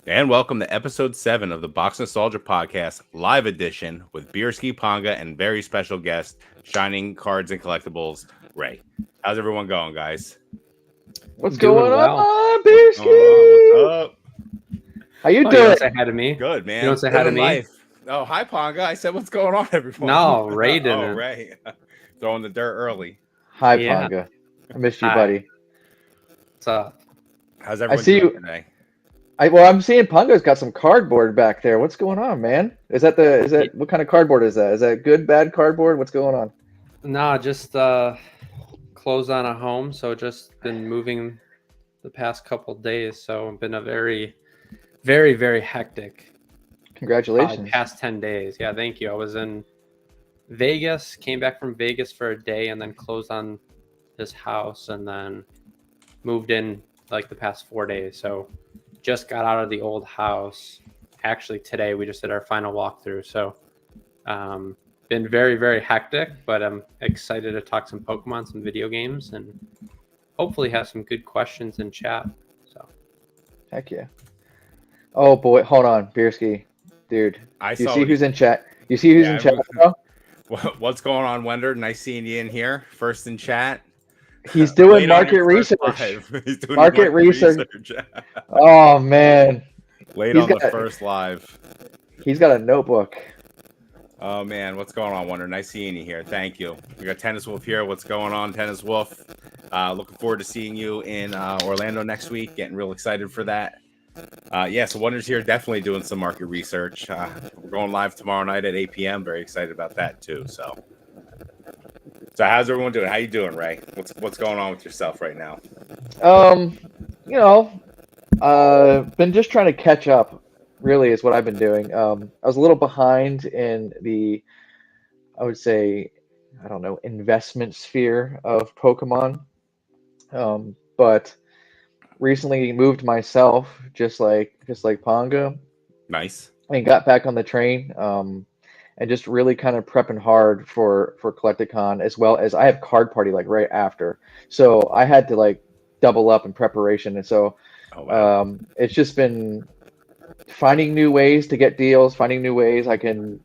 And welcome to episode 7 of the Box Nostalgia Podcast, live edition with Beerski, PoNGa, and very special guest, Shining Cards and Collectibles, Ray. How's everyone going, guys? What's Doing going well. on, What's going on? What's Beerski? up? How you Oh, you doing? don't say hi to me? Good, You man. don't say hi to Living me? life. Oh, hi, PoNGa. I said, what's going on, everyone? No, Ray Oh, didn't. Ray. Throwing the dirt early. Hi, Yeah. PoNGa. I missed you, Hi. buddy. What's up? How's everyone see doing you- today? I'm seeing PoNGa's got some cardboard back there. What's going on, man? Is that what kind of cardboard is that? Is that good, bad cardboard? What's going on? No, just closed on a home, so just been moving the past couple days. So it's been a very, very, very hectic Congratulations. past 10 days. Yeah, thank you. I was in Vegas, came back from Vegas for a day, and then closed on this house, and then moved in like the past 4 days. So just got out of the old house. Actually, today we just did our final walkthrough. So been very, very hectic, but I'm excited to talk some Pokemon, some video games, and hopefully have some good questions in chat. So Heck yeah. Oh boy, hold on, Beerski, dude. I You saw see what who's in chat? You see who's Yeah, in chat? I- Bro? What's going on, Wender? Nice seeing you in here. First in chat. He's doing Late on market your first research. live. He's doing Market research. Oh man, Late He's on the got- first live. he's got a notebook. Oh man, what's going on, Wonder? Nice seeing you here. Thank you. We got Tennis Wolf here. What's going on, Tennis Wolf? Looking forward to seeing you in Orlando next week. Getting real excited for that. Yeah, so Wonder's here, definitely doing some market research. We're going live tomorrow night at 8 p.m. Very excited about that too. So how's everyone doing? How you doing, Ray? What's going on with yourself right now? You know, been just trying to catch up, really, is what I've been doing. I was a little behind in the, I would say, I don't know, investment sphere of Pokemon. But recently moved myself, just like PoNGa, Nice. and got back on the train. And just really kind of prepping hard for Collecticon, as well as I have card party like right after, so I had to like double up in preparation, and so Oh wow. it's just been finding new ways to get deals, finding new ways I can,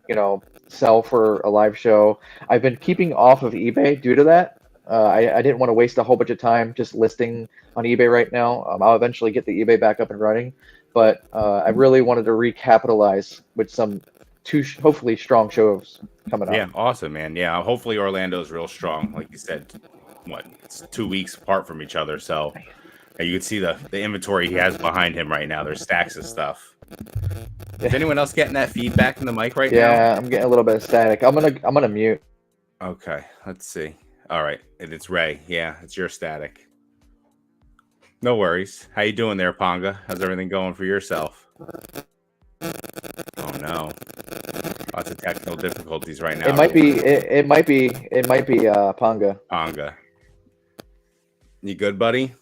sell for a live show. I've been keeping off of eBay due to that. I didn't want to waste a whole bunch of time just listing on eBay right now. I'll eventually get the eBay back up and running, but I really wanted to recapitalize with some hopefully strong shows coming up. Yeah, awesome, man. Yeah, hopefully Orlando's real strong. Like you said, it's 2 weeks apart from each other, so you can see the inventory he has behind him right now. There's stacks of stuff. Is anyone else getting that feedback in the mic right now? Yeah, I'm getting a little bit of static. I'm gonna mute. Okay, let's see. All right, it's Ray. Yeah, it's your static. No worries. How you doing there, PoNGa? How's everything going for yourself? Oh no, lots of technical difficulties right now. It might be PoNGa. PoNGa. You good, buddy?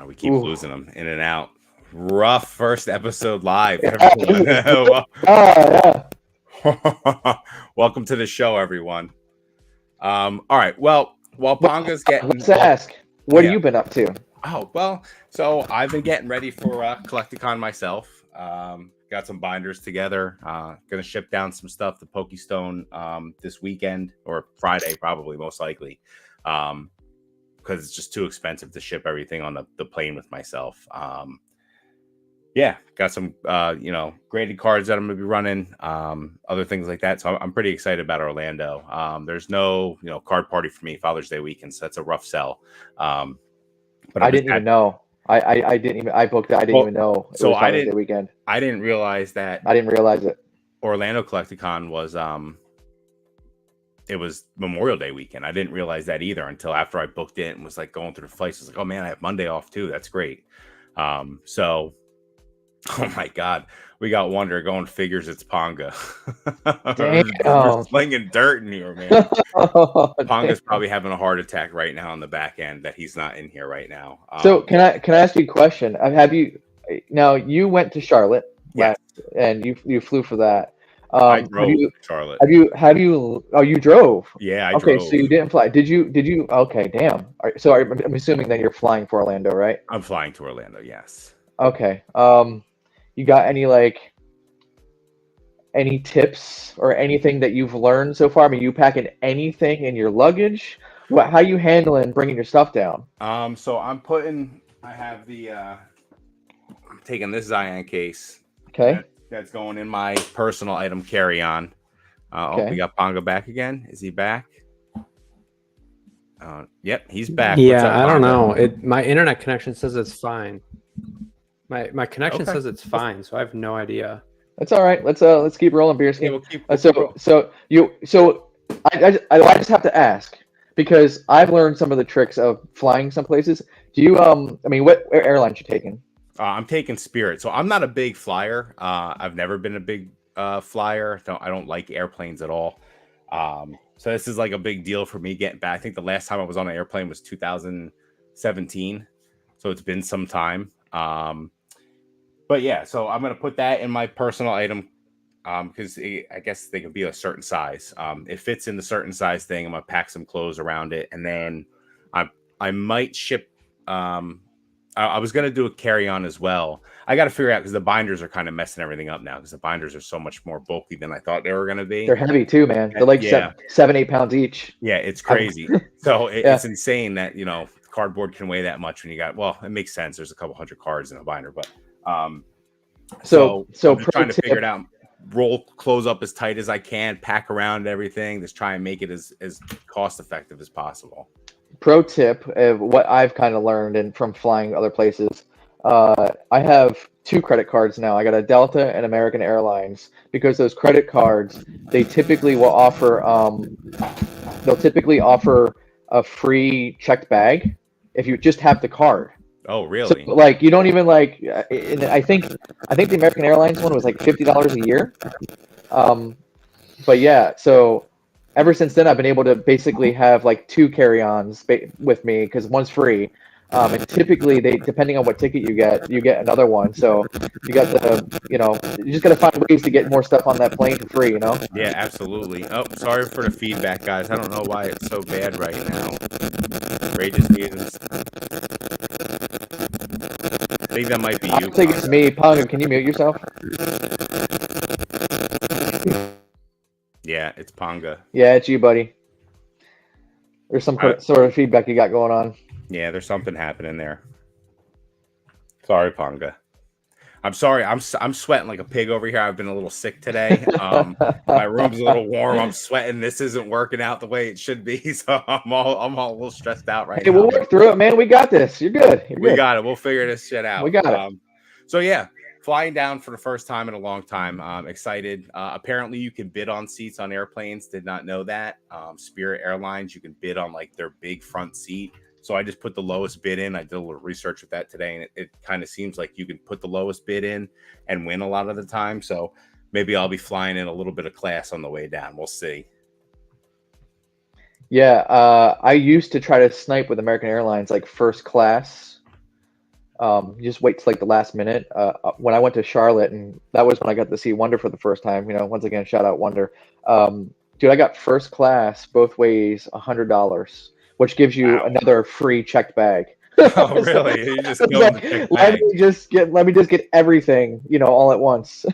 We keep losing them in and out. Rough first episode live. Everyone. Yeah. Welcome to the show, everyone. All right. Well, while PoNGa's getting, Let's ask, what Yeah. have you been up to? Oh, well, so I've been getting ready for Collecticon myself. Got some binders together. Gonna ship down some stuff to Pokey Cyun this weekend or Friday, probably, most likely. Because it's just too expensive to ship everything on the plane with myself. Yeah, got some graded cards that I'm gonna be running, other things like that. So I'm pretty excited about Orlando. There's no card party for me Father's Day weekend, so that's a rough sell. But I didn't even know. I didn't even. I booked it. I didn't even know. It so was I Father's didn't- Day weekend. I didn't realize that I didn't realize it. Orlando Collecticon was it was Memorial Day weekend. I didn't realize that either until after I booked it and was like going through the flights. I was like, oh man, I have Monday off too. That's great. So oh my God, we got Wonder going. Figures it's PoNGa. We're slinging dirt in here, man. PoNGa's probably having a heart attack right now on the back end that he's not in here right now. So can I ask you a question? Have you now? You went to Charlotte, Yes. and you flew for that. I drove to Charlotte. Have you? Oh, you drove. Yeah, I Okay, drove. so you didn't fly. Did you? Okay, damn. So I'm assuming that you're flying for Orlando, right? I'm flying to Orlando. Yes. Okay. You got any tips or anything that you've learned so far? I mean, you packing anything in your luggage? How you handling bringing your stuff down? So I have I'm taking this Zion case. Okay. That's going in my personal item carry-on. Okay. We got PoNGa back again. Is he back? Yep, he's back. What's Yeah, up, I don't PoNGa? know. My internet connection says it's fine. My connection says it's fine, so I have no idea. That's all right. Let's keep rolling, Beerski. Yeah, we'll keep rolling. I just have to ask because I've learned some of the tricks of flying some places. Do you I mean, what airlines you taking? I'm taking Spirit. So I'm not a big flyer. I've never been a big flyer. I don't like airplanes at all. So this is like a big deal for me getting back. I think the last time I was on an airplane was 2017. So it's been some time. But yeah, so I'm going to put that in my personal item because I guess they can be a certain size. It fits in the certain size thing. I'm going to pack some clothes around it. And then I might ship. I was going to do a carry-on as well. I got to figure out because the binders are kind of messing everything up now because the binders are so much more bulky than I thought they were going to be. They're heavy too, man. They're like 7-8 pounds each. Yeah, it's crazy. So it's insane that, cardboard can weigh that much when you got, well, it makes sense. There's a couple hundred cards in a binder, but so I'm just trying to figure it out. Roll clothes up as tight as I can, pack around everything, just try and make it as cost effective as possible. Pro tip of what I've kind of learned from flying other places. I have 2 credit cards now. I got a Delta and American Airlines because those credit cards, they typically will offer a free checked bag if you just have the card. Oh, really? So, you don't even I think the American Airlines one was like $50 a year. But yeah, so ever since then, I've been able to basically have 2 carry-ons with me because one's free. And typically, depending on what ticket you get another one. So you got you just got to find ways to get more stuff on that plane for free, Yeah, absolutely. Oh, sorry for the feedback, guys. I don't know why it's so bad right now. Rage's Mutants. I think that might be you. I think it's me. PoNGa, can you mute yourself? Yeah, it's PoNGa. Yeah, it's you, buddy. There's some sort of feedback you got going on. Yeah, there's something happening there. Sorry, PoNGa. I'm sorry. I'm sweating like a pig over here. I've been a little sick today. My room's a little warm. I'm sweating. This isn't working out the way it should be. So I'm all a little stressed out right now. We'll work through it, man. We got this. You're good. We got it. We'll figure this shit out. We got it. So yeah, flying down for the first time in a long time. Excited. Apparently you can bid on seats on airplanes. Did not know that. Spirit Airlines, you can bid on their big front seat. So I just put the lowest bid in. I did a little research with that today, and it kind of seems like you can put the lowest bid in and win a lot of the time. So maybe I'll be flying in a little bit of class on the way down. We'll see. Yeah, I used to try to snipe with American Airlines, first class. You just wait till the last minute. When I went to Charlotte, and that was when I got to see Wonder for the first time. Once again, shout out Wonder. Dude, I got first class both ways, $100. Which gives you another free checked bag. Oh, really? You just let me just get everything, all at once.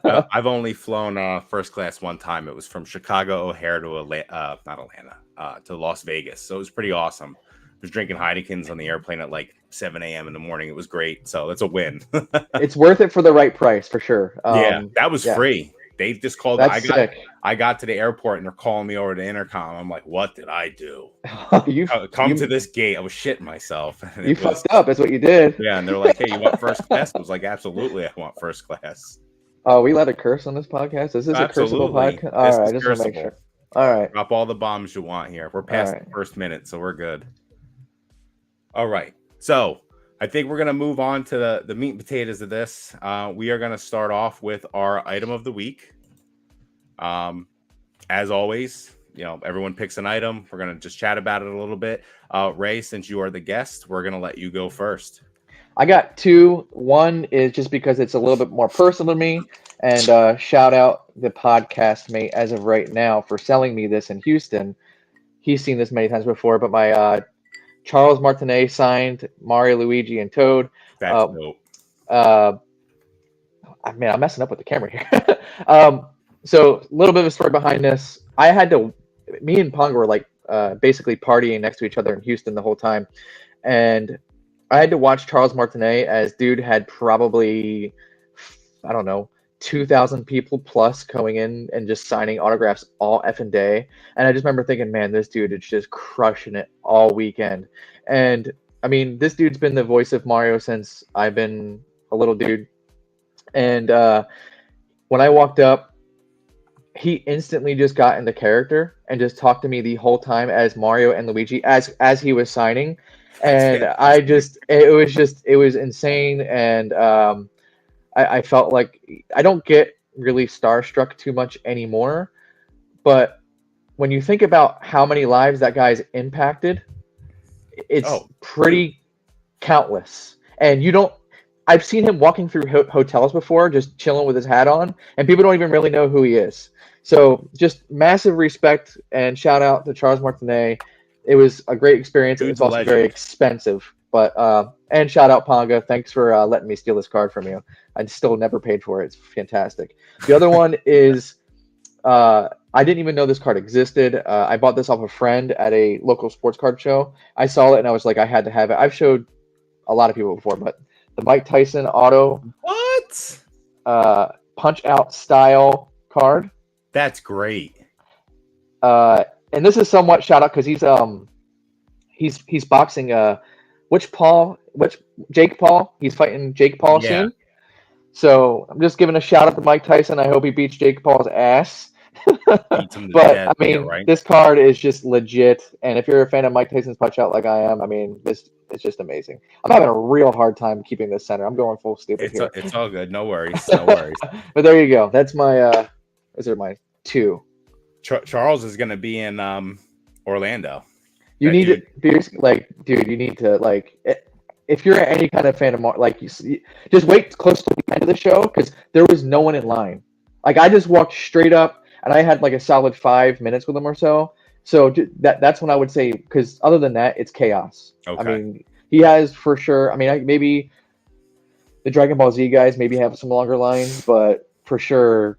I've only flown first class one time. It was from Chicago O'Hare to to Las Vegas. So it was pretty awesome. I was drinking Heineken's on the airplane at 7 a.m. in the morning. It was great. So that's a win. It's worth it for the right price for sure. Yeah, that was free. They just called. That's I got to the airport and they're calling me over to intercom. I'm like, what did I do? Come to this gate. I was shitting myself. You fucked up. That's what you did. Yeah, and they're like, hey, you want first class? I was like, absolutely, I want first class. Oh, we allowed to curse on this podcast? Is this a cursable podcast? All right, just want to make sure. All right. Drop all the bombs you want here. We're past the first minute, so we're good. All right. So I think we're going to move on to the meat and potatoes of this. We are going to start off with our item of the week. As always, everyone picks an item. We're going to just chat about it a little bit. Ray, since you are the guest, we're going to let you go first. I got 2. One is just because it's a little bit more personal to me. And shout out the podcast mate as of right now for selling me this in Houston. He's seen this many times before, but my Charles Martinet signed Mario, Luigi, and Toad. That's dope. Man, I'm messing up with the camera here. So a little bit of a story behind this. Me and PoNGa were like basically partying next to each other in Houston the whole time, and I had to watch Charles Martinet as dude had probably, I don't know, 2,000 people plus going in and just signing autographs all effing day. And I just remember thinking, man, this dude is just crushing it all weekend. And I mean, this dude's been the voice of Mario since I've been a little dude. And when I walked up, he instantly just got into character and just talked to me the whole time as Mario and Luigi as he was signing. And it was insane. And I felt like I don't get really starstruck too much anymore. But when you think about how many lives that guy's impacted, it's pretty countless. And I've seen him walking through hotels before, just chilling with his hat on, and people don't even really know who he is. So just massive respect and shout out to Charles Martinet. It was a great experience. Dude's It's also legend. very expensive, but and shout out PoNGa. Thanks for letting me steal this card from you. I still never paid for it. It's fantastic. The other one is I didn't even know this card existed. I bought this off a friend at a local sports card show. I saw it and I was like, I had to have it. I've showed a lot of people before, but the Mike Tyson auto punch out style card. That's great. And this is somewhat shout out because he's boxing Jake Paul. He's fighting Jake Paul soon. So I'm just giving a shout out to Mike Tyson. I hope he beats Jake Paul's ass. But this card is just legit. And if you're a fan of Mike Tyson's punch out like I am, I mean, it's just amazing. I'm having a real hard time keeping this center. I'm going full stupid here. It's all good. No worries. No worries. But there you go. That's my my 2. Charles is going to be in Orlando. You need to, dude. You need to if you're any kind of fan of just wait close to the end of the show because there was no one in line. Like I just walked straight up and I had like a solid 5 minutes with him or so. So that's when I would say because other than that, it's chaos. Okay. I mean, he has for sure. I mean, maybe the Dragon Ball Z guys maybe have some longer lines, but for sure,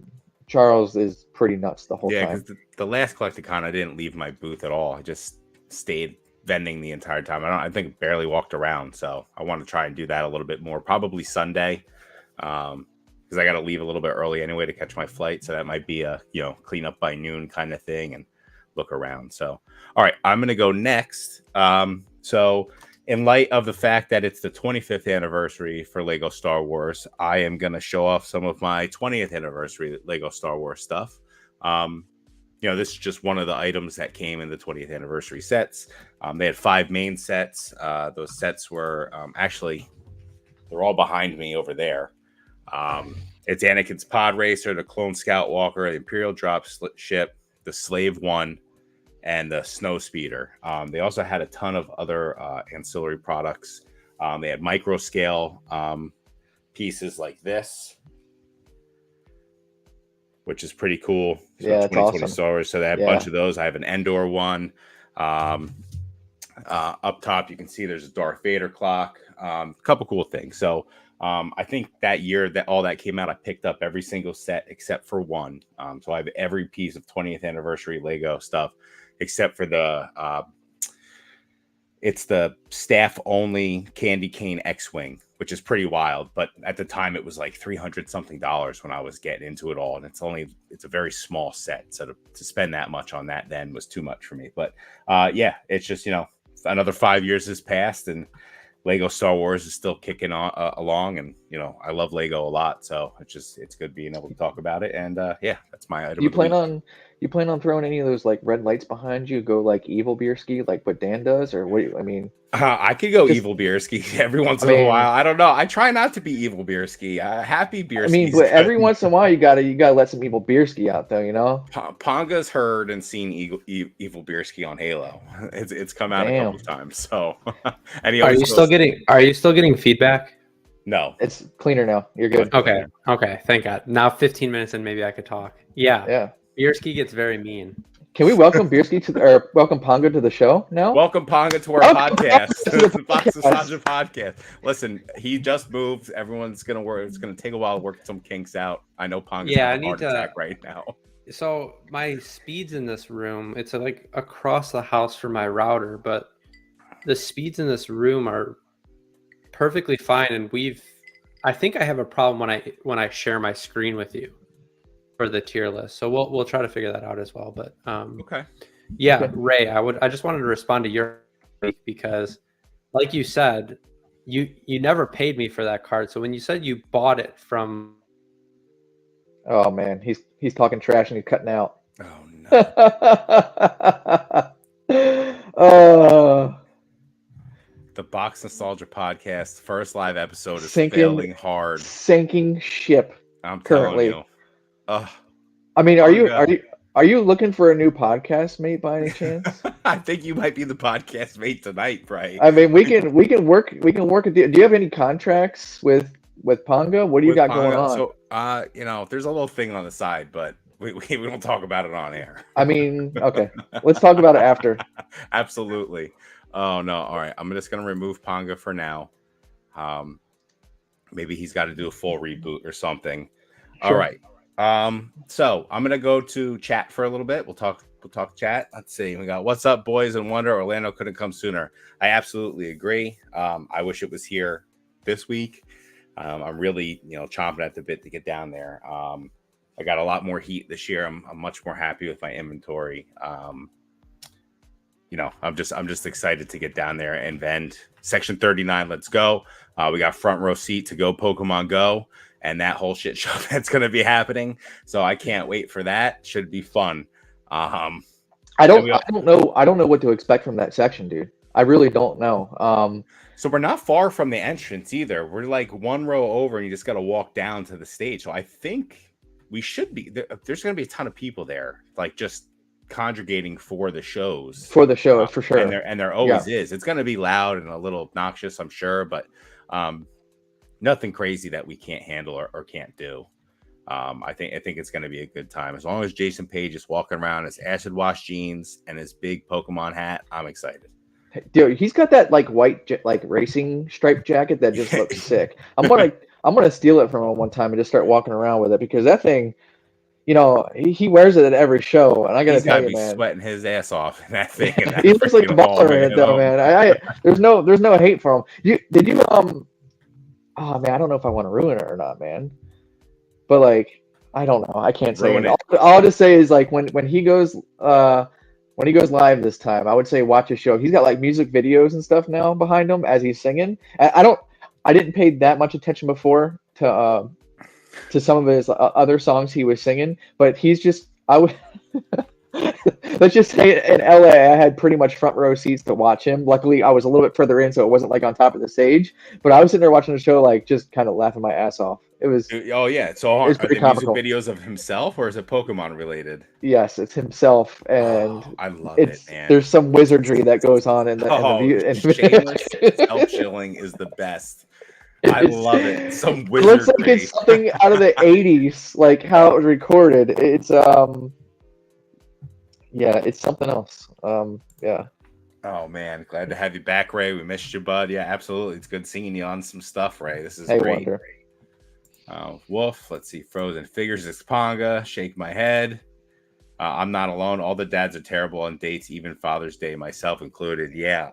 Charles is pretty nuts the whole time. Yeah, because the last Collecticon, I didn't leave my booth at all. I just stayed vending the entire time. I think barely walked around. So I want to try and do that a little bit more. Probably Sunday, because I got to leave a little bit early anyway to catch my flight. So that might be a clean up by noon kind of thing and look around. So all right, I'm gonna go next. So in light of the fact that it's the 25th anniversary for Lego Star Wars, I am gonna show off some of my 20th anniversary Lego Star Wars stuff. This is just one of the items that came in the 20th anniversary sets. They had 5 main sets. Those sets were actually, they're all behind me over there. It's Anakin's Pod Racer, the Clone Scout Walker, the Imperial Drop Ship, the Slave One, and the Snow Speeder. They also had a ton of other ancillary products. They had micro scale pieces like this, which is pretty cool. So yeah, it's awesome. Star Wars. So they had a bunch of those. I have an Endor one. Up top, you can see there's a Darth Vader clock. A couple cool things. So I think that year that all that came out, I picked up every single set except for one. So I have every piece of 20th anniversary Lego stuff except for it's the staff only candy cane X-Wing, which is pretty wild. But at the time it was like $300 something when I was getting into it all. And it's a very small set. So to spend that much on that then was too much for me. But it's just, another 5 years has passed and Lego Star Wars is still kicking along, and I love Lego a lot, so it's good being able to talk about it. And that's my item. You plan on throwing any of those like red lights behind you? Go like evil Beerski, like what Dan does, or what? I mean, I could go evil Beerski every once in a while. I don't know. I try not to be evil Beerski. Happy Beerski. I mean, but every once in a while you gotta let some evil Beerski out though. PoNGa's heard and seen evil Beerski on Halo. It's come out a couple of times. So, and are you still getting feedback? No, it's cleaner now. You're good. Okay. Thank God. Now 15 minutes and maybe I could talk. Yeah. Beerski gets very mean. Can we welcome Beerski or welcome PoNGa to the show now? Welcome PoNGa to our Welcome podcast, PoNGa to the the Fox podcast. Nostalgia podcast. Listen, he just moved. Everyone's gonna work. It's gonna take a while to work some kinks out. I know PoNGa's Yeah, I having a need heart attack to. right now. So my speeds in this room, it's like across the house for my router, but the speeds in this room are perfectly fine. And I think I have a problem when I share my screen with you for the tier list. So we'll try to figure that out as well. But Okay. yeah, Okay. Ray, I just wanted to respond to your because, like you said, you never paid me for that card. So when you said you bought it from, Oh man, he's talking trash and he's cutting out. Oh no. The Box Nostalgia podcast first live episode is failing hard. Sinking ship. I'm currently. telling you. I mean, PoNGa. are you looking for a new podcast mate by any chance? I think you might be the podcast mate tonight, Bray. I mean, we can work a deal. Do you have any contracts with PoNGa? What do you got going on? So, there's a little thing on the side, but we don't talk about it on air. I mean, okay, let's talk about it after. Absolutely. Oh no! All right, I'm just gonna remove PoNGa for now. Maybe he's got to do a full reboot or something. All right. So I'm gonna go to chat for a little bit. We'll talk chat. Let's see. We got what's up, boys in wonder. Orlando couldn't come sooner. I absolutely agree. I wish it was here this week. I'm really chomping at the bit to get down there. I got a lot more heat this year. I'm much more happy with my inventory. I'm just excited to get down there and vend section 39. Let's go. We got front row seat to go Pokemon Go and that whole shit show that's going to be happening. So I can't wait for that. Should be fun. I don't know what to expect from that section, dude. I really don't know. So we're not far from the entrance either. We're like one row over and you just got to walk down to the stage. So I think we should be there's going to be a ton of people there, like just congregating for the shows. For sure. And there always is. It's going to be loud and a little obnoxious, I'm sure, but nothing crazy that we can't handle or can't do. I think it's going to be a good time. As long as Jason Page is walking around in his acid wash jeans and his big Pokemon hat, I'm excited. Dude, he's got that like white racing striped jacket that just looks sick. I'm gonna steal it from him one time and just start walking around with it because that thing, he wears it at every show, and I gotta tell you, man, sweating his ass off in that thing. He looks like a baller in it, though, man. There's no hate for him. Oh man, I don't know if I want to ruin it or not, man. But like, I don't know. I can't say it. All I'll just say is like when he goes live this time, I would say watch his show. He's got like music videos and stuff now behind him as he's singing. I didn't pay that much attention before to some of his other songs he was singing, but let's just say in LA, I had pretty much front row seats to watch him. Luckily, I was a little bit further in, so it wasn't like on top of the stage. But I was sitting there watching the show, like just kind of laughing my ass off. It was. Oh yeah. So are the music videos of himself, or is it Pokemon related? Yes, it's himself, and I love it, man. There's some wizardry that goes on in the shameless self-chilling is the best. I love it. Some wizardry. It looks like it's something out of the '80s, like how it was recorded. It's yeah, it's something else. Yeah. Oh man, glad to have you back, Ray. We missed you, bud. Yeah, absolutely. It's good seeing you on some stuff, Ray. This is great. Wolf, let's see. Frozen Figures is PoNGa. Shake my head. I'm not alone. All the dads are terrible on dates, even Father's Day, myself included. Yeah.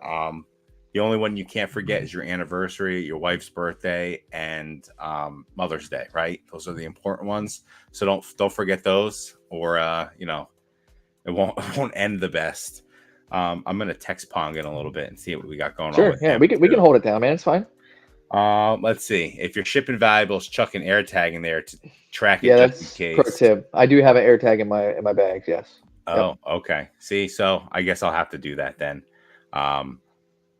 The only one you can't forget is your anniversary, your wife's birthday, and Mother's Day, right? Those are the important ones. So don't forget those, or it won't end the best. I'm gonna text PoNGa in a little bit and see what we got going on. Sure, yeah, we can hold it down, man. It's fine. Let's see. If you're shipping valuables, chuck an air tag in there to track it. Yeah, that's pro tip. I do have an air tag in my bags. Yes. Oh, okay. See, so I guess I'll have to do that then.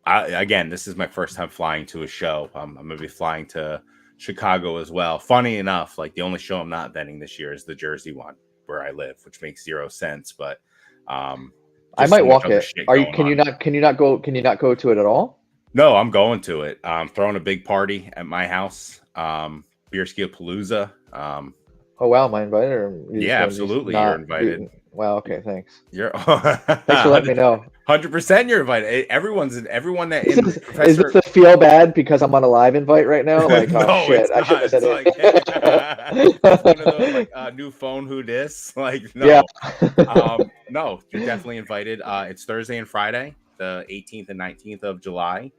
Again, this is my first time flying to a show. I'm gonna be flying to Chicago as well. Funny enough, like the only show I'm not vending this year is the Jersey one where I live, which makes 0 sense. But I might walk it. Can you not go to it at all? No, I'm going to it. I'm throwing a big party at my house. Beerski Palooza. Oh wow, am I invited? Or you just Yeah, gonna absolutely, not you're be- invited. Wow. Okay. Thanks. You're Thanks for letting me know. 100%. You're invited. Everyone that Is Professor. this a feel bad because I'm on a live invite right now? Like, oh No, shit, it's I should not. have said It's like it. it's one of those like new phone who dis. Like Yeah. no, no, you're definitely invited. It's Thursday and Friday, the 18th and 19th of July.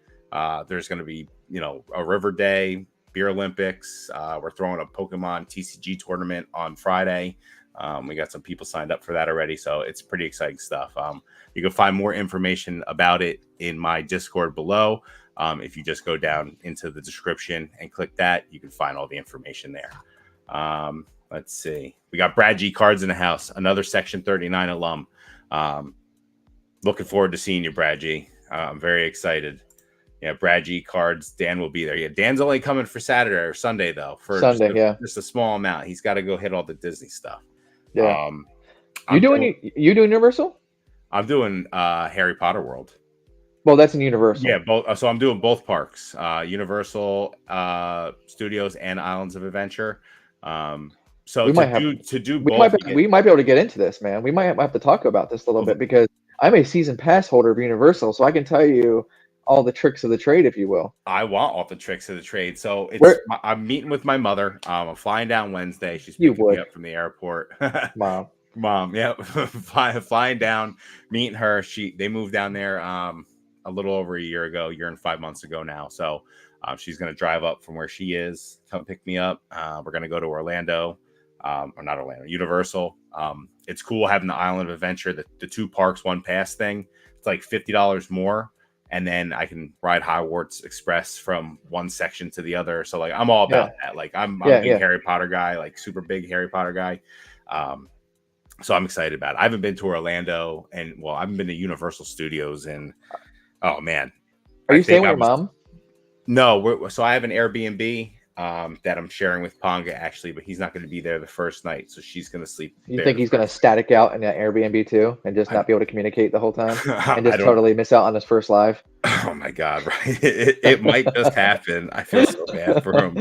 There's going to be a River Day, Beer Olympics. We're throwing a Pokemon TCG tournament on Friday. We got some people signed up for that already, so it's pretty exciting stuff. You can find more information about it in my Discord below. If you just go down into the description and click that, you can find all the information there. Let's see. We got Brad G Cards in the house, another Section 39 alum. Looking forward to seeing you, Brad G. I'm very excited. Yeah, Brad G Cards. Dan will be there. Yeah, Dan's only coming for Saturday or Sunday, though. For Sunday, just a small amount. He's got to go hit all the Disney stuff. Yeah. You doing Universal? I'm doing Harry Potter World. Well, that's in Universal. Yeah, both. So I'm doing both parks, Universal Studios and Islands of Adventure. So we might be able to get into this, man. We might have to talk about this a little bit because I'm a season pass holder of Universal, so I can tell you all the tricks of the trade, if you will. I want all the tricks of the trade. So I'm meeting with my mother. I'm flying down Wednesday. She's picking me up from the airport. Mom, yeah, flying down, meeting her. They moved down there a little over a year and 5 months ago now. So she's going to drive up from where she is, come pick me up. We're going to go to Orlando, or not Orlando, Universal. It's cool having the Island of Adventure, the 2 parks, 1 pass thing. It's like $50 more. And then I can ride Hogwarts Express from one section to the other. So like, I'm all about that. Like I'm a big Harry Potter guy, like super big Harry Potter guy. So I'm excited about it. I haven't been to Orlando I haven't been to Universal Studios oh man. Are you staying with your mom? No. So I have an Airbnb that I'm sharing with PoNGa actually, but he's not going to be there the first night. So she's going to sleep. You think he's going to static out in that Airbnb too and just not be able to communicate the whole time and just totally miss out on his first live? Oh my God. Right. It might just happen. I feel so bad for him.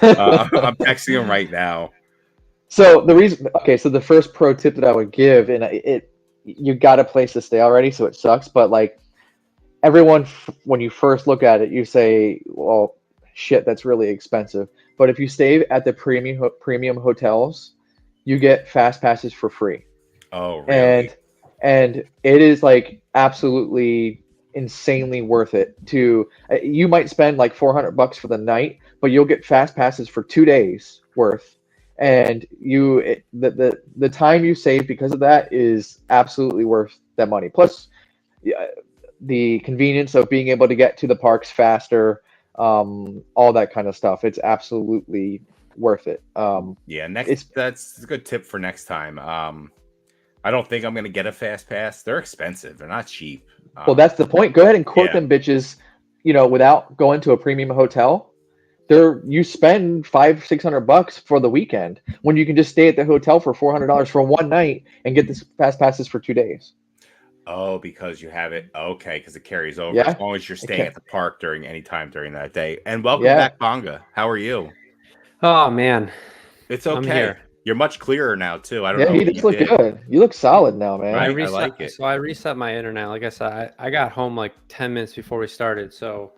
I'm texting him right now. So the first pro tip that I would give, and you got a place to stay already, so it sucks. But like everyone, when you first look at it, you say, well, shit, that's really expensive. But if you stay at the premium hotels, you get fast passes for free. Oh, really? And it is like absolutely insanely worth it. You might spend like $400 for the night, but you'll get fast passes for 2 days worth. And the time you save because of that is absolutely worth that money. Plus, the convenience of being able to get to the parks faster. All that kind of stuff. It's absolutely worth it. That's a good tip for next time. I don't think I'm going to get a fast pass. They're expensive. They're not cheap. Well, that's the point. Go ahead and quote them bitches, without going to a premium hotel. You spend $500-600 for the weekend when you can just stay at the hotel for $400 for one night and get the fast passes for 2 days. Oh, because you have it. Okay, because it carries over as long as you're staying at the park during any time during that day. And welcome back, PoNGa. How are you? Oh man, it's okay. You're much clearer now too. I don't know. Yeah, you just look good. You look solid now, man. Right? I like it. So I reset my internet. Like I said, I got home like 10 minutes before we started. So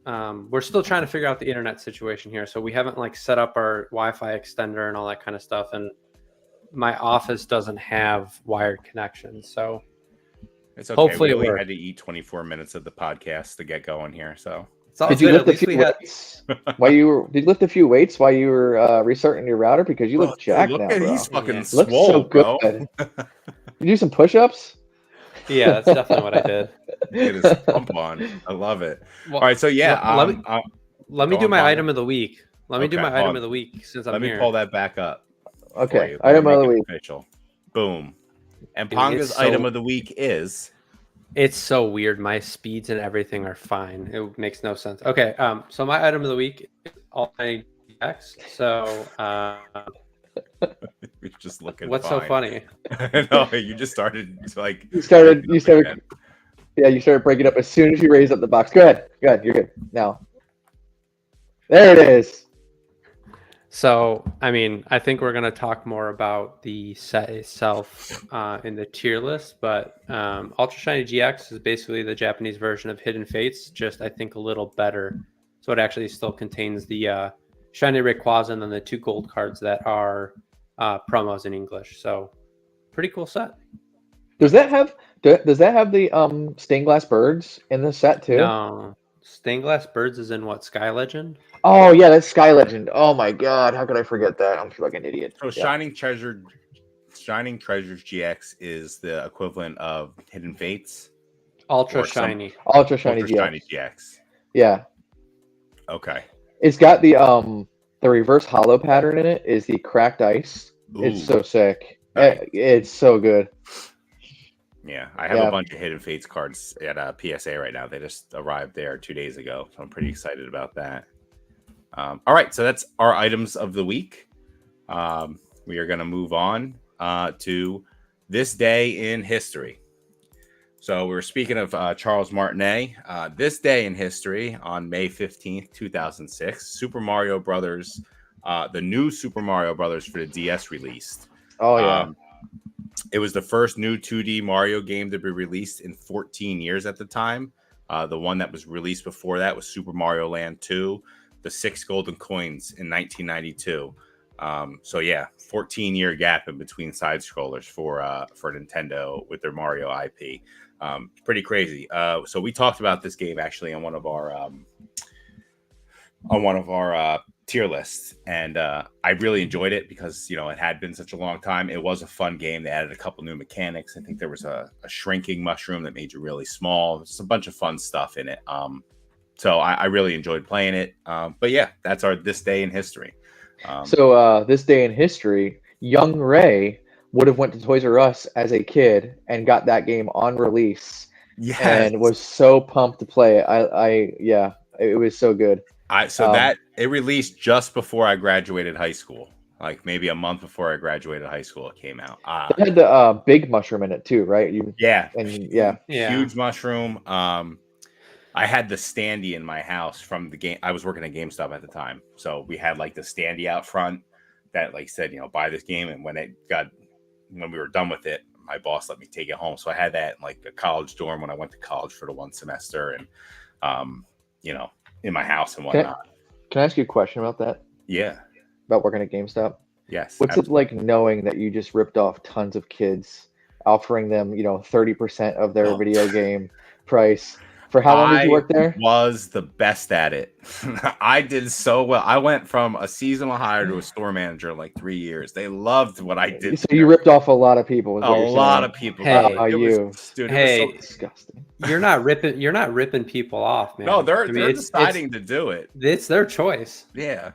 we're still trying to figure out the internet situation here. So we haven't like set up our Wi-Fi extender and all that kind of stuff. And my office doesn't have wired connections. So it's okay. Hopefully we had to eat 24 minutes of the podcast to get going here. So did you lift a few weights did you lift a few weights while you were restarting your router? Because you look jacked now, bro. He's fucking swole, looks so good. You do some push-ups? Yeah, that's definitely what I did. Get his pump on. I love it. Well, all right, so let me do my item of the week. Let me do my item of the week since I'm here. Let me pull that back up. Okay, item of the week. Official. Boom. And PoNGa's item of the week is... It's so weird. My speeds and everything are fine. It makes no sense. Okay, so my item of the week is all my X. So you're just looking. What's so funny? No, you just started like you started breaking up as soon as you raised up the box. Go ahead. You're good now. There it is. So, I mean, I think we're going to talk more about the set itself in the tier list, but Ultra Shiny GX is basically the Japanese version of Hidden Fates, just I think a little better. So it actually still contains the Shiny Rayquaza and then the 2 gold cards that are promos in English. So pretty cool set. Does that have the stained glass birds in the set too? No, Stained Glass Birds is in what, Sky Legend? Oh yeah, that's Sky Legend. Oh my god, how could I forget that? I'm like an idiot. So Shining Treasures GX is the equivalent of Hidden Fates. Ultra Shiny. Ultra Shiny Ultra GX. Shiny GX. Yeah. Okay. It's got the reverse hollow pattern in it. Is the cracked ice. Ooh, It's so sick. nice. It's so good. Yeah, I have a bunch of Hidden Fates cards at PSA right now. They just arrived there 2 days ago, so I'm pretty excited about that. All right, so that's our items of the week. We are going to move on to this day in history. So we were speaking of Charles Martinet. This day in history, on May 15th, 2006, Super Mario Brothers, the new Super Mario Brothers for the DS released. Oh yeah. It was the first new 2D Mario game to be released in 14 years at the time. The one that was released before that was Super Mario Land 2, the 6 golden coins in 1992. So yeah, 14-year gap in between side scrollers for Nintendo with their Mario IP. Pretty crazy. So we talked about this game actually on one of our tier lists, and I really enjoyed it because it had been such a long time. It was a fun game. They added a couple new mechanics. I think there was a shrinking mushroom that made you really small. Just a bunch of fun stuff in it. So I really enjoyed playing it. But yeah, that's our this day in history. So this day in history, young Ray would have went to Toys R Us as a kid and got that game on release. Yes. And was so pumped to play it. It was so good. That it released just before I graduated high school, like maybe a month before I graduated high school. It came out. It had the big mushroom in it too, right? Huge mushroom. I had the standee in my house from the game. I was working at GameStop at the time, so we had like the standee out front that like said, buy this game. And when we were done with it, my boss let me take it home. So I had that in like a college dorm when I went to college for the one semester, and in my house and whatnot. Can I ask you a question about that? Yeah. About working at GameStop? Yes. What's it like knowing that you just ripped off tons of kids, offering them, 30% of their video game price? For how long did you work there? Was the best at it. I did so well. I went from a seasonal hire to a store manager in like 3 years. They loved what I did. So you ripped off a lot of people. A lot of people. Hey, it was so disgusting. You're not ripping people off, man. No, they're deciding to do it. It's their choice. Yeah.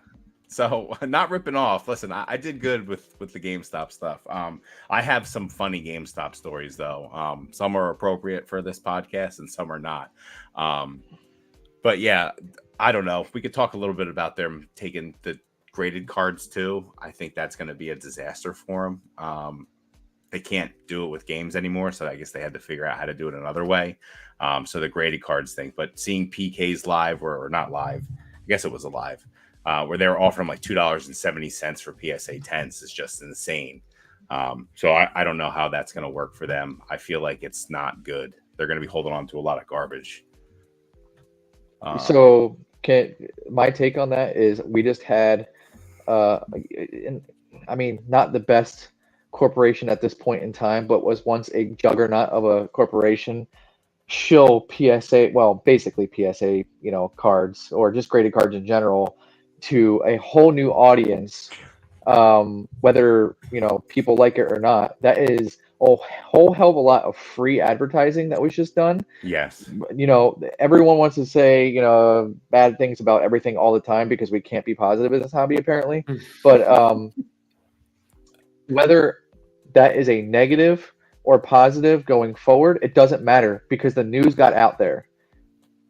So not ripping off. Listen, I did good with the GameStop stuff. I have some funny GameStop stories though. Some are appropriate for this podcast and some are not. But yeah, I don't know. We could talk a little bit about them taking the graded cards too. I think that's going to be a disaster for them. They can't do it with games anymore, so I guess they had to figure out how to do it another way. So the graded cards thing, but seeing PK's live or not live, I guess it was alive. Where they were offering like $2.70 for PSA 10s is just insane. So I don't know how that's going to work for them. I feel like it's not good. They're going to be holding on to a lot of garbage. So my take on that is we just had, not the best corporation at this point in time, but was once a juggernaut of a corporation, shill PSA, well, basically PSA, cards or just graded cards in general to a whole new audience, whether people like it or not. That is a whole hell of a lot of free advertising that was just done. Yes. Everyone wants to say bad things about everything all the time because we can't be positive in this hobby apparently. But whether that is a negative or positive going forward, it doesn't matter because the news got out there.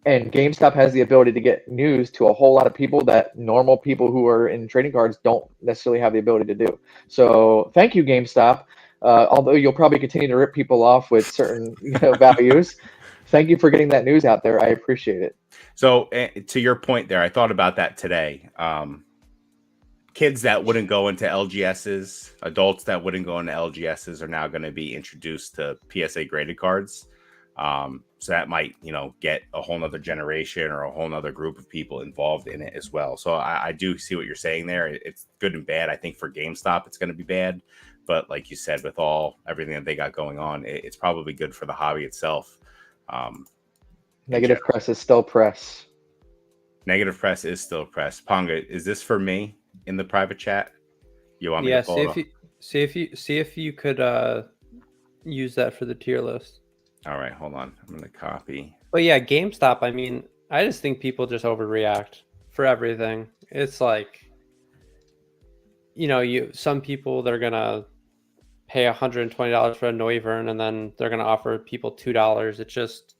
And GameStop has the ability to get news to a whole lot of people that normal people who are in trading cards don't necessarily have the ability to do. So thank you, GameStop. Although you'll probably continue to rip people off with certain values. Thank you for getting that news out there. I appreciate it. So to your point there, I thought about that today. kids that wouldn't go into LGSs, adults that wouldn't go into LGSs are now going to be introduced to PSA graded cards. So that might, get a whole nother generation or a whole nother group of people involved in it as well. So I do see what you're saying there. It's good and bad. I think for GameStop, it's going to be bad. But like you said, with everything that they got going on, it's probably good for the hobby itself. Negative press is still press. Negative press is still press. PoNGa, is this for me in the private chat? You want me to pull it? See if you could use that for the tier list. All right, hold on. I'm gonna copy. But yeah, GameStop. I mean, I just think people just overreact for everything. It's like, some people, they're gonna pay $120 for a Noivern, and then they're gonna offer people $2. It's just,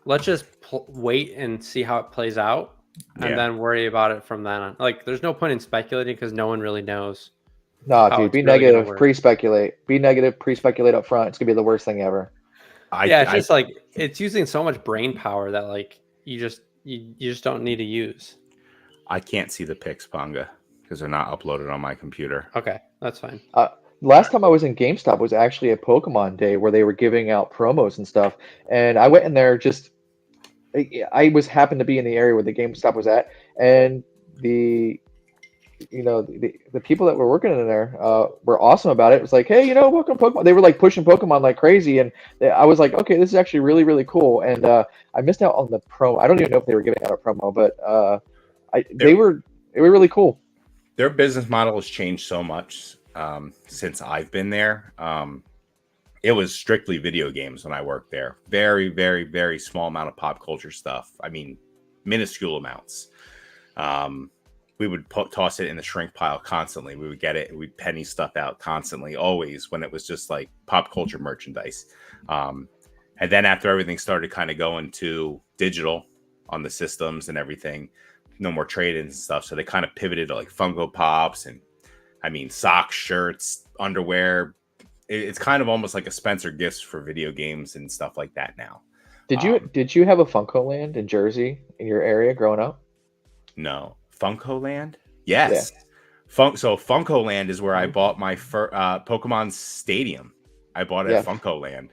let's just wait and see how it plays out, and then worry about it from then on. Like, there's no point in speculating because no one really knows. No, dude, be really negative, pre-speculate. Be negative, pre-speculate up front. It's gonna be the worst thing ever. It's just like, it's using so much brain power that like you just don't need to use. I can't see the pics, PoNGa, because they're not uploaded on my computer. Okay, that's fine. Last time I was in GameStop was actually a Pokemon day where they were giving out promos and stuff, and I went in there I happened to be in the area where the GameStop was at, and the people that were working in there were awesome about it. It was like, hey, welcome Pokemon. They were like pushing Pokemon like crazy, and I was like, okay, this is actually really, really cool. And I missed out on the promo. I don't even know if they were giving out a promo, but they were really cool. Their business model has changed so much since I've been there. It was strictly video games when I worked there. Very, very, very small amount of pop culture stuff. I mean, minuscule amounts. We would toss it in the shrink pile constantly. We would get it and we'd penny stuff out constantly, always, when it was just like pop culture merchandise. And then after everything started kind of going to digital on the systems and everything, no more trade-ins and stuff. So they kind of pivoted to like Funko Pops and, socks, shirts, underwear. It's kind of almost like a Spencer Gifts for video games and stuff like that now. Did you have a Funko Land in Jersey in your area growing up? No. Funko Land? Yes. Yeah. So Funko Land is where I bought my Pokemon Stadium. I bought it at Funko Land.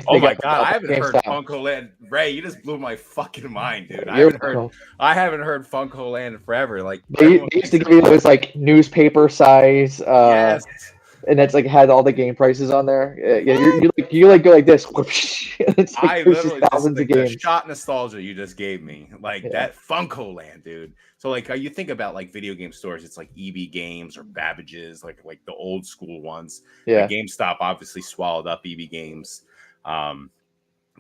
Oh my god, I haven't heard Funko Land. Ray, you just blew my fucking mind, dude. I haven't heard Funko Land in forever. Like, they used to give you those like newspaper size. Yes. And it's like had all the game prices on there. Yeah, you go like this. It's like, I literally thousands of games. The shot nostalgia you just gave me, like that Funko Land, dude. So like you think about like video game stores, it's like EB Games or Babbage's, like the old school ones. Yeah. Like GameStop obviously swallowed up EB Games, but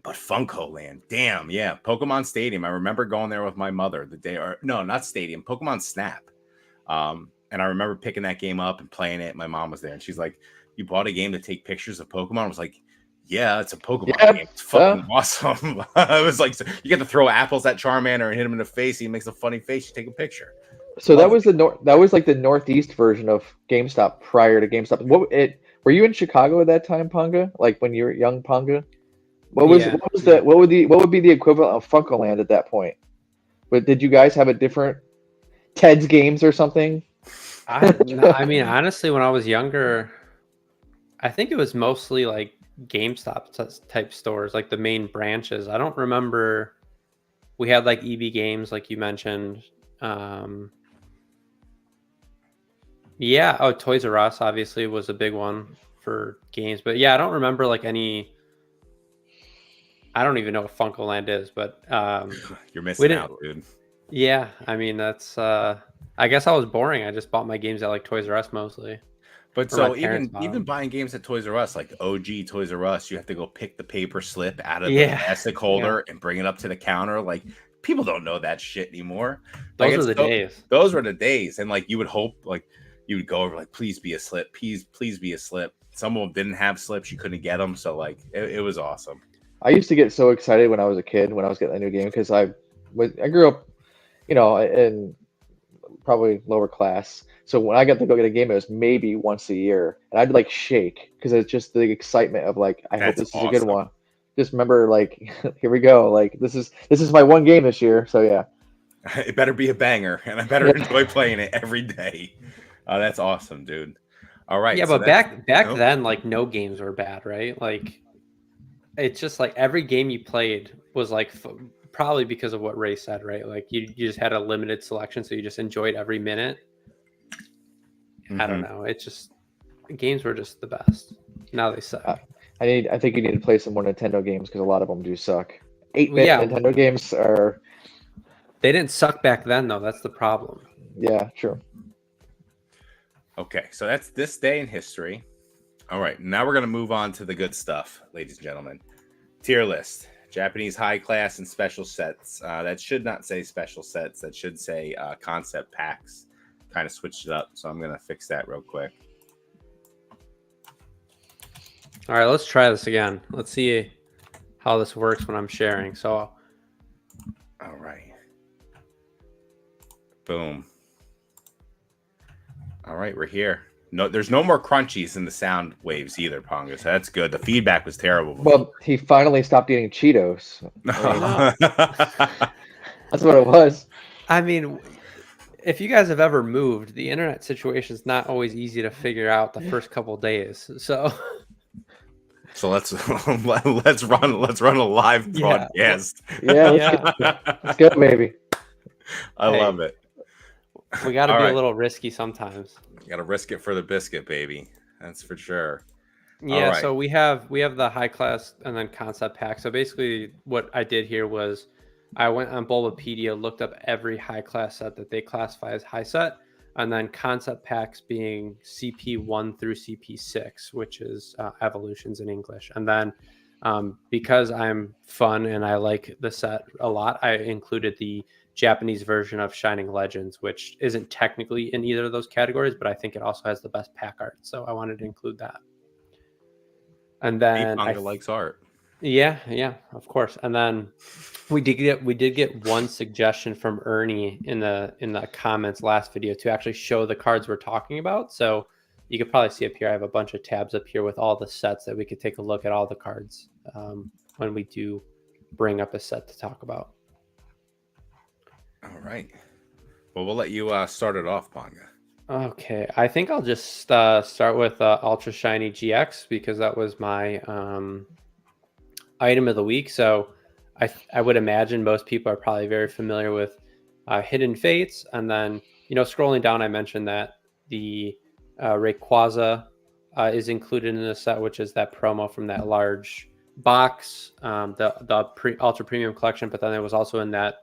Funko Land, damn, yeah. Pokemon Stadium. I remember going there with my mother the day, or no, not Stadium, Pokemon Snap. And I remember picking that game up and playing it. My mom was there, and she's like, "You bought a game to take pictures of Pokemon?" I was like, "Yeah, it's a Pokemon game. It's fucking awesome." I was like, so "You get to throw apples at Charmander and hit him in the face. He makes a funny face. You take a picture." So that was like the Northeast version of GameStop prior to GameStop. Were you in Chicago at that time, PoNGa? Like when you were young, PoNGa? What would be the equivalent of Funko Land at that point? But did you guys have a different Ted's Games or something? I mean, honestly, when I was younger, I think it was mostly like GameStop type stores, like the main branches. I don't remember. We had like EB Games, like you mentioned. Yeah. Oh, Toys R Us obviously was a big one for games, but yeah, I don't remember like any. I don't even know what Funko Land is, but you're missing out, dude. Yeah, I mean that's. I guess I was boring. I just bought my games at like Toys R Us mostly. But so even buying games at Toys R Us, like OG Toys R Us, you have to go pick the paper slip out of the plastic holder and bring it up to the counter. Like, people don't know that shit anymore. Those are the days. Those were the days. And like you would hope, like you would go over, like, please be a slip, please be a slip. Some of them didn't have slips, you couldn't get them. So like it was awesome. I used to get so excited when I was a kid when I was getting a new game because I grew up, in probably lower class. So when I got to go get a game, it was maybe once a year, and I'd like shake because it's just the excitement of like, I hope this is a good one. Just remember, like, here we go. Like this is my one game this year. So yeah. It better be a banger, and I better enjoy playing it every day. That's awesome, dude. All right. Yeah, So but back oh, then, like no games were bad, right? Like it's just like every game you played was like probably because of what Ray said, right? Like you just had a limited selection, so you just enjoyed every minute. I don't know. It's just games were just the best. Now they suck. I think you need to play some more Nintendo games because a lot of them do suck. 8-bit Yeah. Nintendo games are. They didn't suck back then, though. That's the problem. Yeah, sure. Okay, so that's this day in history. All right, now we're going to move on to the good stuff, ladies and gentlemen. Tier list. Japanese high class and special sets. That should not say special sets. That should say concept packs. Kind of switched it up, so I'm going to fix that real quick. All right, let's try this again. Let's see how this works when I'm sharing. So, all right. Boom. All right, we're here. No, there's no more crunchies in the sound waves either, PoNGa. So that's good. The feedback was terrible before. Well, he finally stopped eating Cheetos. That's what it was. I mean, if you guys have ever moved, the internet situation is not always easy to figure out the first couple days. So let's run a live broadcast. Yeah, let's go, baby. I love it. We got to be a little risky sometimes. Got to risk it for the biscuit, baby. That's for sure. Yeah. Right. So we have the high class and then concept pack. So basically, what I did here was I went on Bulbapedia, looked up every high class set that they classify as high set, and then concept packs being CP1 through CP6, which is evolutions in English. And then because I'm fun and I like the set a lot, I included the Japanese version of Shining Legends, which isn't technically in either of those categories, but I think it also has the best pack art. So I wanted to include that. And then PoNGa likes art. Yeah, of course. And then we did get one suggestion from Ernie in the comments last video to actually show the cards we're talking about. So you could probably see up here, I have a bunch of tabs up here with all the sets that we could take a look at all the cards when we do bring up a set to talk about. All right. Well, we'll let you start it off, PoNGa. Okay. I think I'll just start with Ultra Shiny GX because that was my item of the week. So I would imagine most people are probably very familiar with Hidden Fates. And then, scrolling down, I mentioned that the Rayquaza is included in the set, which is that promo from that large box, the Ultra Premium collection. But then it was also in that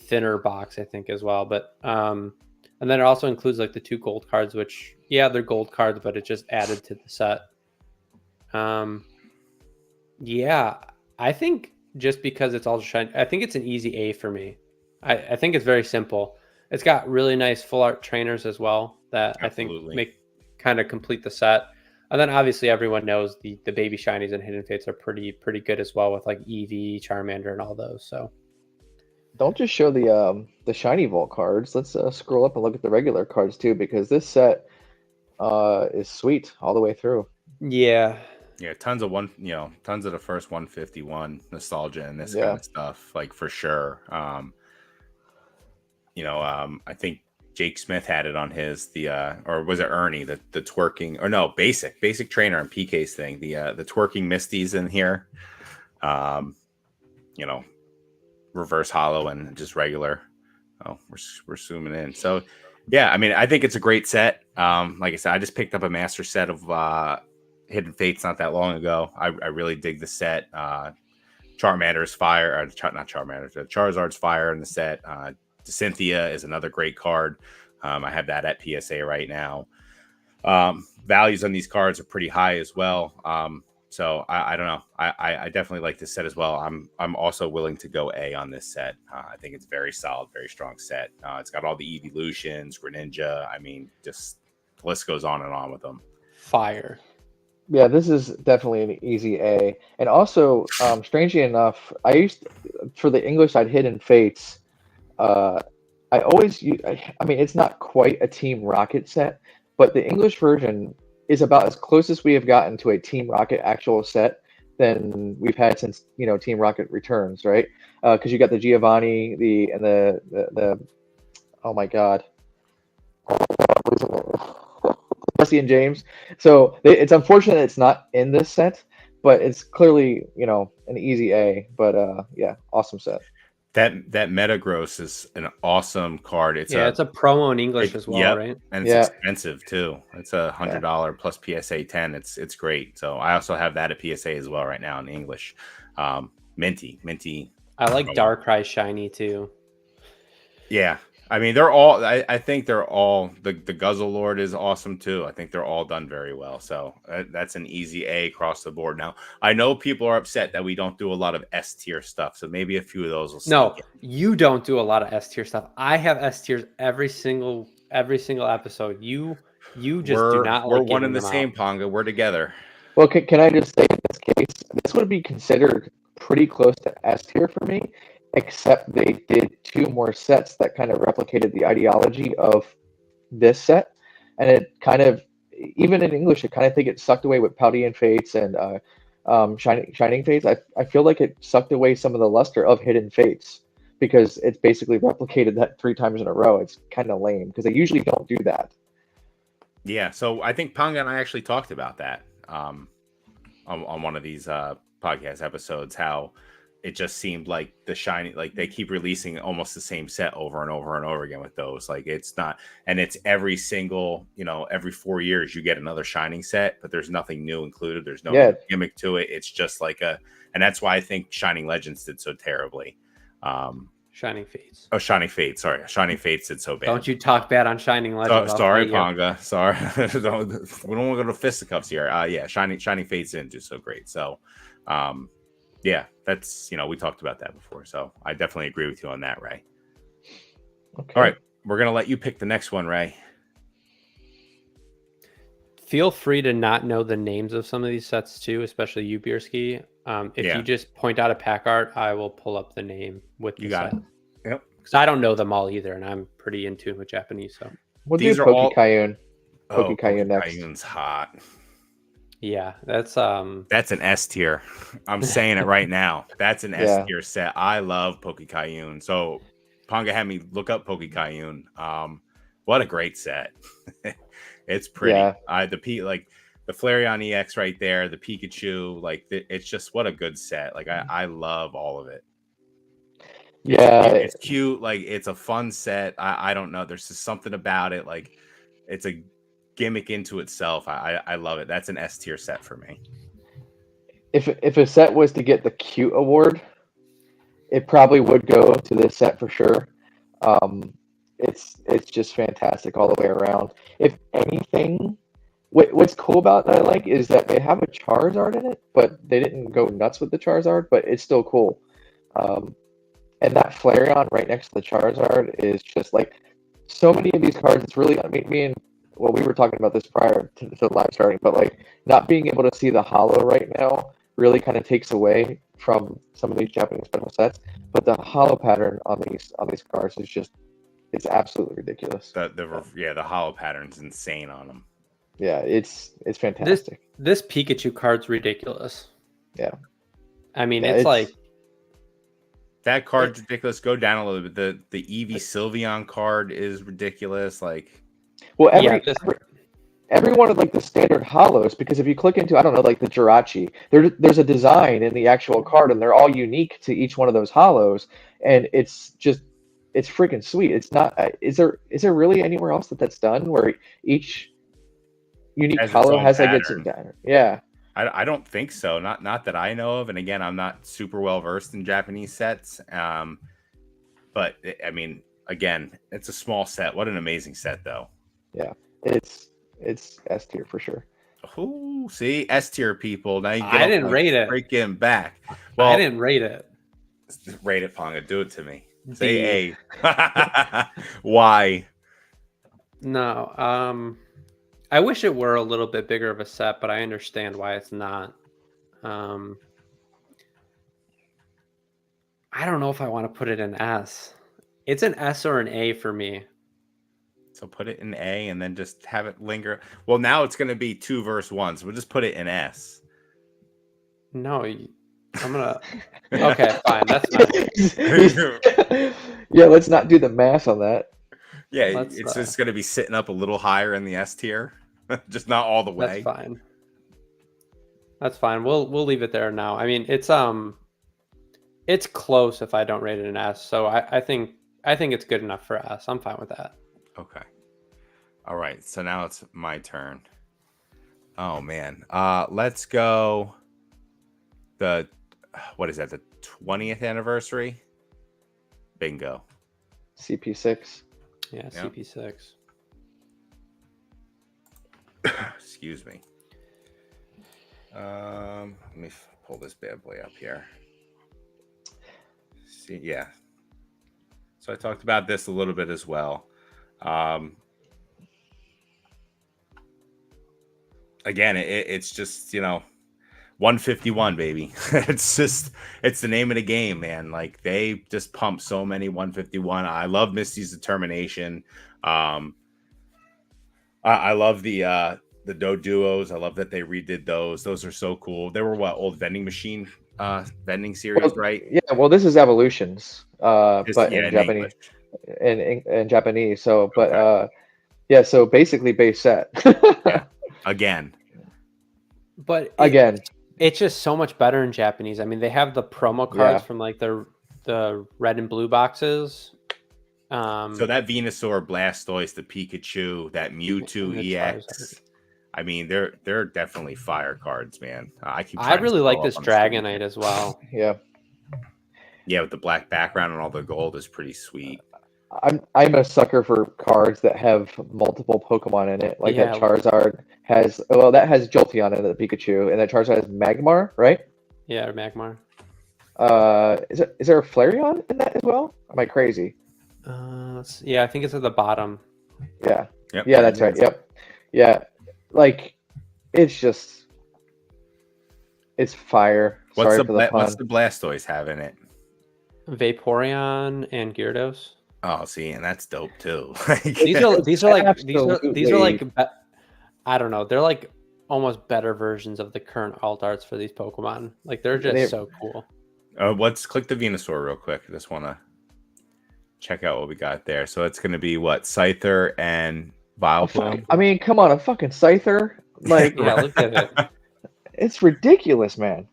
thinner box, I think, as well. But and then it also includes like the 2 gold cards, which they're gold cards, but it just added to the set. I think just because it's Ultra Shiny, I think it's an easy A for me. I think it's very simple. It's got really nice full art trainers as well that Absolutely. I think kind of complete the set. And then obviously everyone knows the baby shinies and Hidden Fates are pretty good as well with like Eevee, Charmander, and all those. So don't just show the shiny vault cards. Let's scroll up and look at the regular cards too, because this set is sweet all the way through. Yeah, tons of the first 151 nostalgia and this kind of stuff, like for sure. I think Jake Smith had it on his or was it Ernie the twerking, or no, basic trainer on PK's thing, the twerking Misties in here. Reverse hollow and just regular. Oh, we're zooming in. So yeah, I mean, I think it's a great set. Like I said, I just picked up a master set of Hidden Fates not that long ago. I really dig the set. Charmander's fire, or not Charmander, Charizard's fire in the set. Cynthia is another great card. I have that at PSA right now. Values on these cards are pretty high as well. So I don't know. I definitely like this set as well. I'm also willing to go A on this set. I think it's very solid, very strong set. It's got all the evolutions, Greninja. I mean, just the list goes on and on with them. Fire. Yeah, this is definitely an easy A. And also, strangely enough, for the English side, Hidden Fates, I mean, it's not quite a Team Rocket set, but the English version is about as close as we have gotten to a Team Rocket actual set than we've had since Team Rocket returns, right? Because you got the Giovanni, the oh my god, Beerski and James. So it's unfortunate it's not in this set, but it's clearly an easy A. But yeah, awesome set. That Metagross is an awesome card. It's a promo in English as well, yep, right? and it's expensive too. It's $100 plus PSA 10. It's great. So I also have that at PSA as well right now in English. Minty. I like Darkrai shiny too. Yeah. I mean, they're all. I think they're all. The Guzzle Lord is awesome too. I think they're all done very well. So that's an easy A across the board. Now I know people are upset that we don't do a lot of S tier stuff. So maybe a few of those will. No, you don't do a lot of S tier stuff. I have S tiers every single episode. You just do not. We're one and the same, PoNGa. We're together. Well, can I just say in this case, this would be considered pretty close to S tier for me. Except they did 2 more sets that kind of replicated the ideology of this set. And it kind of, even in English, I kind of think it sucked away with Paldean Fates and Shining Fates. I feel like it sucked away some of the luster of Hidden Fates because it's basically replicated that 3 times in a row. It's kind of lame because they usually don't do that. Yeah, so I think PoNGa and I actually talked about that on one of these podcast episodes, how it just seemed like the shiny, like they keep releasing almost the same set over and over and over again with those. Like it's not, and it's every single, every 4 years you get another shining set, but there's nothing new included. There's no gimmick to it. It's just like and that's why I think Shining Legends did so terribly. Shining Fates. Oh, Shining Fates. Sorry. Shining Fates did so bad. Don't you talk bad on Shining Legends. Sorry, PoNGa. Sorry. We don't want to go to fisticuffs here. Yeah, Shining Fates didn't do so great. So, yeah, that's, we talked about that before. So I definitely agree with you on that, Ray. Okay. All right. We're going to let you pick the next one, Ray. Feel free to not know the names of some of these sets too, especially you, Beerski. If you just point out a pack art, I will pull up the name with the set. Yep. Because I don't know them all either, and I'm pretty in tune with Japanese. So these are Pokey Cyun. Pokey Cyun next. Cyun's hot. Yeah, that's an S tier. I'm saying it right now. That's an S tier set. I love Pokey Cyun. So PoNGa had me look up Pokey Cyun. What a great set. It's pretty. The Flareon EX right there, the Pikachu, it's just what a good set. I love all of it. It's cute. It's a fun set. I don't know. There's just something about it. It's a gimmick into itself. I love it. That's an S tier set for me. If a set was to get the cute award, it probably would go to this set for sure. It's just fantastic all the way around. If anything, what's cool about that I like is that they have a Charizard in it, but they didn't go nuts with the Charizard, but it's still cool. And that Flareon right next to the Charizard is just so many of these cards. It's really, we were talking about this prior to the live starting, but not being able to see the holo right now really kind of takes away from some of these Japanese special sets. But the holo pattern on these cards is just, it's absolutely ridiculous. The holo pattern's insane on them. Yeah, it's fantastic. This Pikachu card's ridiculous. Yeah. It's that card's ridiculous. Go down a little bit. The Eevee Sylveon card is ridiculous. Every one of the standard holos, because if you click into, I don't know, the Jirachi, there's a design in the actual card, and they're all unique to each one of those holos, and it's freaking sweet. It's not. Is there really anywhere else that's done where each unique holo has its pattern? Yeah. I don't think so. Not that I know of. And again, I'm not super well versed in Japanese sets. But again, it's a small set. What an amazing set, though. Yeah, it's S tier for sure. Oh, see, S tier people. Now I didn't rate it. Breaking back. Well, I didn't rate it. Rate it, PoNGa. Do it to me. Say A. Why? No. I wish it were a little bit bigger of a set, but I understand why it's not. I don't know if I want to put it in S. It's an S or an A for me. So put it in A and then just have it linger. Well, now it's going to be 2 versus 1, so we'll just put it in S. No, I'm gonna. Okay, fine. That's fine. Yeah, let's not do the math on that. Yeah, Let's, it's just going to be sitting up a little higher in the S tier, just not all the way. That's fine. That's fine. We'll leave it there now. I mean, it's close if I don't rate it an S. So I think it's good enough for S. I'm fine with that. Okay. All right. So now it's my turn. Oh man. Let's go. What is that? The 20th anniversary? Bingo. CP6. Yeah, Yep. CP6. Excuse me. Let me pull this bad boy up here. See, yeah. So I talked about this a little bit as well. Again, it's just, 151, baby. It's the name of the game, man. Like, they just pump so many 151. I love Misty's determination. I love the Doe Duos. I love that they redid those. Those are so cool. They were old vending machine vending series, right? Yeah, well, this is Evolutions, but in in Japanese, English. in Japanese. So, but Okay. yeah, so basically base set. Yeah. Again. But Again, it's just so much better in Japanese. I mean, they have the promo cards from like the red and blue boxes. So that Venusaur, Blastoise, the Pikachu, that Mewtwo EX. Charizard. I mean, they're definitely fire cards, man. I really like this Dragonite as well. yeah. Yeah, with the black background and all the gold is pretty sweet. I'm a sucker for cards that have multiple Pokemon in it. Like Yeah. that Charizard has, well, that has Jolteon in it, the Pikachu, and that Charizard has Magmar, right? Yeah, or Magmar. Is there a Flareon in that as well? Am I crazy? Yeah, I think it's at the bottom. Yeah. Yep. Yeah, that's right. Yep. Yeah. Like, it's just, it's fire. Sorry for the pun. What's the Blastoise have in it? Vaporeon and Gyarados. Oh, see, and that's dope too. These are like Absolutely. I don't know. They're like almost better versions of the current alt arts for these Pokemon. Like they're just so cool. Let's click the Venusaur real quick. I just want to check out what we got there. So it's going to be what, Scyther and Vileplume. I mean, come on, a fucking Scyther. Like, Yeah, look at it. It's ridiculous, man.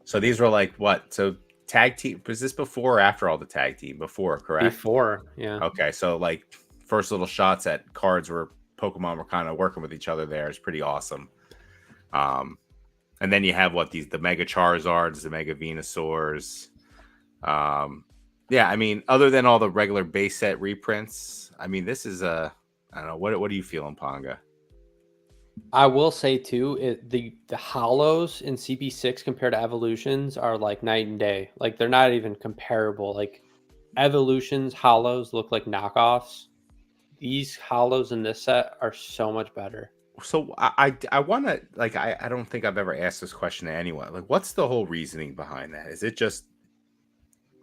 So these were like what? So tag team, was this before or after all the tag team? Before, correct? Before, yeah. Okay, so like first little shots at cards where Pokemon were kind of working with each other there is pretty awesome. And then you have the Mega Charizards, the Mega Venusaurs. Yeah, I mean, other than all the regular base set reprints, I mean, this is I don't know, what are you feeling, PoNGa? I will say too, the hollows in CP6 compared to evolutions are like night and day. Like they're not even comparable. Like evolutions hollows look like knockoffs. These hollows in this set are so much better. So I want to, like, I don't think I've ever asked this question to anyone. Like, what's the whole reasoning behind that? Is it just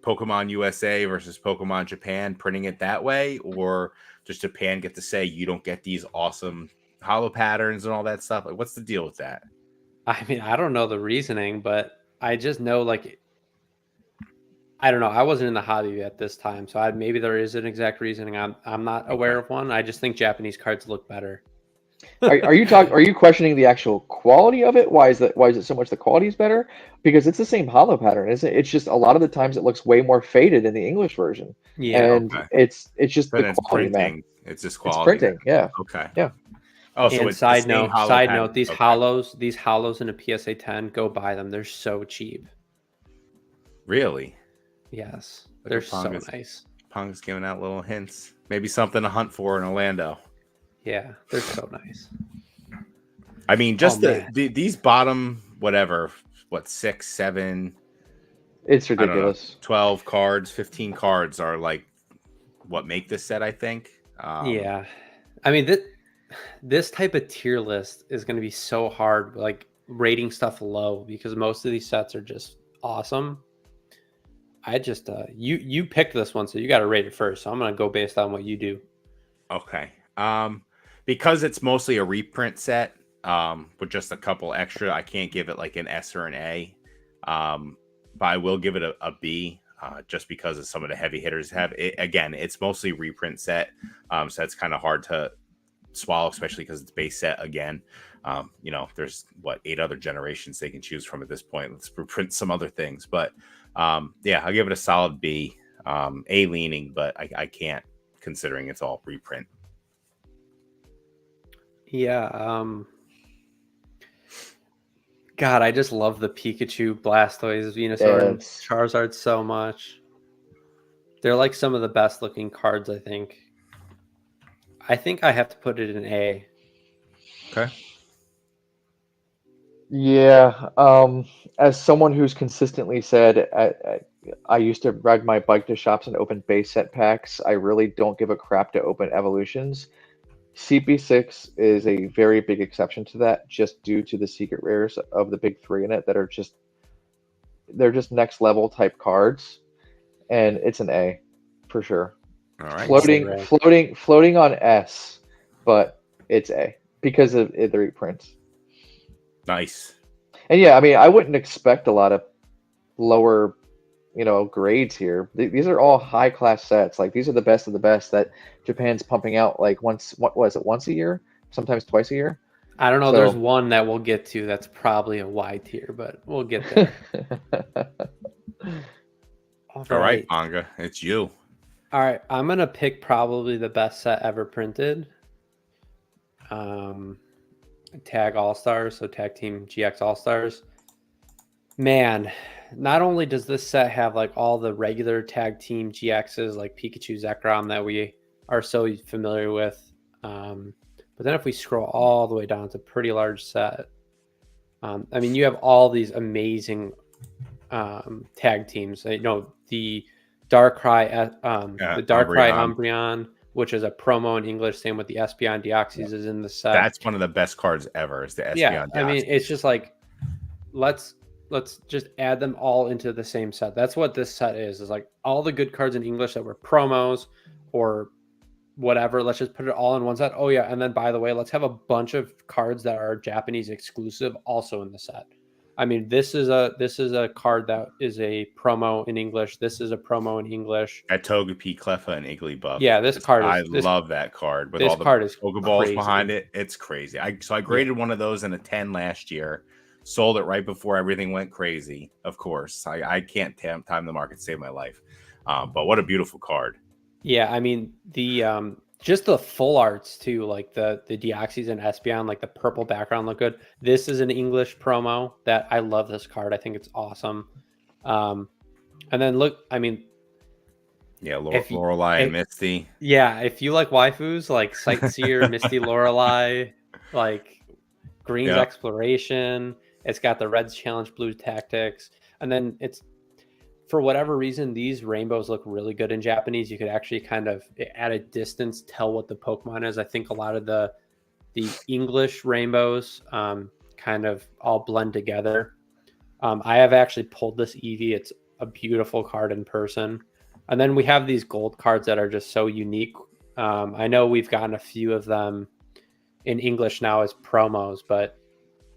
Pokemon USA versus Pokemon Japan printing it that way, or does Japan get to say you don't get these awesome hollow patterns and all that stuff? Like, what's the deal with that? I mean, I don't know the reasoning, but I just know, like, I don't know. I wasn't in the hobby at this time, so maybe there is an exact reasoning. I'm not aware of one. I just think Japanese cards look better. Are you questioning the actual quality of it? Why is it so much the quality is better? Because it's the same hollow pattern, isn't it? It's just a lot of the times it looks way more faded in the English version. Yeah, and it's just But the it's quality, printing. man. It's just It's quality. printing, yeah. Okay. Yeah. Oh, so and it's side the same note, hollow pattern. these Okay. hollows in a PSA 10, go buy them. They're so cheap. Really? Yes, Look they're at so nice. PoNGa's giving out little hints. Maybe something to hunt for in Orlando. Yeah, they're so nice. I mean, just these bottom, whatever, 6, 7, It's ridiculous. 12 cards, 15 cards are like what make this set, I think. Yeah. I mean, this type of tier list is going to be so hard, like rating stuff low, because most of these sets are just awesome. I just, you picked this one, so you got to rate it first. So I'm going to go based on what you do. Okay. Because it's mostly a reprint set, with just a couple extra. I can't give it like an S or an A, but I will give it a B. Just because of some of the heavy hitters have it. Again, it's mostly reprint set, so that's kind of hard to swallow, especially because it's base set again. There's 8 other generations they can choose from at this point. Let's reprint some other things, but yeah, I'll give it a solid B, A leaning, but I can't, considering it's all reprint. Yeah. God, I just love the Pikachu, Blastoise, Venusaur, and Charizard so much. They're like some of the best looking cards, I think. I think I have to put it in A. Okay. Yeah. As someone who's consistently said I used to ride my bike to shops and open base set packs, I really don't give a crap to open evolutions. CP6 is a very big exception to that, just due to the secret rares of the big 3 in it that are just next level type cards, and it's an A for sure. All right. Floating on S, but it's A because of the reprints. Nice. And yeah, I mean, I wouldn't expect a lot of lower, grades here. These are all high class sets. Like, these are the best of the best that Japan's pumping out. Like, once a year, sometimes twice a year. I don't know. So, there's one that we'll get to that's probably a Y tier, but we'll get there. All right, PoNGa, it's you. All right, I'm gonna pick probably the best set ever printed. Tag All-Stars, so Tag Team GX All-Stars. Man, not only does this set have like all the regular Tag Team GXs like Pikachu, Zekrom that we are so familiar with, but then if we scroll all the way down, it's a pretty large set. I mean, you have all these amazing tag teams. The Darkrai, Umbreon, which is a promo in English. Same with the Espeon Deoxys is in the set. That's one of the best cards ever. Is the Espeon Deoxys. I mean, it's just like let's just add them all into the same set. That's what this set is like all the good cards in English that were promos or whatever. Let's just put it all in one set. Oh yeah, and then by the way, let's have a bunch of cards that are Japanese exclusive also in the set. I mean, this is a card that is a promo in English. This is a promo in English. At Togepi, Cleffa, and Igglybuff. Yeah, this card is... I love that card. With all the Pokeballs behind it. It's crazy. So I graded one of those in a 10 last year. Sold it right before everything went crazy, of course. I can't time the market to save my life. But what a beautiful card. Yeah, I mean, the... just the full arts too, like the Deoxys and Espeon, like the purple background look good. This is an English promo that I love this card. I think it's awesome. And then look, I mean, yeah, Lorelei and Misty. Yeah, if you like waifus, like Sightseer, Misty, Lorelei, like Green's Exploration. It's got the Red's Challenge, Blue Tactics, and then it's, for whatever reason, these rainbows look really good in Japanese. You could actually kind of, at a distance, tell what the Pokemon is. I think a lot of the English rainbows kind of all blend together. I have actually pulled this Eevee. It's a beautiful card in person. And then we have these gold cards that are just so unique. I know we've gotten a few of them in English now as promos, but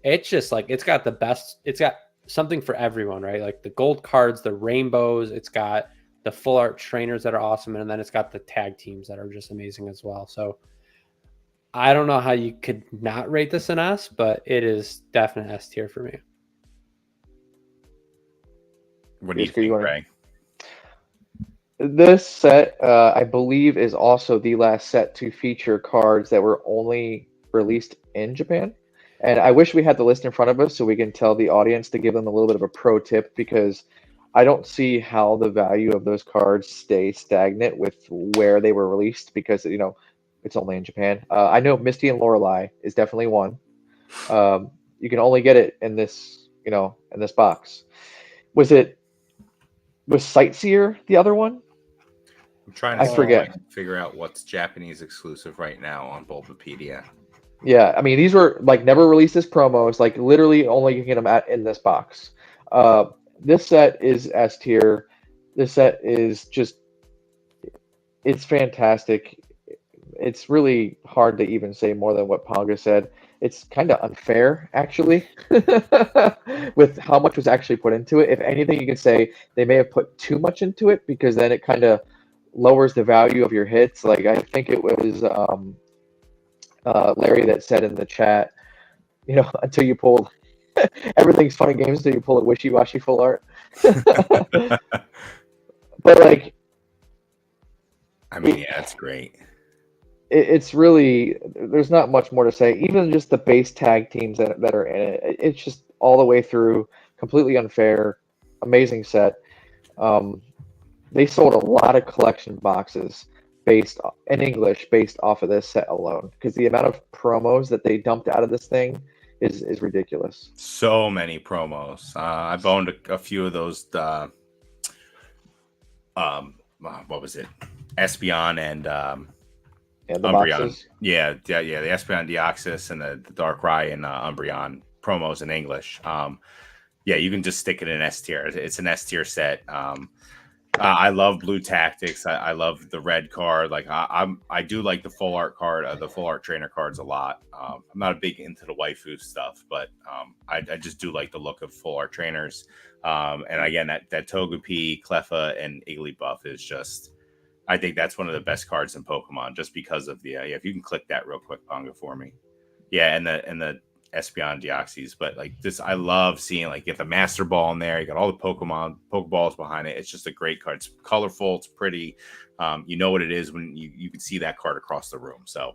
it's just like, it's got the best, it's got something for everyone, right? Like the gold cards, the rainbows, it's got the full art trainers that are awesome, and then it's got the tag teams that are just amazing as well. So I don't know how you could not rate this an S, but it is definitely S tier for me. What do you think, Ray? This set, I believe, is also the last set to feature cards that were only released in Japan. And I wish we had the list in front of us so we can tell the audience to give them a little bit of a pro tip, because I don't see how the value of those cards stay stagnant with where they were released, because, it's only in Japan. I know Misty and Lorelei is definitely one. You can only get it in this, in this box. Was Sightseer the other one? I'm trying to figure out what's Japanese exclusive right now on Bulbapedia. Yeah, I mean, these were like never released as promos. Like literally only you can get them in this box. This set is S tier. This set is just, it's fantastic. it's really hard to even say more than what PoNGa said. It's kind of unfair, actually, with how much was actually put into it. If anything, you can say they may have put too much into it because then it kind of lowers the value of your hits. Like I think it was Larry that said in the chat, until you pull everything's fun and games until you pull a wishy-washy full art. But like, I mean, yeah, that's great. it's really, there's not much more to say. Even just the base tag teams that are in it, it's just all the way through completely unfair, amazing set. They sold a lot of collection boxes in English based off of this set alone, because the amount of promos that they dumped out of this thing is ridiculous. So many promos. I've owned a few of those. What was it? Espeon and the Umbreon. boxes. Yeah, the Espeon Deoxys and the Darkrai and Umbreon promos in English. Yeah, you can just stick it in S tier. It's an S tier set. I love Blue Tactics. I love the red card. Like I do like the full art card, the full art trainer cards a lot. I'm not a big into the waifu stuff, but I just do like the look of full art trainers. And again, that Togepi, Cleffa, and Igglybuff is just, I think that's one of the best cards in Pokemon, just because of the if you can click that real quick, PoNGa, for me. Yeah, and the Espeon Deoxys, but like this, I love seeing, like, get the Master Ball in there. You got all the Pokeballs behind it. It's just a great card. It's colorful. It's pretty. You know what it is when you can see that card across the room. So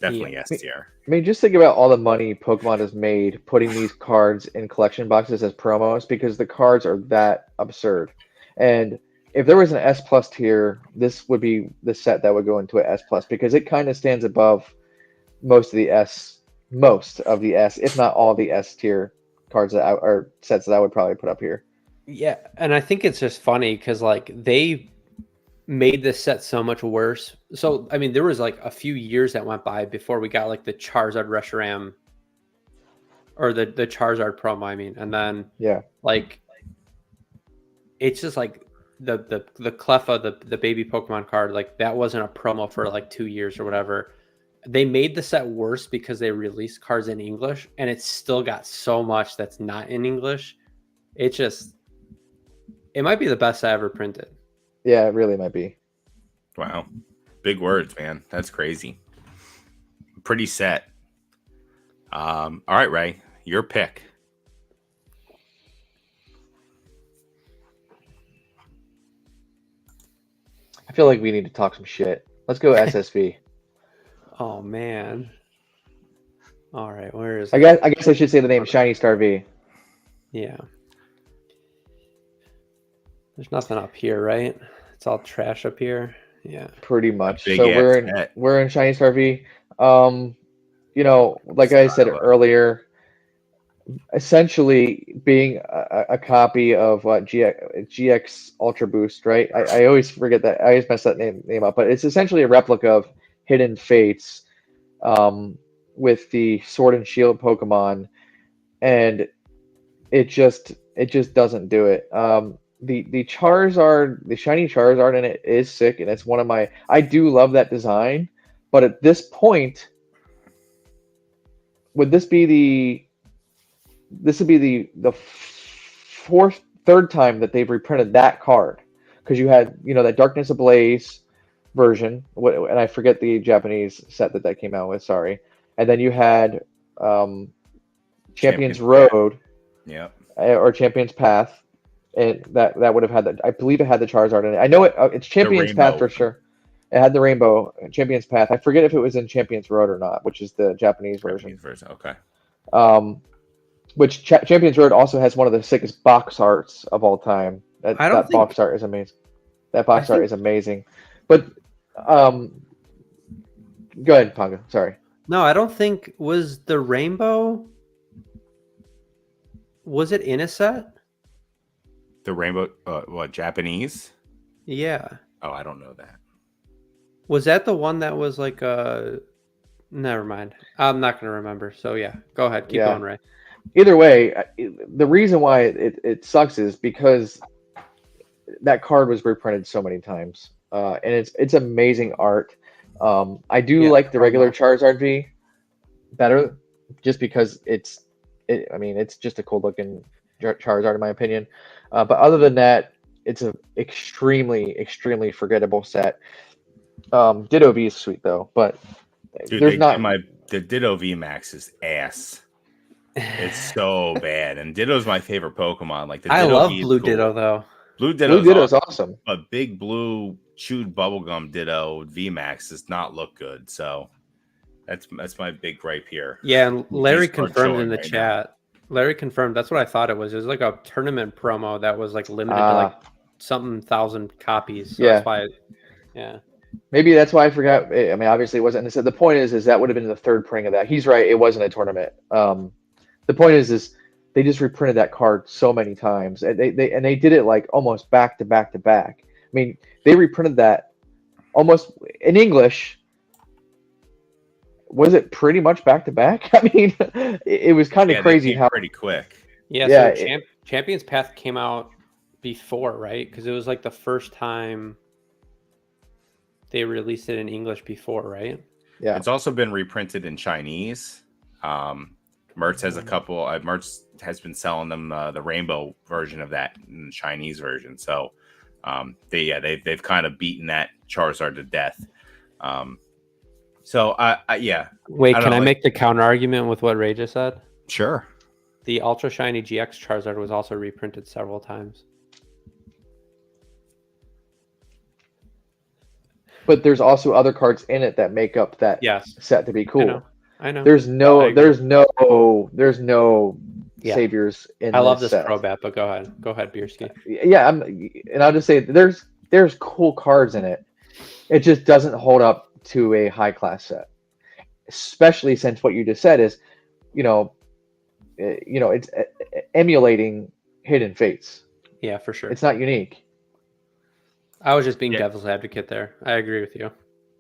definitely S tier. I mean, just think about all the money Pokemon has made putting these cards in collection boxes as promos, because the cards are that absurd. And if there was an S plus tier, this would be the set that would go into an S plus, because it kind of stands above most of the S, if not all the S tier cards or sets that I would probably put up here. Yeah, and I think it's just funny because like they made this set so much worse. So I mean, there was like a few years that went by before we got like the Charizard Reshiram or the Charizard promo. I mean, and then like it's just like the Cleffa, the baby Pokemon card, like that wasn't a promo for like 2 years or whatever. They made the set worse because they released cards in English, and it's still got so much that's not in English. It might be the best I ever printed. Yeah, it really might be. Wow. Big words, man. That's crazy. Pretty set. All right, Ray, your pick. I feel like we need to talk some shit. Let's go SSV. Oh man. All right, where is I guess I should say the name Shiny Star V. Yeah. There's nothing up here, right? It's all trash up here. Yeah. Pretty much. So we're in Shiny Star V. Like I said earlier, essentially being a copy of GX Ultra Boost, right? I always forget that. I always mess that name up, but it's essentially a replica of Hidden Fates with the Sword and Shield Pokemon, and it just doesn't do it. The Charizard, the shiny Charizard in it is sick, and it's one of my. I do love that design, but at this point, would this be the? This would be the third time that they've reprinted that card, because you had that Darkness Ablaze version, and I forget the Japanese set that came out with. Sorry, and then you had Champions Road, or Champions Path, and that would have had I believe it had the Charizard in it. I know it's Champions Path for sure. It had the Rainbow Champions Path. I forget if it was in Champions Road or not, which is the Japanese version. Okay. Which Champions Road also has one of the sickest box arts of all time. That box art is amazing. That box art is amazing. But go ahead, PoNGa. Sorry. No, I don't think was the Rainbow. Was it in a set? The Rainbow, what, Japanese? Yeah. Oh, I don't know that. Was that the one that was like never mind. I'm not going to remember. So yeah, go ahead. Keep going, Ray. Either way, the reason why it sucks is because that card was reprinted so many times, and it's amazing art. I do like the regular Charizard V better, just because it's just a cool looking Charizard in my opinion. But other than that, it's an extremely forgettable set. Ditto V is sweet though, but Dude, there's not. The Ditto V Max is ass. It's so bad, and Ditto's my favorite Pokemon. Like the Ditto I love V is Blue cool. Ditto though. Blue Ditto's Ditto's awesome. But big blue chewed bubblegum Ditto V Max does not look good. So that's my big gripe here. Yeah, and Larry These cards confirmed in the right chat. Larry confirmed. That's what I thought it was. It was like a tournament promo that was like limited to like something 1,000 copies. So that's why. Yeah. Maybe that's why I forgot. I mean, obviously it wasn't. The point is that would have been the third printing of that. He's right. It wasn't a tournament. The point is they just reprinted that card so many times, and they did it like almost back to back to back. I mean, they reprinted that almost in English. Was it pretty much back to back? I mean, it was kind of crazy how pretty quick. Yeah. So Champions Path came out before, right? Because it was like the first time they released it in English before, right? Yeah. It's also been reprinted in Chinese. Mertz has a couple. Mertz has been selling them the rainbow version of that in the Chinese version. So they've kind of beaten that Charizard to death. Wait, can I make the counter argument with what Ray just said? Sure. The Ultra Shiny GX Charizard was also reprinted several times. But there's also other cards in it that make up that set to be cool. I know. There's no saviors in. I love this set. Crobat, but go ahead, Beerski. Yeah, and I'll just say there's cool cards in it. It just doesn't hold up to a high class set, especially since what you just said is, it's emulating Hidden Fates. Yeah, for sure. It's not unique. I was just being devil's advocate there. I agree with you.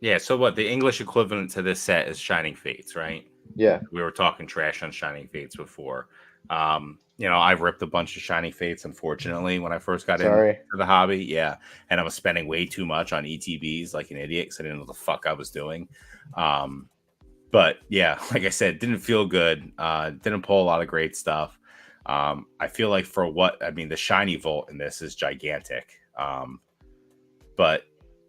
Yeah, so what? The English equivalent to this set is Shining Fates, right? Yeah. We were talking trash on Shining Fates before. I've ripped a bunch of Shining Fates, unfortunately, when I first got into the hobby. Yeah, and I was spending way too much on ETBs like an idiot because I didn't know what the fuck I was doing. But yeah, like I said, didn't feel good. Didn't pull a lot of great stuff. I feel like the Shiny Volt in this is gigantic. But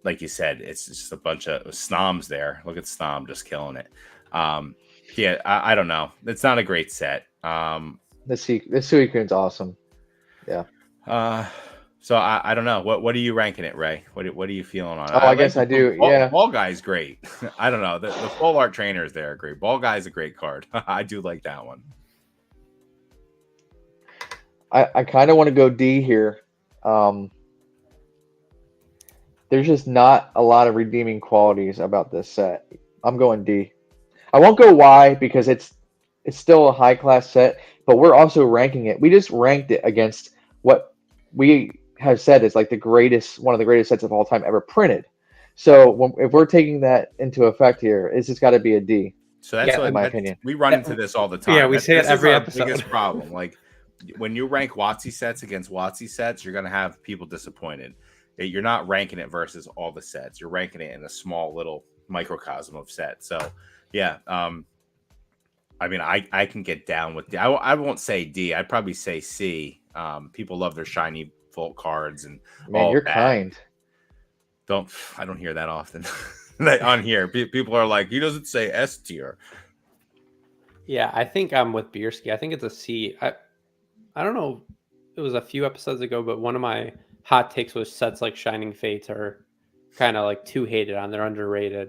like you said, it's just a bunch of Snoms there. Look at Snom just killing it. I don't know. It's not a great set. The Suicune's awesome. Yeah. So I don't know. What are you ranking it, Ray? What are you feeling on it? I guess I do. Ball Guy's great. I don't know. The full art trainers there are great. Ball Guy's a great card. I do like that one. I kind of want to go D here. There's just not a lot of redeeming qualities about this set. I'm going D. I won't go Y because it's still a high class set, but we're also ranking it. We just ranked it against what we have said is like one of the greatest sets of all time ever printed. So if we're taking that into effect here, it's just got to be a D. So that's in my opinion. We run into this all the time. Yeah, we say it every episode. Biggest problem, like when you rank WoTC sets against WoTC sets, you're gonna have people disappointed. You're not ranking it versus all the sets. You're ranking it in a small little microcosm of sets. So yeah, I can get down with D. I won't say D. I'd probably say C. People love their shiny Volt cards and you're kind. I don't hear that often on here. People are like, he doesn't say S tier. Yeah, I think I'm with Beerski. I think it's a C. I don't know. It was a few episodes ago, but one of my hot takes was sets like Shining Fates are kind of like too hated on. They're underrated.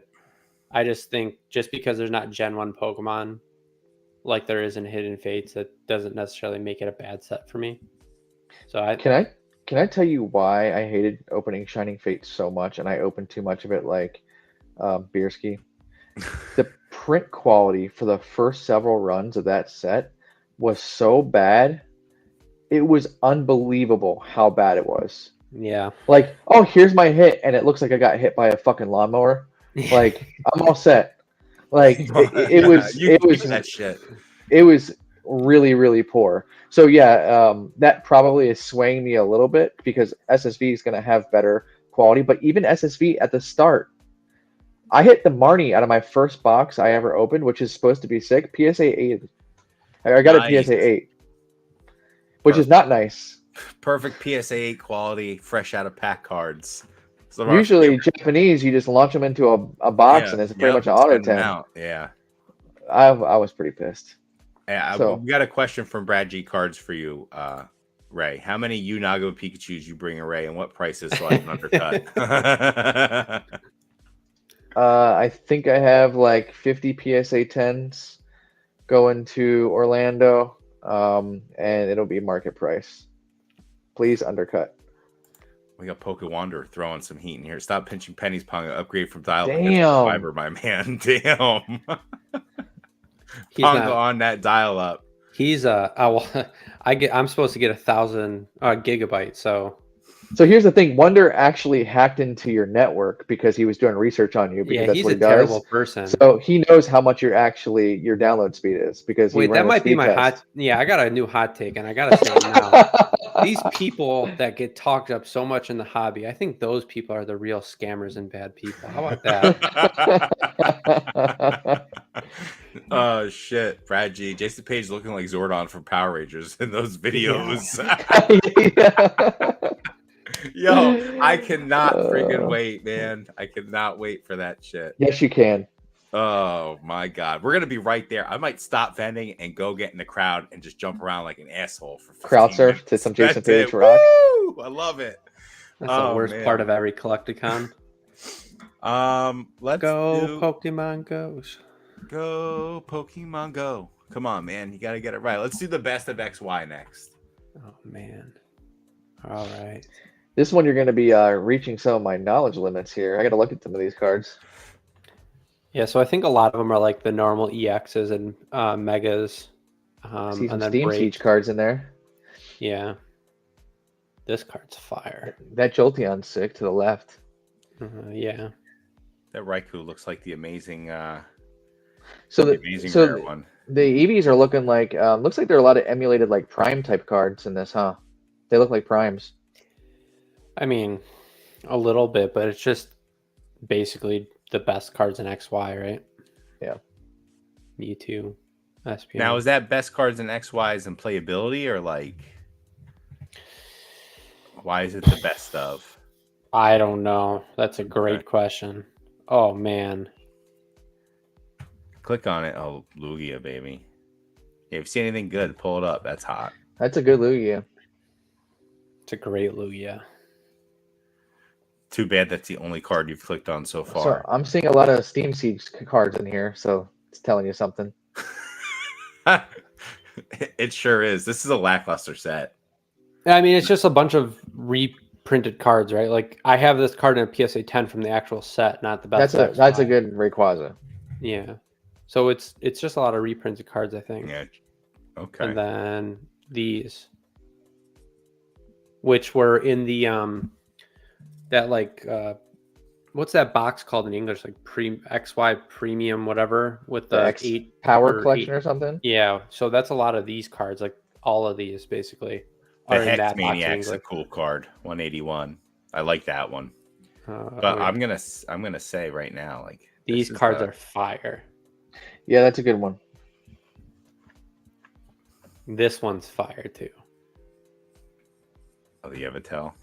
I just think just because there's not Gen 1 Pokemon like there is in Hidden Fates, that doesn't necessarily make it a bad set for me. So Can I tell you why I hated opening Shining Fates so much, and I opened too much of it like Beerski? The print quality for the first several runs of that set was so bad. It was unbelievable how bad it was. Yeah. Like, oh, here's my hit, and it looks like I got hit by a fucking lawnmower. Like, I'm all set. Like, it was that shit. It was really, really poor. So yeah, that probably is swaying me a little bit because SSV is going to have better quality. But even SSV at the start, I hit the Marnie out of my first box I ever opened, which is supposed to be sick. PSA 8. I got Nice. a PSA 8, which is not nice. Perfect PSA 8 quality, fresh out of pack cards. So Usually Japanese, you just launch them into a box and it's pretty much an auto 10. Out. Yeah. I was pretty pissed. Yeah, So, we got a question from Brad G Cards for you, Ray. How many Unago Pikachus you bring, Ray, and what prices so I can undercut? I think I have like 50 PSA 10s going to Orlando, and it'll be market price. Please undercut. We got Poke Wander throwing some heat in here. Stop pinching pennies, PoNGa. Upgrade from dial. Damn. Fiber, my man. Damn. He's PoNGa not on that dial up. He's I'm supposed to get 1,000 gigabytes. So here's the thing: Wonder actually hacked into your network because he was doing research on you. Because yeah, that's he's what a he does. terrible person. So he knows how much your download speed is because he Wait, ran that might be speed my test. hot. Yeah, I got a new hot take, and I gotta say it now. These people that get talked up so much in the hobby, I think those people are the real scammers and bad people. How about that? Oh shit, Brad G. Jason Page looking like Zordon from Power Rangers in those videos. Yo, I cannot freaking wait, man. I cannot wait for that shit. Yes, you can. Oh my god, we're gonna be right there. I might stop vending and go get in the crowd and just jump around like an asshole for 15 crowd surf minutes. to some Jason That's Page it. rock. Woo! I love it. That's the worst part of every Collecticon. Let's go Pokemon goes. Go Pokemon Go. Come on, man. You gotta get it right. Let's do the best of XY next. Oh man. All right. This one you're gonna be reaching some of my knowledge limits here. I gotta look at some of these cards. Yeah, so I think a lot of them are like the normal EXs and megas. See some and then Steam Siege cards in there. Yeah. This card's fire. That Jolteon's sick to the left. Yeah. That Raikou looks like the amazing rare one. The EVs are looking like looks like there are a lot of emulated like prime type cards in this, huh? They look like primes. I mean, a little bit, but it's just basically the best cards in XY, right? Yeah. Mewtwo, SP. Now, is that best cards in XYs and playability, or like, why is it the best of? I don't know. That's a great question. Oh man. Click on it. Oh, Lugia, baby. Yeah, if you see anything good, pull it up. That's hot. That's a good Lugia. It's a great Lugia. Too bad that's the only card you've clicked on so far. So I'm seeing a lot of Steam Siege cards in here, so it's telling you something. It sure is. This is a lackluster set. I mean, it's just a bunch of reprinted cards, right? Like I have this card in a PSA 10 from the actual set, not the best. That's a good Rayquaza. Yeah. So it's just a lot of reprinted cards, I think. Yeah. Okay. And then these, which were in the that like what's that box called in English? Like XY premium whatever with the X 8 power collection or something. Yeah. So that's a lot of these cards, like all of these basically. The Hex Maniac's a cool card, 181. I like that one. But I'm gonna say right now, like these cards are fire. Yeah, that's a good one. This one's fire too. Oh, the Yveltal.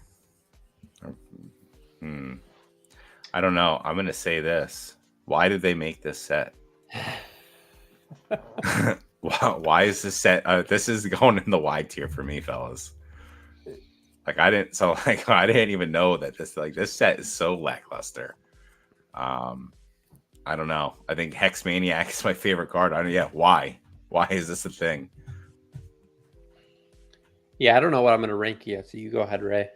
I don't know. I'm gonna say this. Why did they make this set? Why is this set? This is going in the wide tier for me, fellas. Like I didn't even know that this set is so lackluster. I don't know. I think Hex Maniac is my favorite card. Why? Why is this a thing? Yeah, I don't know what I'm gonna rank yet. So you go ahead, Ray.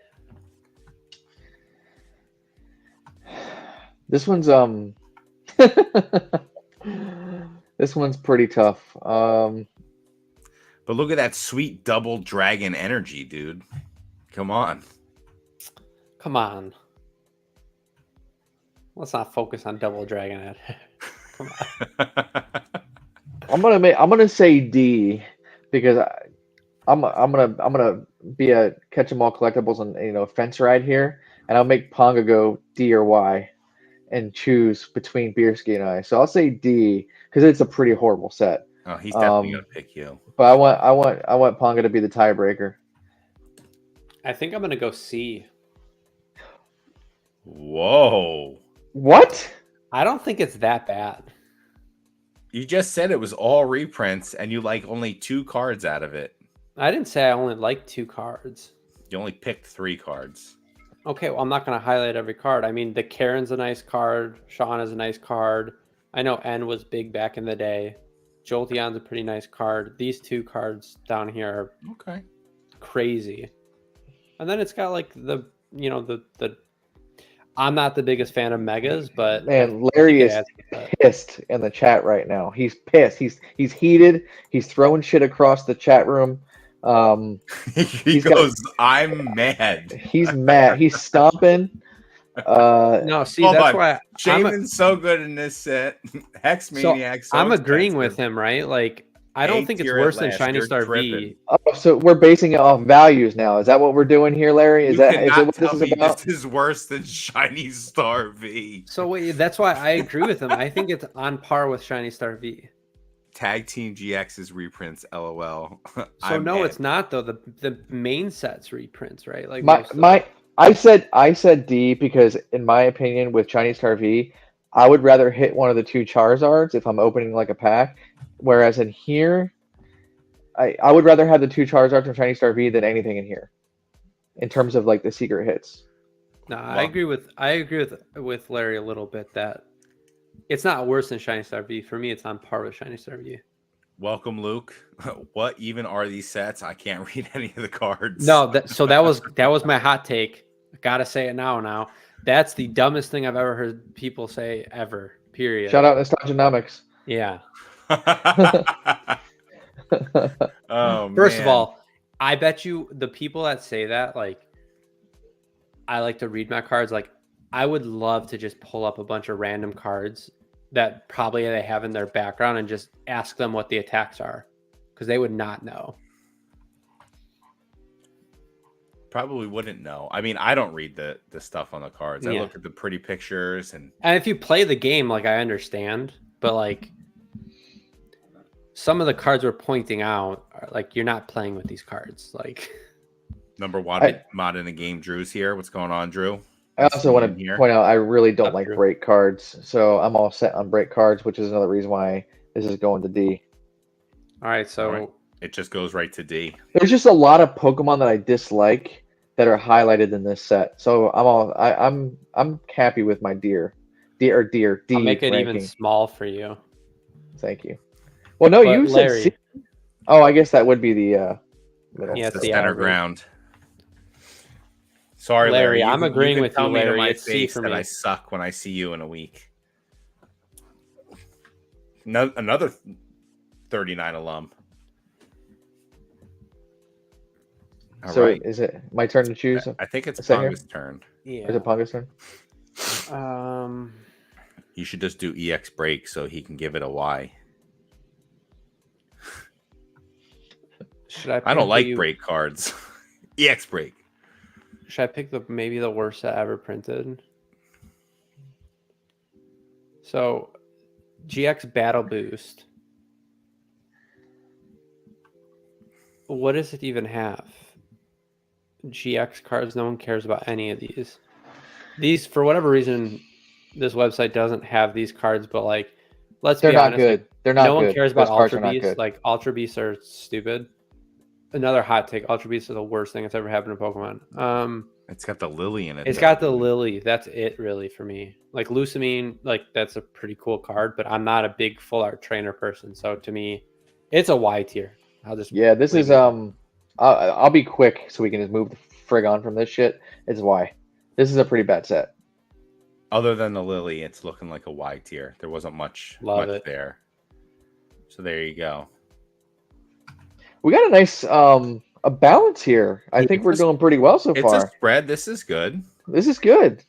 This one's this one's pretty tough. But look at that sweet double dragon energy, dude. Come on. Come on. Let's not focus on double dragon. Come on. I'm gonna say D because I'm gonna be a catch 'em all collectibles and fence ride here, and I'll make PoNGa go D or Y and choose between Beerski and I. So I'll say D because it's a pretty horrible set. Oh, he's definitely gonna pick you. But I want PoNGa to be the tiebreaker. I think I'm gonna go C. Whoa. What? I don't think it's that bad. You just said it was all reprints and you like only 2 cards out of it. I didn't say I only like 2 cards. You only picked 3 cards. Okay, well, I'm not going to highlight every card. I mean, the Karen's a nice card. Sean is a nice card. I know N was big back in the day. Jolteon's a pretty nice card. These 2 cards down here are Okay. crazy. And then it's got like the I'm not the biggest fan of megas, but Man, Larry is pissed in the chat right now. He's pissed. He's heated. He's throwing shit across the chat room. He goes, I'm mad. He's mad. He's stomping. No, see, that's why Shaman's so good in this set. Hex Maniac. So I'm agreeing with him, right? Like, I don't think it's worse than Shiny Star V. Oh, so we're basing it off values now. Is that what we're doing here, Larry? Is that what this is about? This is worse than Shiny Star V. So wait, that's why I agree with him. I think it's on par with Shiny Star V. Tag Team GX's reprints, LOL. So no, it's not though. The main set's reprints, right? Like I said D because in my opinion, with Shiny Star V, I would rather hit one of the 2 Charizards if I'm opening like a pack. Whereas in here, I would rather have the 2 Charizards from Shiny Star V than anything in here, in terms of like the secret hits. No, I agree with Larry a little bit that it's not worse than Shiny Star V. For me, it's on par with Shiny Star V. Welcome, Luke. What even are these sets? I can't read any of the cards. No, that was my hot take. I gotta say it now. That's the dumbest thing I've ever heard people say ever. Period. Shout out Nostalgianomics. Yeah. Oh, First of all, I bet you the people that say that, like, I like to read my cards. Like, I would love to just pull up a bunch of random cards that probably they have in their background and just ask them what the attacks are, because they would not know. Probably wouldn't know. I mean, I don't read the stuff on the cards. I look at the pretty pictures and if you play the game, like, I understand, but like some of the cards we're pointing out are like, you're not playing with these cards. Like, number one mod in the game, Drew's here. What's going on, Drew? I also want to point out I really don't like break cards, so I'm all set on break cards, which is another reason why this is going to D. All right, so it just goes right to D. There's just a lot of Pokemon that I dislike that are highlighted in this set, so I'm happy with my D. I'll make it ranking. even small for you. Thank you. Well, no, you said C. Oh, I guess that would be the middle. Yeah, it's the center ground. Sorry, Larry. I'm agreeing with you, Larry. My it's C for me. I suck when I see you in a week. No, another 39 alum. All right. Is it my turn to choose? I think it's PoNGa's turn. Yeah. Is it PoNGa's turn? You should just do EX break so he can give it a Y. I don't like break cards. EX break. Should I pick maybe the worst set ever printed? So, GX Battle Boost. What does it even have? GX cards, no one cares about any of these. These, for whatever reason, this website doesn't have these cards, but like, let's be honest. They're not good. They're not good. No one cares about Ultra Beasts. Like, Ultra Beasts are stupid. Another hot take. Ultra Beasts are the worst thing that's ever happened to Pokemon. It's got the Lily in it. It's got the Lily. That's it, really, for me. Like, Lusamine, like, that's a pretty cool card, but I'm not a big full art trainer person. So to me, it's a Y tier. This is I'll be quick so we can just move the frig on from this shit. It's Y. This is a pretty bad set. Other than the Lily, it's looking like a Y tier. There wasn't much there. So there you go. We got a nice a balance here. I think we're doing pretty well so far. It's a spread. This is good. This is good.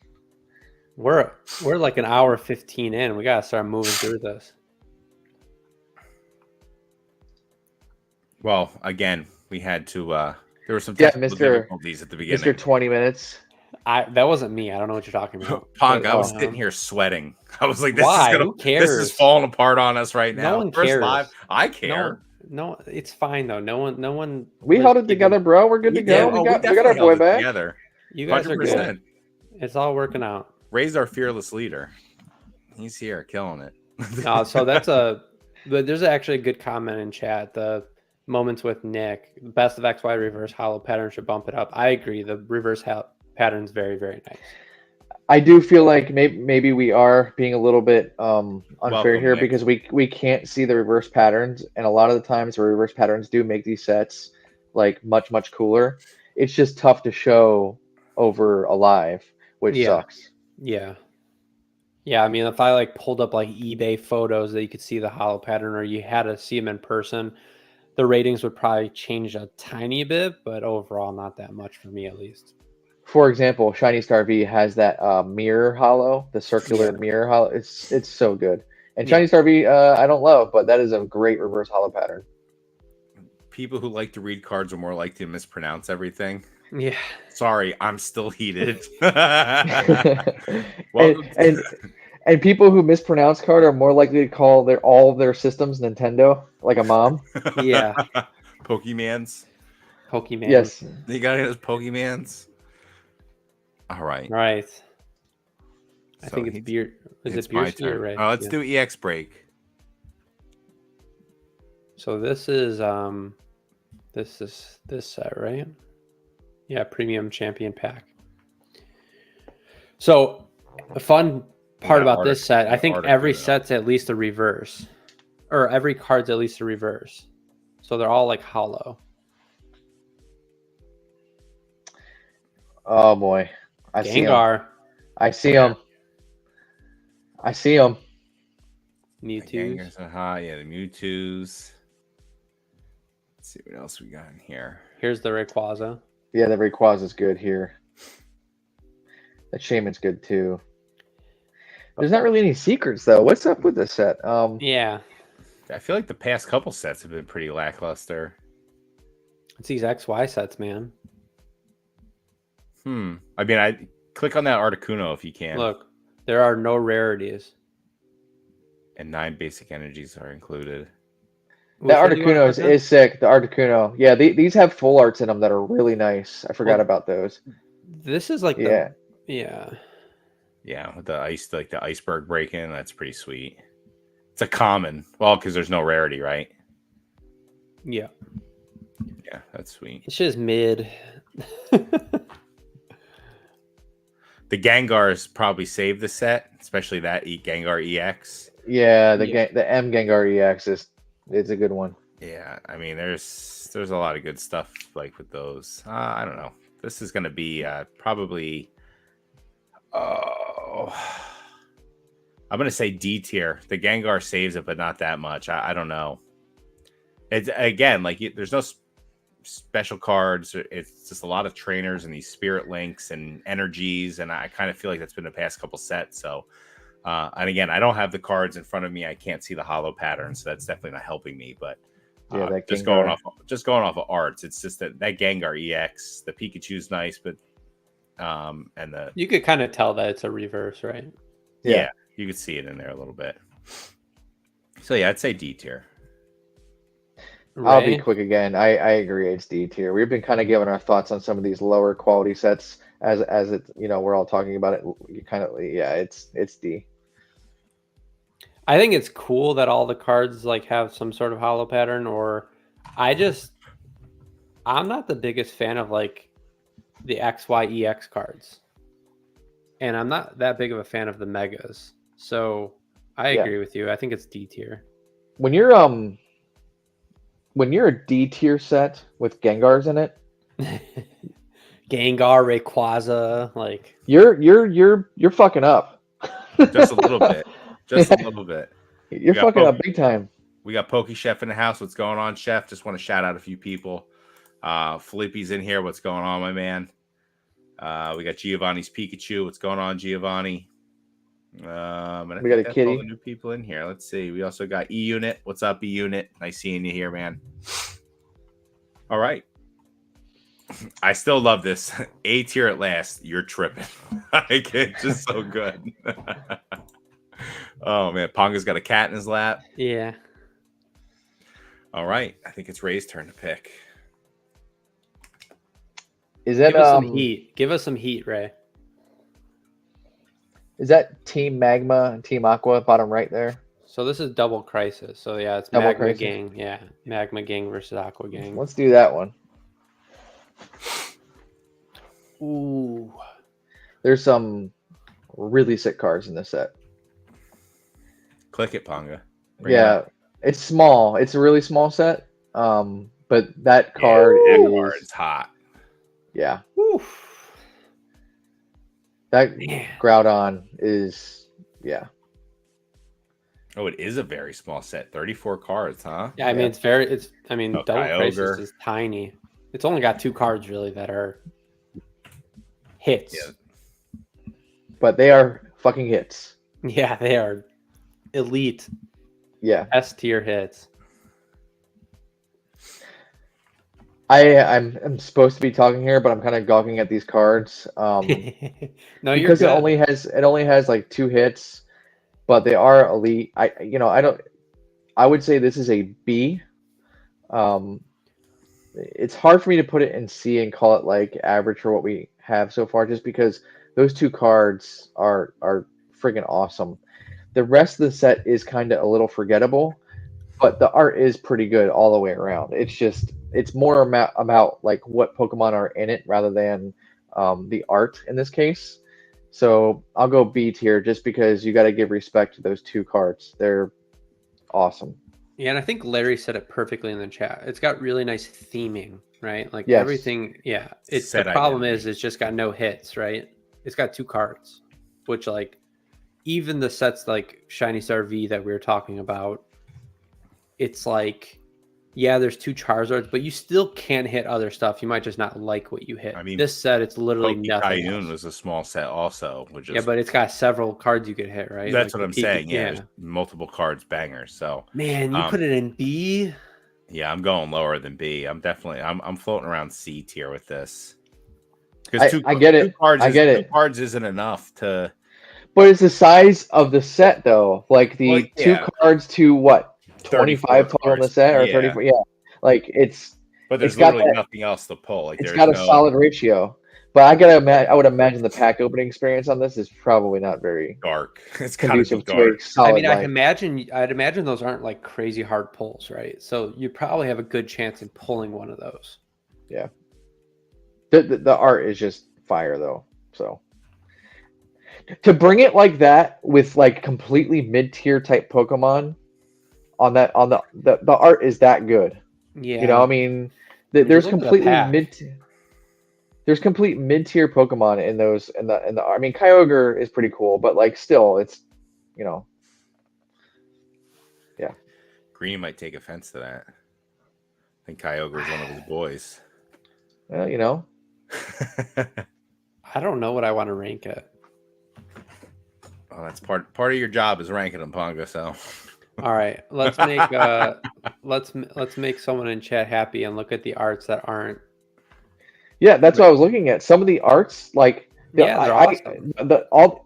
We're like an hour 15 in. We gotta start moving through this. Well, again, we had to there were some technical difficulties at the beginning. Mr. 20 minutes. That wasn't me. I don't know what you're talking about. PoNGa, But, I was sitting here sweating. I was like, why? Who this is cares? falling apart on us right No now. one First cares. live, I No, care. no, it's fine though. No one. We was held it keeping- together, bro. We're good We to go. did. We Oh, got our definitely boy held it back. together. You guys are good. 100%. It's all working out. Raise our fearless leader. He's here, killing it. So but there's actually a good comment in chat. The moments with Nick, best of XY reverse hollow pattern should bump it up. I agree. The reverse pattern is very, very nice. I do feel like maybe we are being a little bit unfair Welcome, here Nick. because we can't see the reverse patterns, and a lot of the times the reverse patterns do make these sets like much cooler. It's just tough to show over a live, which sucks. Yeah. Yeah, I mean, if I like pulled up like eBay photos that you could see the hollow pattern, or you had to see them in person, the ratings would probably change a tiny bit, but overall not that much for me at least. For example, Shiny Star V has that mirror hollow, the circular mirror hollow. It's so good. And Shiny Star V, I don't love, but that is a great reverse hollow pattern. People who like to read cards are more likely to mispronounce everything. Yeah. Sorry, I'm still heated. And people who mispronounce card are more likely to call all of their systems Nintendo, like a mom. Yeah. Pokemans. Pokemon. Yes. You got those Pokemans. All right. Right. I So think it's beer. Is it Beerski, right? Let's do EX break. So this is this set, right? Yeah, premium champion pack. So the fun part about this set, I think every set's at least a reverse, or every card's at least a reverse. So they're all like hollow. Oh boy, I see him. I see him. I see him. Mewtwo's. Yeah, the Mewtwo's. Let's see what else we got in here. Here's the Rayquaza. Yeah, the Rayquaza is good here. The Shaman's good too. There's not really any secrets though. What's up with this set? Yeah. I feel like the past couple sets have been pretty lackluster. It's these XY sets, man. I mean, I click on that Articuno if you can. Look, there are no rarities. And 9 basic energies are included. The Articuno is sick. The Articuno. Yeah, these have full arts in them that are really nice. I forgot about those. This is like Yeah, with the ice, like the iceberg break-in. That's pretty sweet. It's a common. Well, because there's no rarity, right? Yeah. Yeah, that's sweet. It's just mid. The Gengars probably saved the set, especially that Gengar EX. Yeah, the M Gengar EX it's a good one. Yeah, I mean, there's a lot of good stuff like with those. I don't know. This is going to be probably. I'm going to say D tier. The Gengar saves it, but not that much. I don't know. It's again like there's no special cards. It's just a lot of trainers and these spirit links and energies, and I kind of feel like that's been the past couple sets. So, and again, I don't have the cards in front of me. I can't see the hollow pattern, so that's definitely not helping me. But yeah, just going off of arts, it's just that Gengar EX, the Pikachu's nice, but and the you could kind of tell that it's a reverse, right? Yeah, you could see it in there a little bit. So yeah, I'd say D tier. I'll be quick again. I agree. It's D tier. We've been kind of giving our thoughts on some of these lower quality sets as it, we're all talking about it. You kind of, it's D. I think it's cool that all the cards like have some sort of hollow pattern, or I'm not the biggest fan of like the XYEX cards, and I'm not that big of a fan of the megas. So I agree with you. I think it's D tier. When you're a D tier set with Gengars in it, Gengar, Rayquaza, like you're fucking up. Just a little bit. Just a little bit. You're fucking up big time. We got Pokey Chef in the house. What's going on, Chef? Just want to shout out a few people. Felipe's in here. What's going on, my man? We got Giovanni's Pikachu. What's going on, Giovanni? And we got a kitty. All the new people in here. Let's see. We also got E-Unit. What's up, E-Unit? Nice seeing you here, man. All right. I still love this. A tier at last. You're tripping. Like, it's just so good. Oh man, PoNGa's got a cat in his lap. Yeah. All right, I think it's Ray's turn to pick. Is that Give us some heat. Give us some heat, Ray. Is that Team Magma and Team Aqua bottom right there? So this is Double Crisis. So yeah, it's Double Magma Crisis. Gang. Yeah, Magma Gang versus Aqua Gang. Let's do that one. Ooh. There's some really sick cards in this set. Click it, PoNGa. Bring it Yeah, up. it's small. It's a really small set. But that card that card is hot. Yeah. Oof. That Man. Groudon is Oh, it is a very small set. 34 cards, huh? Yeah, I mean Oh, Double Crisis Kyogre. is tiny. It's only got 2 cards really that are hits. Yeah. But they are fucking hits. Yeah, they are elite Yeah. S tier hits. I'm supposed to be talking here, but I'm kind of gawking at these cards. No, you're Because good. it only has like 2 hits, but they are elite. I would say this is a B. It's hard for me to put it in C and call it like average for what we have so far, just because those 2 cards are friggin' awesome. The rest of the set is kind of a little forgettable, but the art is pretty good all the way around. It's more about like what Pokemon are in it rather than the art in this case. So I'll go B tier just because you got to give respect to those 2 cards. They're awesome. Yeah, and I think Larry said it perfectly in the chat. It's got really nice theming, right? Like Yes. everything. Yeah. It's the Set problem identity. is it's just got no hits, right? It's got 2 cards, which like even the sets like Shiny Star V that we were talking about, it's like, yeah, there's 2 Charizards, but you still can hit other stuff. You might just not like what you hit. I mean, this set, it's literally Pokey nothing. Cyun else. was a small set also, which is Yeah, but it's got several cards you could hit, right? that's Like what I'm the Pika- saying. Yeah, there's multiple cards bangers. So Man, you put it in B. yeah, I'm going lower than B. I'm floating around C tier with this. Because I get it. I get it. 2 cards isn't enough to. But it's the size of the set, though. Like the 2 cards to what? 25 total in the set, or 34? Yeah, like it's. But there's it's got literally that- nothing else to pull. Like It's there's got a no, solid ratio. But I would imagine the pack opening experience on this is probably not very dark. It's gotta be conducive to a dark. solid. I mean, line. I'd imagine those aren't like crazy hard pulls, right? So you probably have a good chance in pulling one of those. Yeah. The art is just fire, though. So to bring it like that with like completely mid-tier type Pokemon on the art is that good. Yeah. You know, I mean, there's complete mid-tier Pokemon in those in the I mean, Kyogre is pretty cool, but like still it's, you know. Yeah. Green might take offense to that. I think Kyogre is one of his boys. Well, you know. I don't know what I want to rank it. Well, that's part of your job is ranking them, PoNGa. So, all right, let's make let's make someone in chat happy and look at the arts that aren't. Yeah, that's what I was looking at. Some of the arts, like they're awesome.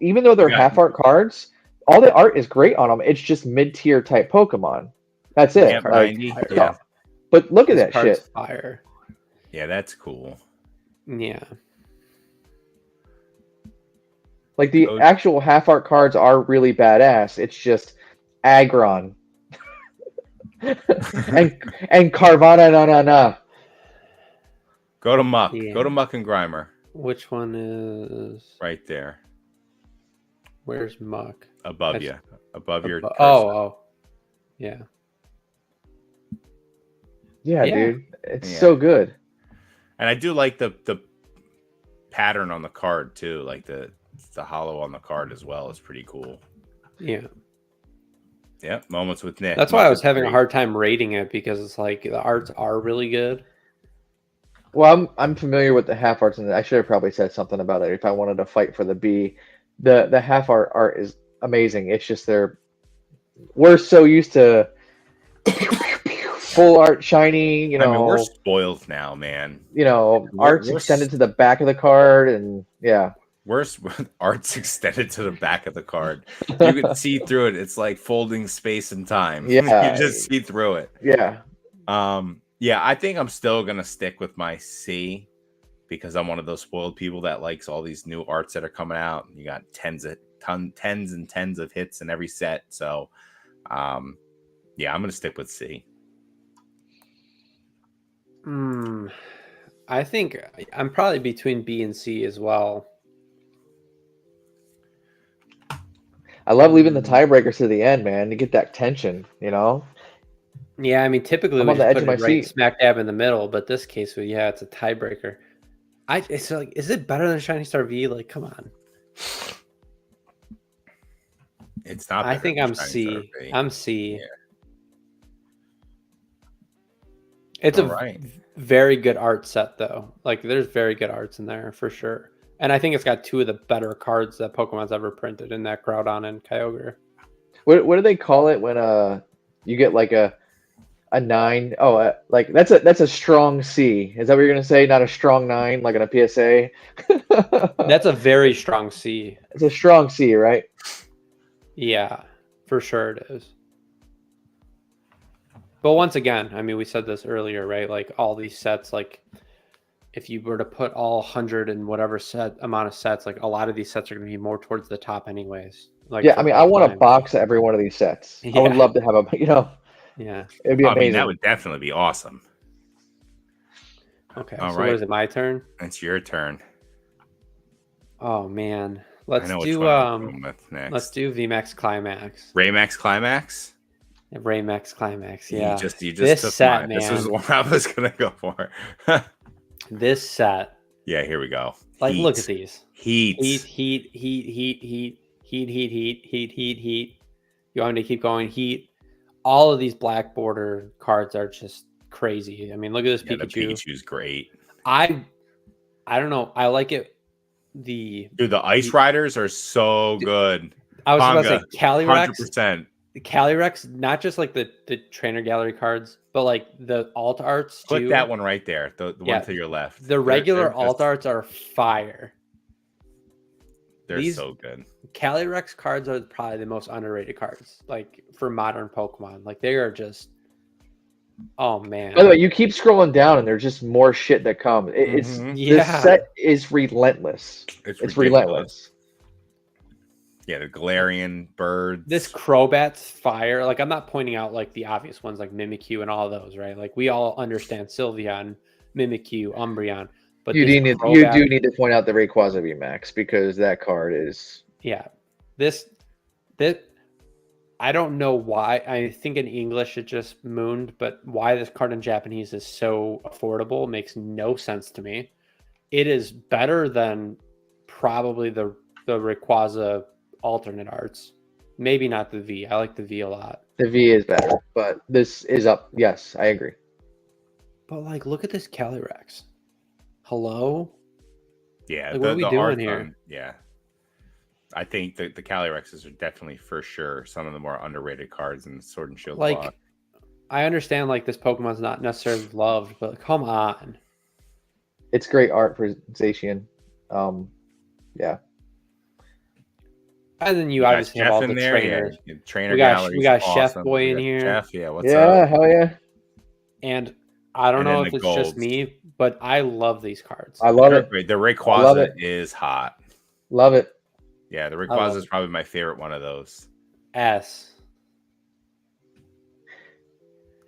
Even though they're half art cards, all the art is great on them. It's just mid-tier type Pokemon. That's it. Yeah, Like, 90, yeah. But look at that shit. Fire. Yeah, that's cool. Yeah. Like the actual half art cards are really badass. It's just Aggron and Carvana na. Go to Muck. Yeah. Go to Muck and Grimer. Which one is right there? Where's Muck? Above you. Above your cursor. Oh. Yeah. Yeah, dude. It's so good. And I do like the pattern on the card too. Like the hollow on the card as well is pretty cool. Yeah. Yeah, moments with Nick. That's why I was having a hard time rating it, because it's like the arts are really good. Well, I'm familiar with the half arts, and I should have probably said something about it if I wanted to fight for the B. The half art is amazing. It's just we're so used to full art shiny. You I mean, we're know, spoiled now, man. art's we're extended to the back of the card, and yeah. Art's extended to the back of the card. You can see through it. It's like folding space and time. Yeah. You just see through it. Yeah. Yeah, I think I'm still gonna stick with my C because I'm one of those spoiled people that likes all these new arts that are coming out. You got tens and tens of hits in every set. So yeah, I'm gonna stick with C. I think I'm probably between B and C as well. I love leaving the tiebreakers to the end, man, to get that tension, you know? Yeah, I mean, typically I'm we on the just edge put of my it right seat. smack dab in the middle, but this case, yeah, it's a tiebreaker. It's like, is it better than Shiny Star V? Like, come on. It's not. I think I'm Shiny C. Star V. I'm C. Yeah. It's All a right. very good art set, though. Like, there's very good arts in there for sure. And I think it's got two of the better cards that Pokemon's ever printed in that Groudon and Kyogre. What do they call it when you get like a 9? Oh, like that's a strong C. Is that what you're gonna say? Not a strong 9, like in a PSA. That's a very strong C. It's a strong C, right? Yeah, for sure it is. But once again, I mean, we said this earlier, right? Like all these sets, like if you were to put all 100 and whatever amount of sets, like a lot of these sets are going to be more towards the top anyways. Like, yeah, I mean, I want a box of every one of these sets. Yeah. I would love to have a, yeah, it'd be amazing. I mean, that would definitely be awesome. Okay, all so right. what is it, my turn? It's your turn. Oh man, let's do let's do VMAX Climax. Raymax Climax. Raymax Climax, yeah. You just this took set, mine. man. This was what I was gonna go for. This set. Yeah, here we go. Like, look at these. Heat. You want me to keep going? Heat. All of these black border cards are just crazy. I mean, look at this Pikachu. The Pikachu's great. I don't know. I like it. Dude, the Ice Riders are so good. I was about to say Calyrex. 100%. The Calyrex, not just like the trainer gallery cards, but like the alt arts. Click that one right there. The one to your left. The regular alt arts are fire. They're so good. Calyrex cards are probably the most underrated cards, like for modern Pokemon. Like they are just, oh man. By the way, you keep scrolling down, and there's just more shit that comes. This set is relentless. It's relentless. Yeah, the Galarian birds. This Crobat's fire. Like, I'm not pointing out like the obvious ones like Mimikyu and all those, right? Like we all understand Sylveon, Mimikyu, Umbreon. But you do need to point out the Rayquaza VMAX because that card is this I don't know why. I think in English it just mooned, but why this card in Japanese is so affordable makes no sense to me. It is better than probably the Rayquaza alternate arts. Maybe not the V. I like the V a lot. The V is better, but this is up. Yes, I agree. But like, look at this Calyrex. Hello? Yeah, like, what are we doing here? Yeah. I think the Calyrexes are definitely for sure some of the more underrated cards in the Sword and Shield block. I understand like this Pokemon's not necessarily loved, but come on. It's great art for Zacian. Yeah. And then you obviously have all the trainers. Yeah. Trainer we got Chef Boy in here. Chef, yeah, what's up? Yeah, hell yeah. And I don't know if it's just me, but I love these cards. I love it. The Rayquaza is hot. Love it. Yeah, the Rayquaza is probably my favorite one of those. S.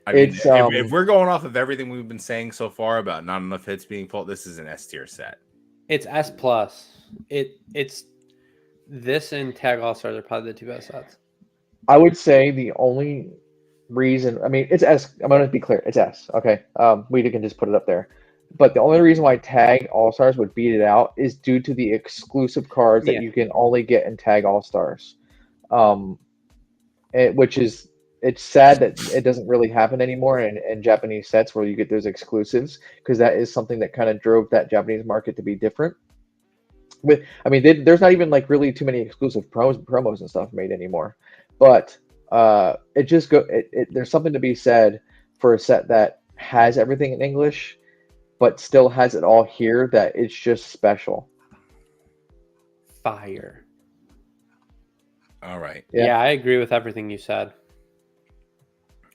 I mean, if we're going off of everything we've been saying so far about not enough hits being pulled, this is an S tier set. It's S plus. It's this and Tag All Stars are probably the two best sets. I would say the only reason, I mean, it's S. I'm going to be clear. It's S. Okay. We can just put it up there. But the only reason why Tag All Stars would beat it out is due to the exclusive cards that you can only get in Tag All Stars. Which is, it's sad that it doesn't really happen anymore in Japanese sets where you get those exclusives, because that is something that kind of drove that Japanese market to be different. But I mean, there's not even like really too many exclusive promos and stuff made anymore. But there's something to be said for a set that has everything in English, but still has it all here, that it's just special. Fire. All right. Yeah, I agree with everything you said.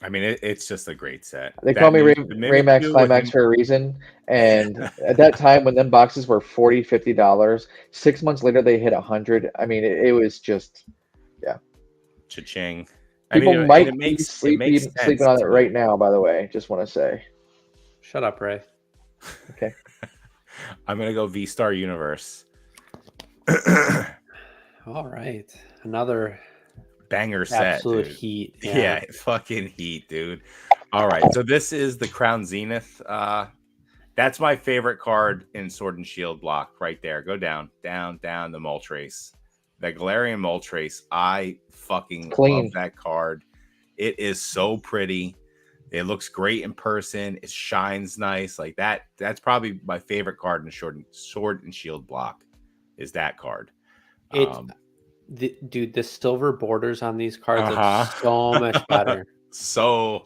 I mean, it's just a great set. They That call me Mimic Raymax Two Climax with for a reason. And at that time, when them boxes were $40, $50, 6 months later they hit 100. I mean, it was just, yeah. cha-ching. People I mean, might it be makes sleeping sense on it too. right now. By the way, just want to say. Shut up, Ray. Okay. I'm gonna go V-Star Universe. All right, another Banger set, absolute dude. heat. Yeah, fucking heat, dude. All right, so this is the Crown Zenith. That's my favorite card in Sword and Shield block right there. Go down, down, down the Moltres. The Galarian Moltres. I fucking love that card. It is so pretty. It looks great in person. It shines nice. Like that. That's probably my favorite card in the Sword and Shield block. Is that card? Dude, the silver borders on these cards look so much better. so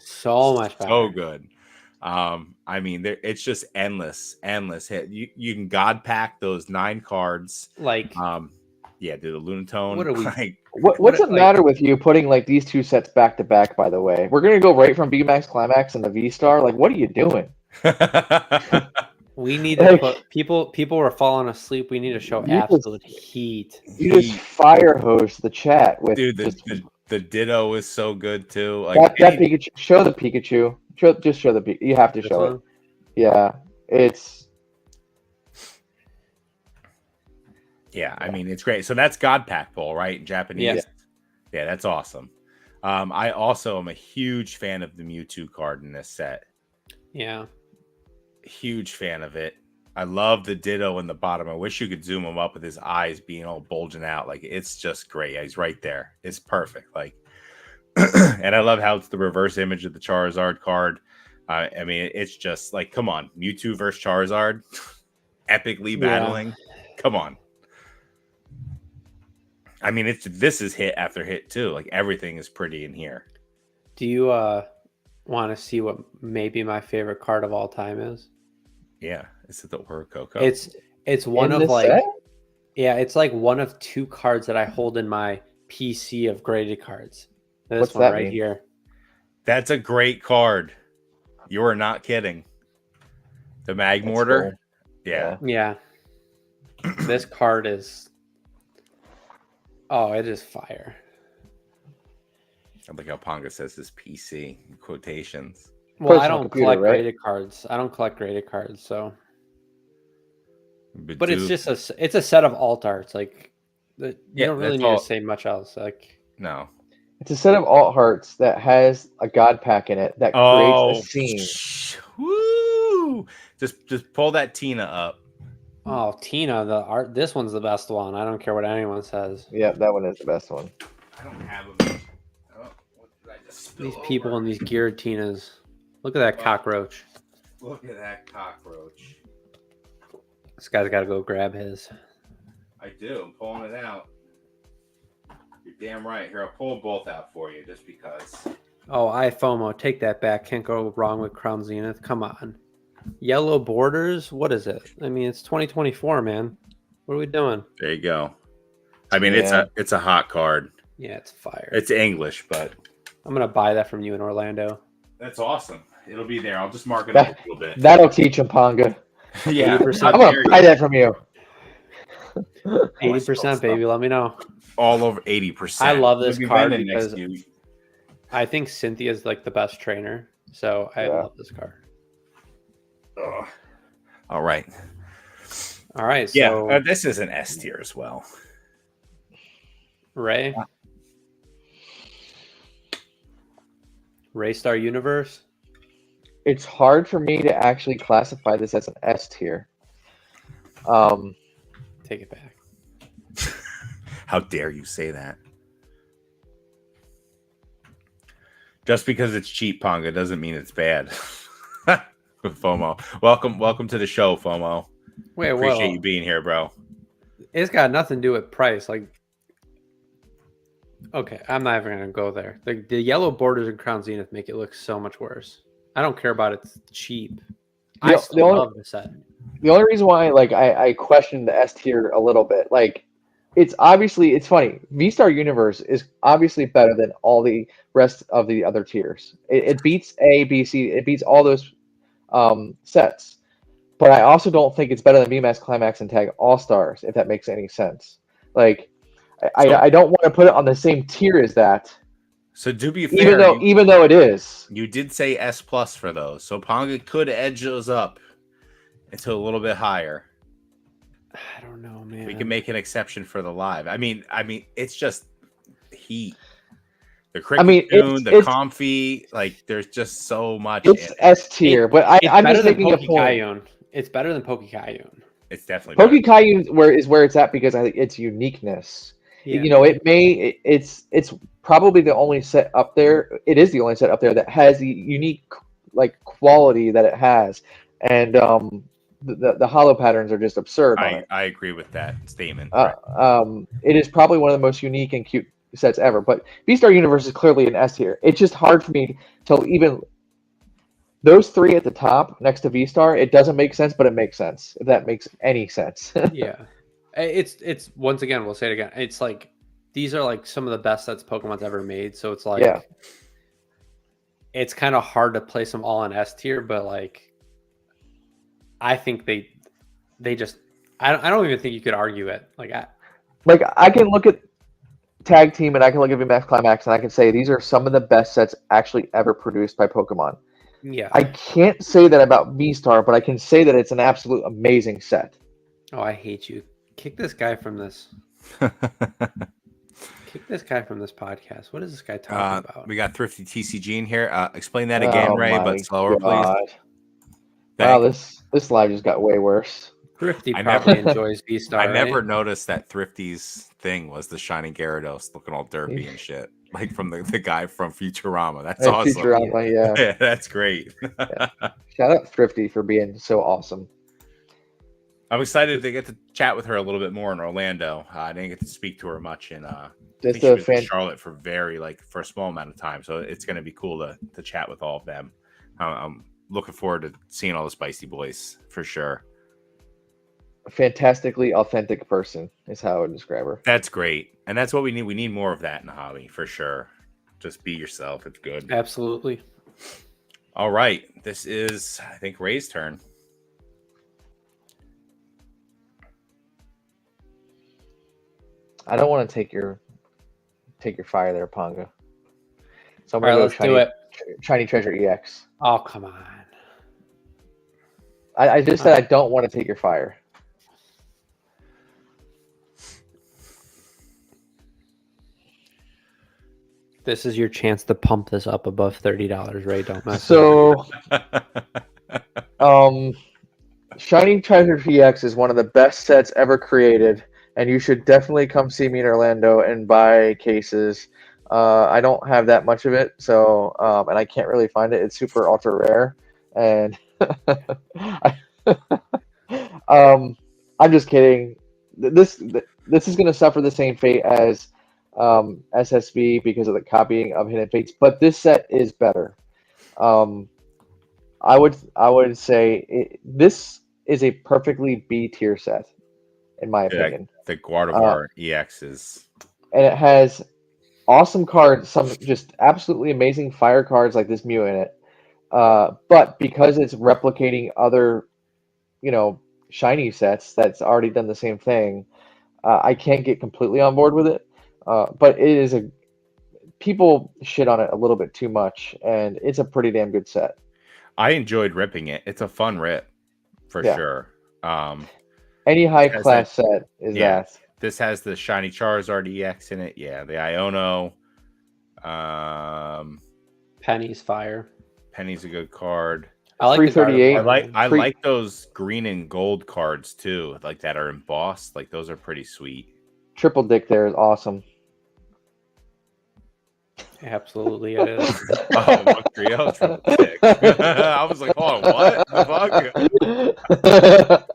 much better. So good. I mean, it's just endless hit. You can God pack those 9 cards. Like, yeah, dude, the Lunatone. What are we? Like, what's the matter with you putting like these two sets back to back? By the way, we're gonna go right from B-Max Climax and the V-Star. Like, what are you doing? We need to put people were falling asleep. We need to show absolute heat. You just fire hose the chat with dude. The Ditto is so good too. Like that Pikachu. Show the Pikachu. Just show the Pikachu. You have to show it. Yeah, it's. Yeah, I mean, it's great. So that's God Pack Pull, right? In Japanese. Yeah, that's awesome. I also am a huge fan of the Mewtwo card in this set. Yeah. Huge fan of it. I love the Ditto in the bottom. I wish you could zoom him up with his eyes being all bulging out. Like, it's just great. He's right there. It's perfect. Like, and I love how it's the reverse image of the Charizard card. I mean, it's just like, come on, Mewtwo versus Charizard, epically battling. Come on. I mean, this is hit after hit too. Like, everything is pretty in here. Do you want to see what maybe my favorite card of all time is? Yeah, is it the Oricoko? It's one of like set? Yeah, it's like one of 2 cards that I hold in my PC of graded cards. This one right here. That's a great card. You are not kidding. The Magmortar. Cool. Yeah. This card is. Oh, it is fire. I like how PoNGa says this PC in quotations. Well, I don't collect graded cards. I don't collect graded cards, so. But it's just a set of alt arts. Like, you don't really need to say much else. Like, no. It's a set of alt hearts that has a God pack in it that creates a scene. Woo! Just pull that Tina up. Oh, Tina, the art. This one's the best one. I don't care what anyone says. Yeah, that one is the best one. I don't have them. Oh, what did I just spill these people in these geared Tinas. Look at that cockroach. Look at that cockroach. This guy's got to go grab his. I do. I'm pulling it out. You're damn right. Here, I'll pull both out for you just because. Oh, FOMO. Take that back. Can't go wrong with Crown Zenith. Come on. Yellow borders? What is it? I mean, it's 2024, man. What are we doing? There you go. I mean, it's a hot card. Yeah, it's fire. It's English, but I'm gonna buy that from you in Orlando. That's awesome. It'll be there. I'll just mark it up a little bit. That'll teach him, PoNGa. Yeah, I'm gonna buy that from you. 80%, baby. Let me know. All over 80%. I love this card because I think Cynthia's like the best trainer. So I love this card. Ugh. All right. So this is an S tier as well. Ray Star Universe. It's hard for me to actually classify this as an S tier. Take it back. How dare you say that? Just because it's cheap, PoNGa, doesn't mean it's bad. FOMO. Welcome to the show, FOMO. Appreciate you being here, bro. It's got nothing to do with price. Like, okay, I'm not even gonna go there. The yellow borders in Crown Zenith make it look so much worse. I don't care about it's cheap. The- I the still only- love the set. The only reason why I question the S tier a little bit, it's funny. V-Star Universe is obviously better than all the rest of the other tiers. It beats A, B, C. It beats all those sets. But I also don't think it's better than VMAX, Climax, and Tag All Stars, if that makes any sense. Like, I don't want to put it on the same tier as that. So to be fair, even though it is, you did say S plus for those, so PoNGa could edge those up into a little bit higher. I don't know, man. We can make an exception for the live. I mean, it's just heat. The cricket tune, the comfy, like there's just so much. It's S tier, but I'm just making a point. Cyun. It's better than Pokey Cyun. It's definitely Pokey Cyun is where it's at because I think its uniqueness. Yeah. You know, it's probably the only set up there. It is the only set up there that has the unique quality that it has, and the hollow patterns are just absurd. I agree with that statement. It is probably one of the most unique and cute sets ever. But V-Star Universe is clearly an S tier. It's just hard for me to even those three at the top next to V-Star. It doesn't make sense, but it makes sense if that makes any sense. Yeah. It's once again, we'll say it again. It's like these are like some of the best sets Pokemon's ever made. So it's like it's kind of hard to place them all in S tier, but I think they just I don't even think you could argue it. I can look at Tag Team and I can look at VMAX Climax and I can say these are some of the best sets actually ever produced by Pokemon. Yeah. I can't say that about V-Star, but I can say that it's an absolute amazing set. Oh, I hate you. Kick this guy from this. Kick this guy from this podcast. What is this guy talking about? We got Thrifty TCG in here. Explain that again, Ray, but slower, please. Wow, this live just got way worse. Thrifty probably enjoys V-Star. I never noticed that Thrifty's thing was the Shining Gyarados looking all derpy and shit. Like from the guy from Futurama. That's awesome. Futurama, yeah. That's great. Yeah. Shout out Thrifty for being so awesome. I'm excited to get to chat with her a little bit more in Orlando. I didn't get to speak to her much in Charlotte for for a small amount of time. So it's going to be cool to chat with all of them. I'm looking forward to seeing all the spicy boys for sure. A fantastically authentic person is how I would describe her. That's great. And that's what we need. We need more of that in the hobby for sure. Just be yourself. It's good. Absolutely. All right. This is, I think, Ray's turn. I don't want to take your fire there, PoNGa. So I'm All right, let's do it. Shiny Treasure EX. Oh, come on. I just said I don't want to take your fire. This is your chance to pump this up above $30, Ray. Don't mess So, Shining Treasure EX is one of the best sets ever created, and you should definitely come see me in Orlando and buy cases. I don't have that much of it, so and I can't really find it. It's super ultra rare, and I'm just kidding. This is going to suffer the same fate as SSV because of the copying of Hidden Fates, but this set is better. I would say this is a perfectly B tier set, in my opinion. The Gardevoir EX is, and it has awesome cards, some just absolutely amazing fire cards like this Mew in it. But because it's replicating other, shiny sets that's already done the same thing, I can't get completely on board with it. But it is people shit on it a little bit too much, and it's a pretty damn good set. I enjoyed ripping it. It's a fun rip for sure. Any high class set is that. This has the shiny Charizard EX in it. Yeah, the Iono. Penny's fire. Penny's a good card. I like 338. I like those green and gold cards too, like that are embossed. Like those are pretty sweet. Triple Dick there is awesome. Absolutely, it is. Oh, Montreal Triple Dick. I was like, oh, what the fuck?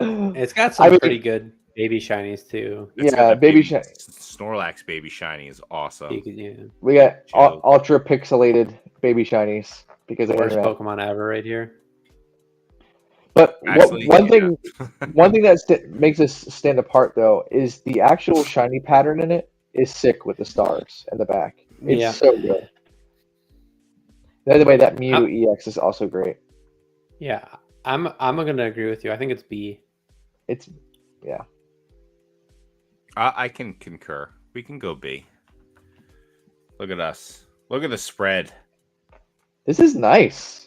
It's got some pretty good baby shinies too. Baby shiny. Snorlax baby shiny is awesome. We got ultra pixelated baby shinies. because of Worst internet. Pokemon ever right here. But Actually, one yeah. thing, one thing that makes this stand apart though is the actual shiny pattern in it is sick with the stars in the back. It's Yeah. so good. The other way, that Mew I'm- EX is also great. Yeah, I'm gonna agree with you. I think it's B. It's yeah. I can concur. We can go B. Look at us. Look at the spread. This is nice.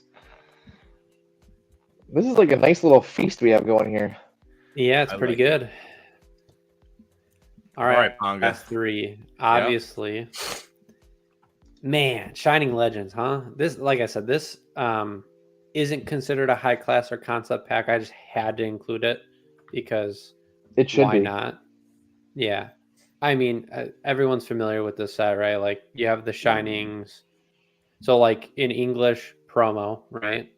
This is like a nice little feast we have going here. Yeah, it's I pretty like it. good. All All right, right, PoNGa. last three. Obviously, man, Shining Legends, huh? This, like I said, this isn't considered a high class or concept pack. I just had to include it because It should why be. not? Yeah, I mean, everyone's familiar with this set, right? Like you have the Shinings. So, like in English, promo, right?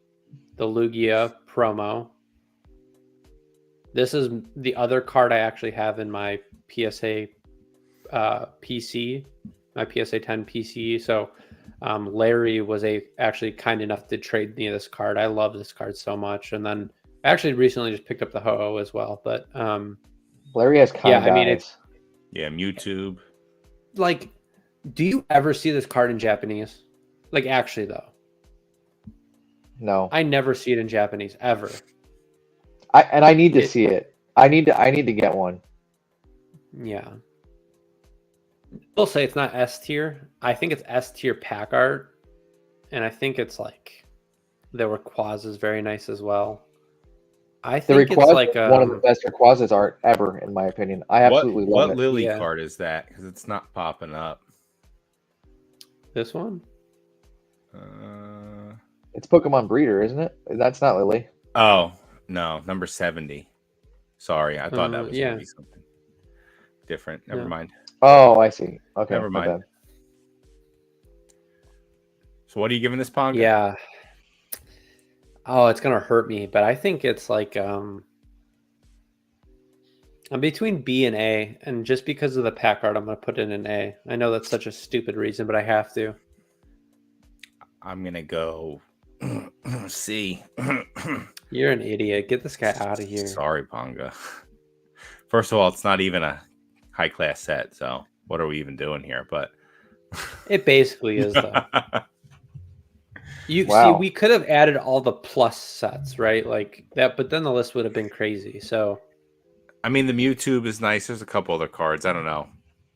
The Lugia promo. This is the other card I actually have in my PSA PC, my PSA 10 PC. So Larry was actually kind enough to trade me this card. I love this card so much. And then I actually recently just picked up the Ho-Oh as well. But Larry has kind yeah, I mean, it's Yeah, Mewtwo. like, do you ever see this card in Japanese? Like, actually, though, no. I never see it in Japanese ever. I need to see it. I need to get one. Yeah. I'll say it's not S tier. I think it's S tier pack art. And I think it's like the Rayquaza is very nice as well. I The think it's Rayquaza like is one of the best Rayquazas art ever, in my opinion. I absolutely love What it. Lily Yeah. card is that? Because it's not popping up. this one. It's Pokemon Breeder, isn't it? That's not Lily. Oh no, number 70. Sorry, I thought that was Yeah. gonna be something different. Never Yeah. mind. Oh, I see. Okay, Never my mind. bad. So what are you giving this PoNGa? Yeah. Oh, it's gonna hurt me, but I think it's like I'm between B and A, and just because of the pack art, I'm gonna put it in an A. I know that's such a stupid reason, but I have to. I'm gonna go C. You're an idiot. Get this guy out of here. Sorry, PoNGa. First of all, it's not even a high class set, so what are we even doing here? But It basically is though. You see, Wow. we could have added all the plus sets, right? Like that, but then the list would have been crazy. So I mean, the Mewtwo is nice. There's a couple other cards. I don't know.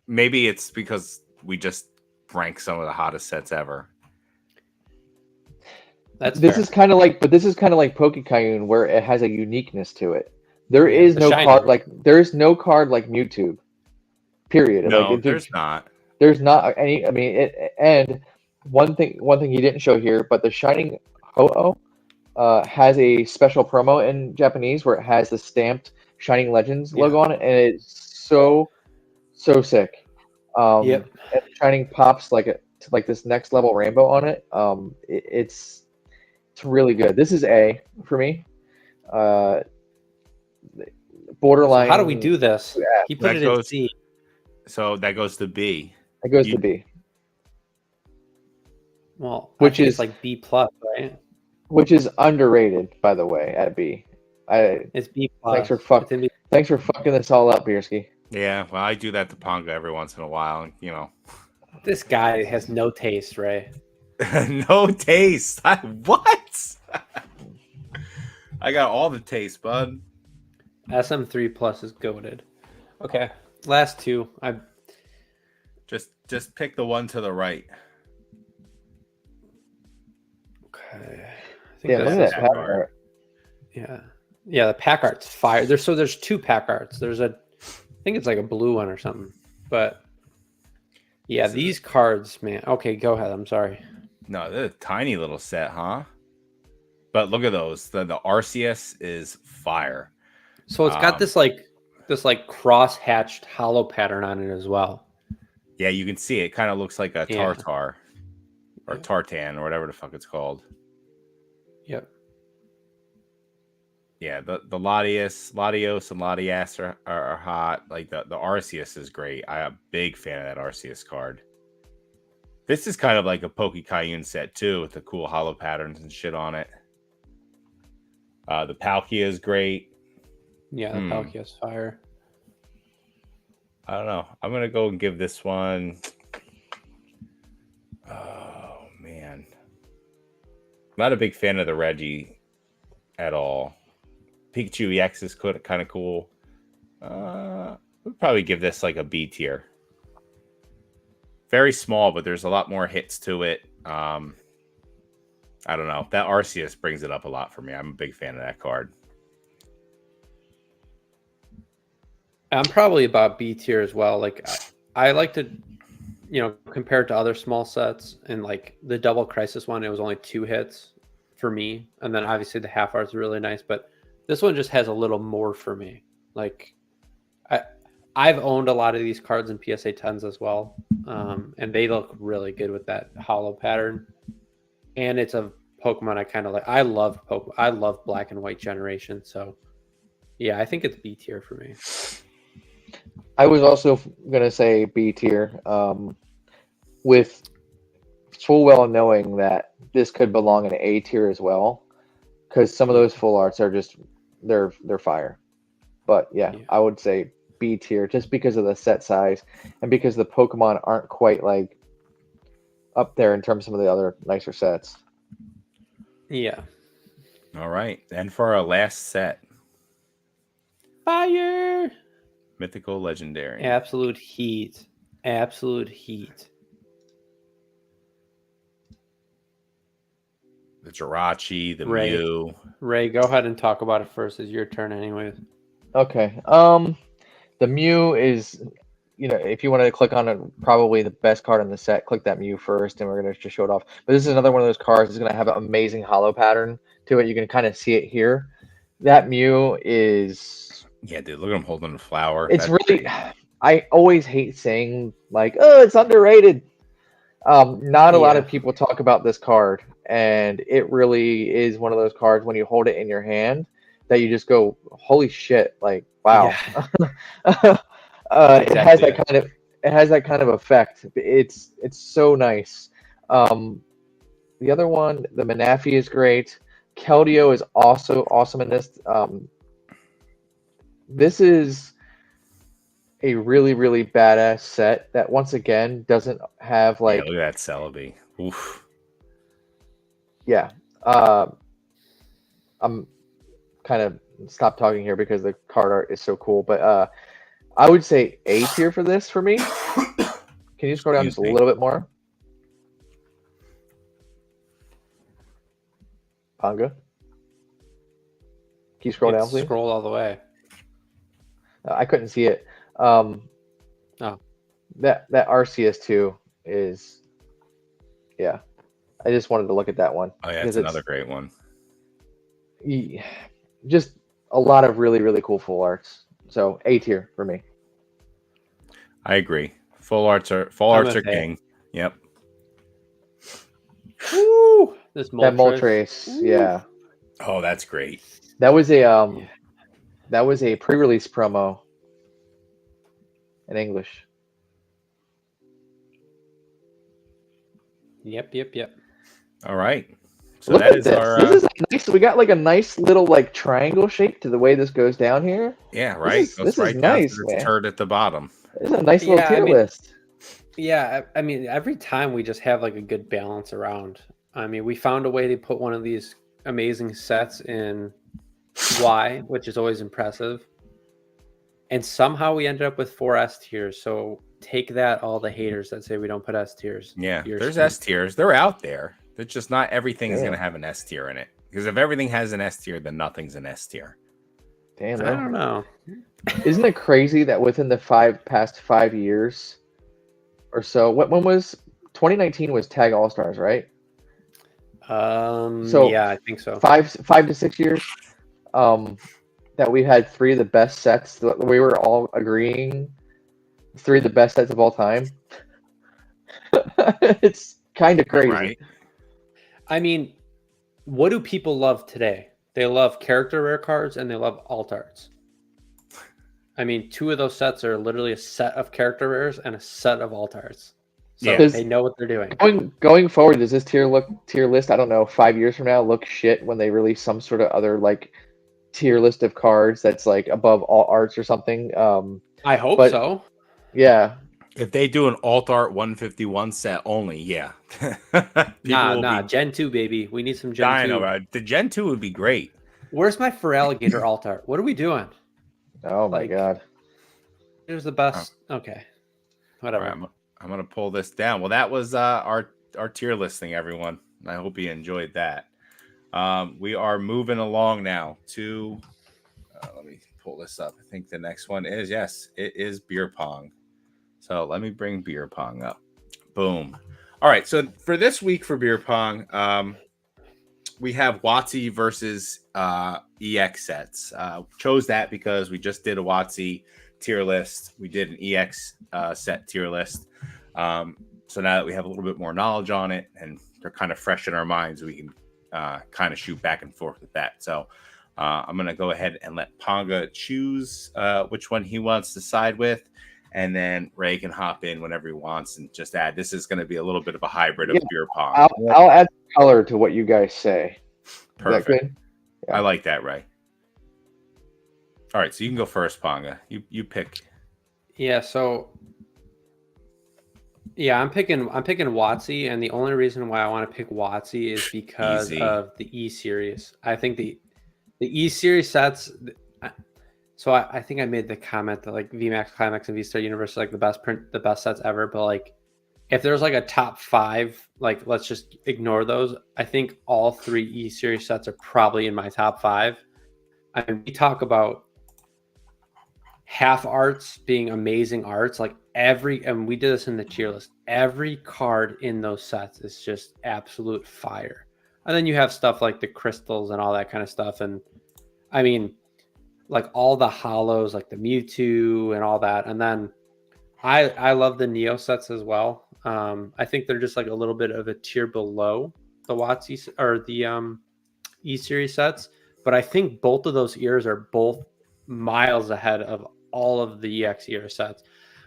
Maybe it's because we just rank some of the hottest sets ever. that's This fair. is kind of like, but this is kind of like Pokey Cyun, where it has a uniqueness to it. There Yeah, is the no shiny. card like Mewtwo. Period. No, Like, there's not. there's not any. I mean, and one thing he didn't show here, but the Shining Ho-Oh has a special promo in Japanese where it has the stamped Shining Legends logo on it, and it's so sick. Yep. And Shining pops like this next level rainbow on it. It's really good. This is A for me. Borderline. So how do we do this? Yeah, He put that it in goes- C. So that goes to B. it goes to B, Well, Which I think is- it's like B plus, right? which is underrated, by the way, at B. It's B plus. Thanks for It's in B- Thanks for fucking this all up, Beerski. Yeah, well, I do that to PoNGa every once in a while. You know, This guy has no taste, Ray. no taste. What? I got all the taste, bud. SM3 plus is goated. Okay, last two. Just pick the one to the right. Okay. I think Yeah, look at that's that this pattern one. art. Yeah, the pack art's fire. There's two pack arts. I think it's like a blue one or something. But yeah, these cards, man. Okay, go ahead. I'm sorry. No, they're a tiny little set, huh? But look at those. The RCS is fire. So it's got this cross hatched hollow pattern on it as well. Yeah, you can see it. Kind of looks like a Yeah. tartar or tartan or whatever the fuck it's called. Yep. Yeah, the Latios and Latias are hot. Like the Arceus is great. I'm a big fan of that Arceus card. This is kind of like a Pokey Cyun set too, with the cool hollow patterns and shit on it. The Palkia is great. Yeah, the Palkia is fire. I don't know. I'm gonna go and give this one. Oh man, not a big fan of the Reggie at all. Pikachu EX is kind of cool. We'd probably give this like a B tier. Very small, but there's a lot more hits to it. I don't know. That Arceus brings it up a lot for me. I'm a big fan of that card. I'm probably about B tier as well. Like I like to, compare it to other small sets, and like the Double Crisis one, it was only 2 hits for me, and then obviously the half art is really nice, but this one just has a little more for me. Like I've owned a lot of these cards in PSA 10s as well, and they look really good with that hollow pattern. And it's a Pokemon I kind of like. I love Pokemon. I love Black and White Generation. So, yeah, I think it's B tier for me. I was also gonna say B tier, with full well knowing that this could belong in A tier as well, because some of those full arts are just they're fire. But yeah, I would say B tier just because of the set size and because the Pokemon aren't quite like up there in terms of some of the other nicer sets. Yeah. All right. And for our last set, fire, mythical legendary, absolute heat, absolute heat. The Jirachi, the Mew. Ray, go ahead and talk about it first. It's your turn, anyways. Okay. The Mew is, if you want to click on it, probably the best card in the set, click that Mew first, and we're going to just show it off. But this is another one of those cards that's going to have an amazing hollow pattern to it. You can kind of see it here. That Mew is... Yeah, dude, look at him holding the flower. It's really... I always hate saying, like, oh, it's underrated. Not a lot of people talk about this card, and it really is one of those cards when you hold it in your hand that you just go, holy shit, like, wow. Yeah. Exactly. It has that kind of effect. It's so nice. The other one, the Manaphy, is great. Keldeo is also awesome in this. This is a really, really badass set that once again doesn't have like. Yeah, look at that Celebi. Oof. Yeah. I'm kind of stop talking here because the card art is so cool, but I would say A tier for this for me. Can you scroll down just a little bit more? PoNGa. Can you scroll down, please? Scroll all the way. I couldn't see it. That Arceus 2 is, yeah. I just wanted to look at that one. Oh yeah, it's another great one. Just a lot of really, really cool full arts. So A tier for me. I agree. Full arts are king. Yep. Woo! That Moltres, yeah. Oh, that's great. That was a pre-release promo in English. Yep. All right. So look that is this. Our. This is nice. We got like a nice little like triangle shape to the way this goes down here. Yeah, right. This is nice. It's turd at the bottom. It's a nice little tier list. Yeah, I mean, every time we just have like a good balance around. I mean, we found a way to put one of these amazing sets in Y, which is always impressive. And somehow we ended up with 4 S tiers. So take that, all the haters that say we don't put S tiers. Yeah, there's S tiers. They're out there. It's just not everything is going to have an S tier in it. Because if everything has an S tier, then nothing's an S tier. Damn, I don't know. Isn't it crazy that within the past 5 years or so, when was 2019 was Tag All Stars, right? So yeah, I think so. 5 to 6 years. That we had 3 of the best sets that we were all agreeing 3 of the best sets of all time. It's kind of crazy. Right. I mean, what do people love today? They love character rare cards and they love alt arts. I mean, 2 of those sets are literally a set of character rares and a set of alt arts. So Yeah. they know what they're doing. Going forward, does this tier list, I don't know, 5 years from now look shit when they release some sort of other like tier list of cards that's like above all arts or something? I hope but so. yeah, If they do an alt art 151 set only, yeah. People will Nah, be Gen 2, baby. We need some Gen dying 2. over it. The Gen 2 would be great. Where's my for alligator alt art? What are we doing? oh my Like, god. Here's the best. Okay. All Whatever. right, I'm gonna pull this down. Well, that was our tier listing, everyone. I hope you enjoyed that. We are moving along now to let me pull this up. I think the next one is, yes, it is beer pong. So let me bring beer pong up. Boom. All right. So for this week for beer pong, we have WoTC versus EX sets. Chose that because we just did a WoTC tier list. We did an EX set tier list. So now that we have a little bit more knowledge on it and they're kind of fresh in our minds, we can kind of shoot back and forth with that. So I'm going to go ahead and let PoNGa choose which one he wants to side with. And then Ray can hop in whenever he wants and just add. This is going to be a little bit of a hybrid of beer pong. I'll add color to what you guys say. Perfect. Is that good? Yeah. I like that, Ray. All right, so you can go first, PoNGa. You pick. Yeah, so I'm picking WoTC, and the only reason why I want to pick WoTC is because of the E series. I think the E series sets. So I think I made the comment that like VMAX, Climax, and V-Star Universe are like the best sets ever. But like, if there's like a top 5, like let's just ignore those. I think all 3 E series sets are probably in my top 5. I mean, we talk about half arts being amazing arts. Like and we did this in the tier list. Every card in those sets is just absolute fire. And then you have stuff like the crystals and all that kind of stuff. And I mean, like all the hollows, like the Mewtwo and all that. And then I love the Neo sets as well. I think they're just like a little bit of a tier below the WoTC or the E series sets. But I think both of those eras are both miles ahead of all of the EX era sets.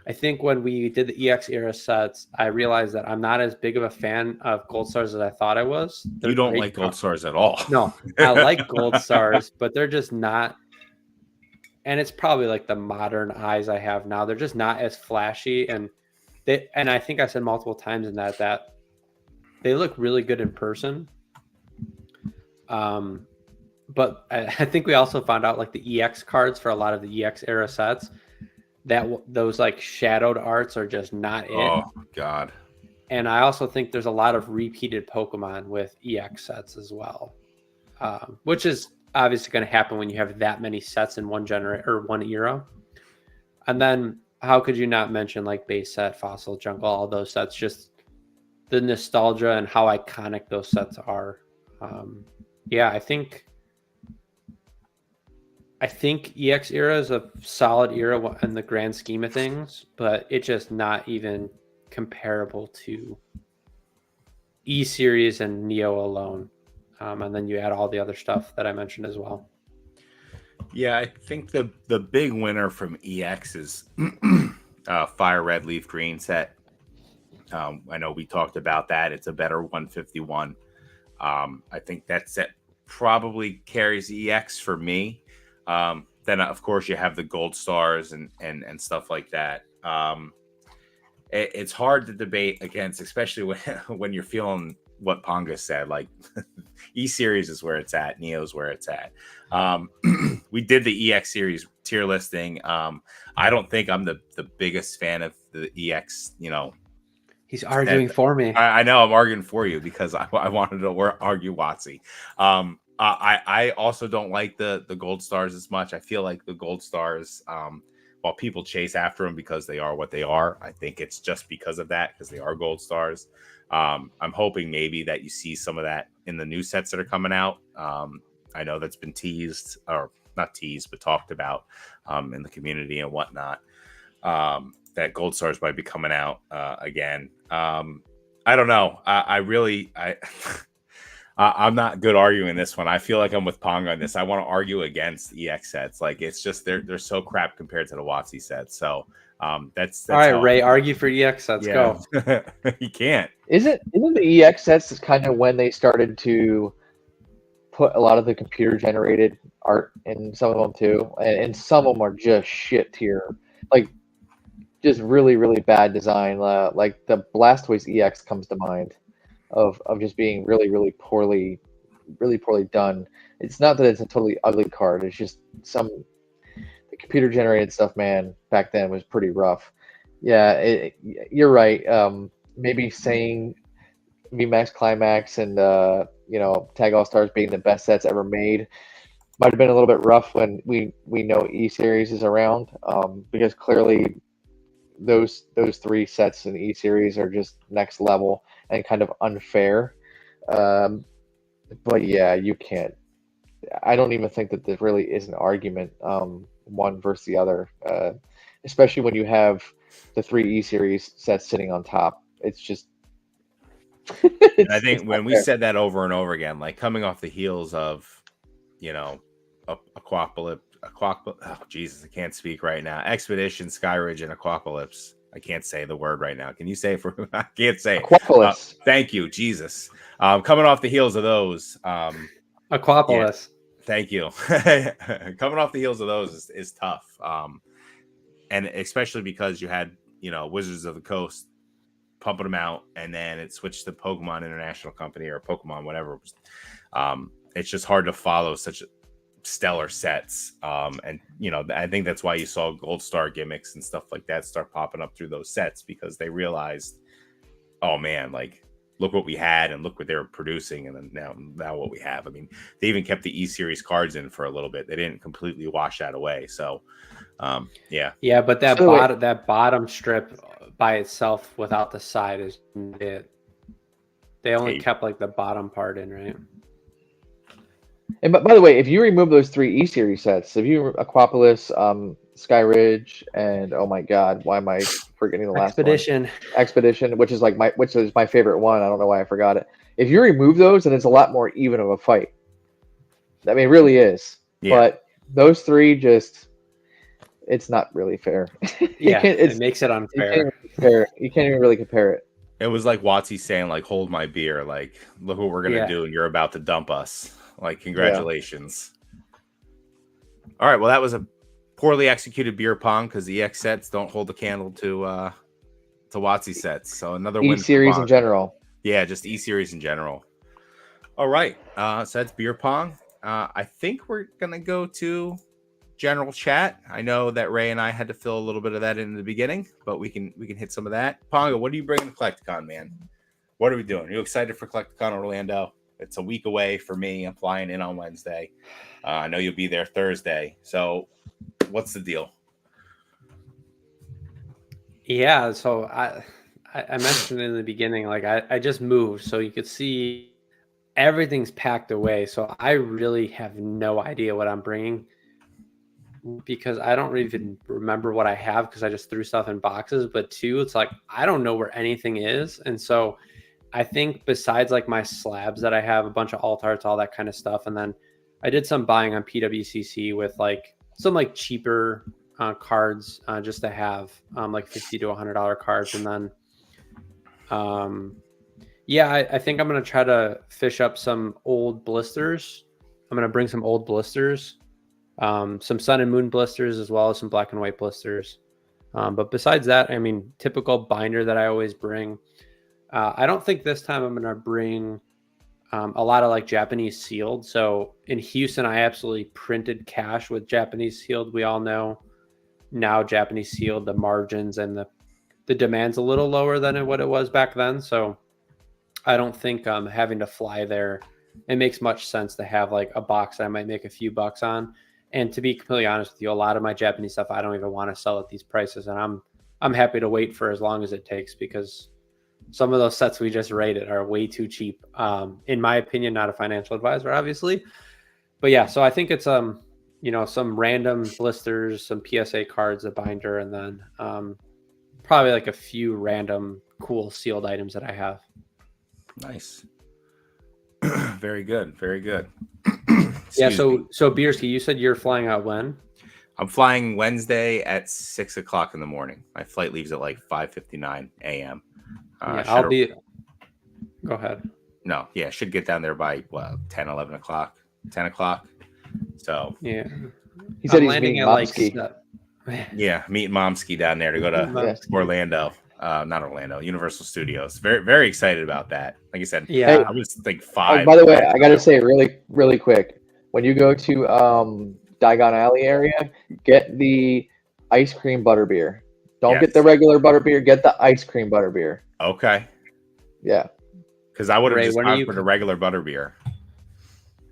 I think when we did the EX era sets, I realized that I'm not as big of a fan of Gold Stars as I thought I was. You don't like Gold Stars at all. No, I like Gold Stars, but they're just not. And it's probably like the modern eyes I have now. They're just not as flashy. And I think I said multiple times in that they look really good in person. But I think we also found out like the EX cards for a lot of the EX era sets, that those like shadowed arts are just not it. Oh, God. And I also think there's a lot of repeated Pokemon with EX sets as well, which is obviously going to happen when you have that many sets in one era. And then how could you not mention like base set, fossil, jungle, all those sets, just the nostalgia and how iconic those sets are. I think EX era is a solid era in the grand scheme of things, but it's just not even comparable to E series and Neo alone. And then you add all the other stuff that I mentioned as well. Yeah, I think the big winner from EX is Fire Red Leaf Green set. I know we talked about that. It's a better 151. I think that set probably carries EX for me. Then, of course, you have the Gold Stars and stuff like that. It's hard to debate against, especially when you're feeling what PoNGa said, like E series is where it's at, Neo's where it's at. We did the EX series tier listing. I don't think I'm the biggest fan of the EX, He's arguing for me. I know I'm arguing for you because I wanted to argue WoTC. I also don't like the Gold Stars as much. I feel like the Gold Stars, while people chase after them because they are what they are, I think it's just because of that, because they are Gold Stars. I'm hoping maybe that you see some of that in the new sets that are coming out. I know that's been teased, or not teased, but talked about in the community and whatnot, that Gold Stars might be coming out again. I don't know. I'm not good arguing this one. I feel like I'm with PoNGa on this. I want to argue against EX sets. Like, it's just they're so crap compared to the WoTC sets. So That's All right, how Ray, argue for EX sets. yeah. Go. You can't. Isn't the EX sets is kind of when they started to put a lot of the computer generated art in some of them too, and some of them are just shit tier, like just really really bad design. Like the Blastoise EX comes to mind of just being really poorly done. It's not that it's a totally ugly card. It's just the computer generated stuff, man, back then was pretty rough. Yeah, you're right. Maybe saying VMAX Climax and Tag All Stars being the best sets ever made might have been a little bit rough when we know E Series is around, because clearly those three sets in E Series are just next level and kind of unfair. But yeah, you can't. I don't even think that there really is an argument, one versus the other, especially when you have the three E Series sets sitting on top. It's just. And I think when we said that over and over again, like coming off the heels of, Aquapolypse, oh Jesus, I can't speak right now. Expedition, Skyridge, and Aquapolypse. I can't say the word right now. Can you say it for? I can't say. Aquapolypse. Thank you, Jesus. Coming off the heels of those, Aquapolis. Yeah, thank you. Coming off the heels of those is tough, and especially because you had Wizards of the Coast pumping them out, and then it switched to Pokemon International Company or Pokemon whatever. It's just hard to follow such stellar sets, and I think that's why you saw Gold Star gimmicks and stuff like that start popping up through those sets, because they realized, oh man, like look what we had and look what they were producing, and then now what we have. I mean, they even kept the E Series cards in for a little bit. They didn't completely wash that away. So yeah, but that bottom strip by itself without the side is it. They only kept like the bottom part in, right? And by the way, if you remove those three E Series sets, if you Aquapolis, Skyridge, and oh my God, why am I forgetting the last one? Expedition, which is my favorite one. I don't know why I forgot it. If you remove those, then it's a lot more even of a fight. I mean, it really is. Yeah. But those three it's not really fair. Yeah, it makes it unfair. You can't even really compare it. It was like WoTC saying, like, hold my beer. Like, look what we're going to do, and you're about to dump us. Like, congratulations. Yeah. All right, well, that was a poorly executed beer pong, because the EX sets don't hold a candle to WoTC sets. So another win. E-Series in general. Yeah, just E-Series in general. All right, so that's beer pong. I think we're going to go to general chat. I know that Ray and I had to fill a little bit of that in the beginning, but we can hit some of that. PoNGa, what are you bringing to Collecticon, man? What are we doing? Are you excited for Collecticon Orlando? It's a week away for me. I'm flying in on Wednesday. I know you'll be there Thursday. So what's the deal? Yeah, so I mentioned in the beginning, like I just moved, so you could see everything's packed away. So I really have no idea what I'm bringing, because I don't even remember what I have, because I just threw stuff in boxes. But two, it's like I don't know where anything is. And so I think besides like my slabs that I have, a bunch of alt arts, all that kind of stuff, and then I did some buying on PWCC with like some like cheaper cards just to have, like $50 to $100 cards. And then I think I'm gonna try to fish up some old blisters. I'm gonna bring some old blisters, some Sun and Moon blisters, as well as some black and white blisters. But besides that, I mean, typical binder that I always bring. I don't think this time I'm going to bring a lot of like Japanese sealed. So in Houston, I absolutely printed cash with Japanese sealed. We all know now Japanese sealed, the margins and the demand's a little lower than what it was back then. So I don't think having to fly there, it makes much sense to have like a box that I might make a few bucks on. And to be completely honest with you, a lot of my Japanese stuff, I don't even want to sell at these prices. And I'm happy to wait for as long as it takes, because some of those sets we just rated are way too cheap. In my opinion, not a financial advisor, obviously. But yeah, so I think it's some random blisters, some PSA cards, a binder, and then probably like a few random cool sealed items that I have. Nice. Very good. Very good. Yeah, so Beerski, you said you're flying out when? I'm flying Wednesday at 6 o'clock in the morning. My flight leaves at like 5:59 a.m. Yeah, I'll be. Go ahead. No, yeah, should get down there by 10, 11 o'clock, 10 o'clock. So Yeah, He said I'm he's landing meeting at like Momski. yeah, meet Momski down there to go to Yes. Orlando. Not Orlando, Universal Studios. Very, very excited about that. Like I said, Yeah, I was like Oh, 5. by the way, I gotta say really quick. When you go to Diagon Alley area, get the ice cream butterbeer. Don't get the Yes. regular butterbeer. Get the ice cream butterbeer. Okay. Yeah. Because I would have Ray, just when are gone you for the regular butterbeer.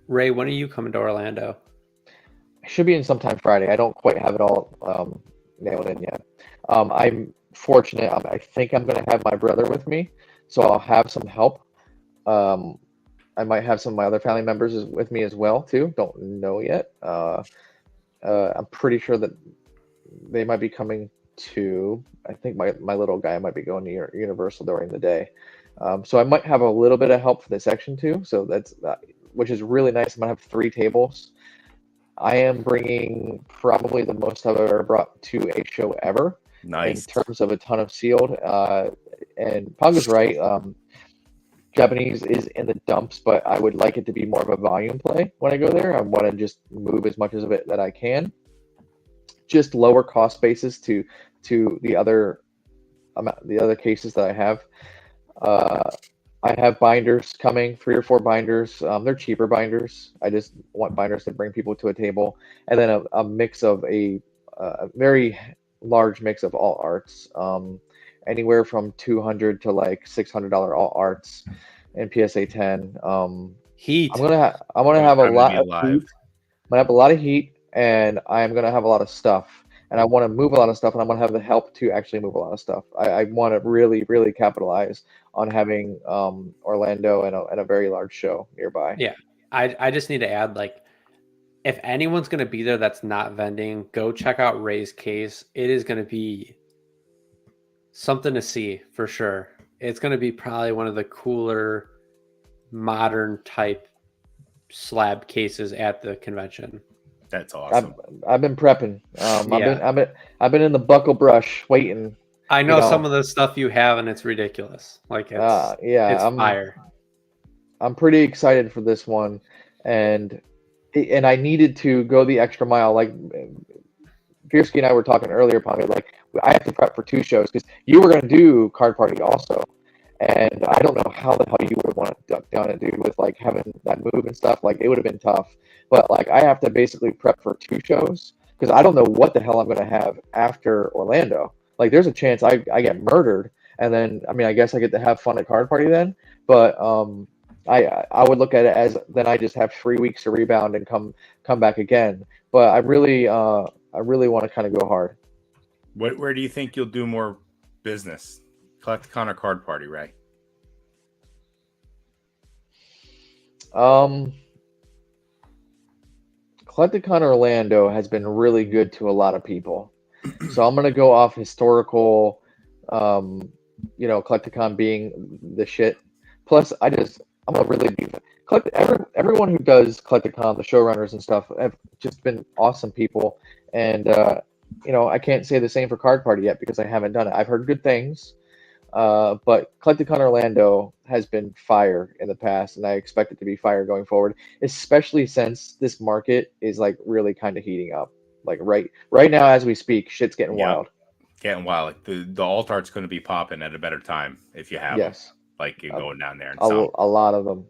Ray, when are you coming to Orlando? I should be in sometime Friday. I don't quite have it all nailed in yet. I'm fortunate. I think I'm gonna have my brother with me, so I'll have some help. I might have some of my other family members with me as well too. Don't know yet. I'm pretty sure that they might be coming too. I think my little guy might be going to Universal during the day. So I might have a little bit of help for this section too. So that's which is really nice. I'm gonna have 3 tables. I am bringing probably the most I've ever brought to a show ever Nice. in terms of a ton of sealed. And PoNGa's right. Japanese is in the dumps, but I would like it to be more of a volume play when I go there. I want to just move as much of it that I can. Just lower cost basis to the other cases that I have. I have binders coming, 3 or 4 binders. They're cheaper binders. I just want binders to bring people to a table, and then a mix of a very large mix of all arts, anywhere from $200 to like $600 all arts and PSA 10. Heat. I'm gonna have a lot of heat. I'm gonna have a lot of heat, and I'm gonna have a lot of stuff. And I want to move a lot of stuff, and I'm going to have the help to actually move a lot of stuff. I want to really, really capitalize on having Orlando and a very large show nearby. Yeah, I just need to add, like, if anyone's going to be there that's not vending, go check out Ray's case. It is going to be something to see for sure. It's going to be probably one of the cooler modern type slab cases at the convention. That's awesome. I've been prepping. Yeah. I've been in the buckle brush waiting. I know some of the stuff you have, and it's ridiculous. Like it's fire. I'm pretty excited for this one, and I needed to go the extra mile. Like Beerski and I were talking earlier, probably like I have to prep for 2 shows because you were going to do Card Party also, and I don't know how the hell you would want to duck down and do with like having that move and stuff. Like it would have been tough, but like I have to basically prep for 2 shows because I don't know what the hell I'm going to have after Orlando. Like there's a chance I get murdered, and then I mean I guess I get to have fun at Card Party then, but I would look at it as then I just have 3 weeks to rebound and come back again. But I really want to kind of go hard. Where do you think you'll do more business? Collecticon or Card Party, Ray? Collecticon Orlando has been really good to a lot of people. So I'm gonna go off historical, Collecticon being the shit. Plus, I'm gonna really be everyone who does Collecticon, the showrunners and stuff, have just been awesome people. And I can't say the same for Card Party yet because I haven't done it. I've heard good things, but Collecticon Orlando has been fire in the past, and I expect it to be fire going forward, especially since this market is like really kind of heating up. Like right now as we speak, shit's getting wild. Getting wild. Like the alt art's going to be popping at a better time if you have them. Like you're going down there and a lot of them.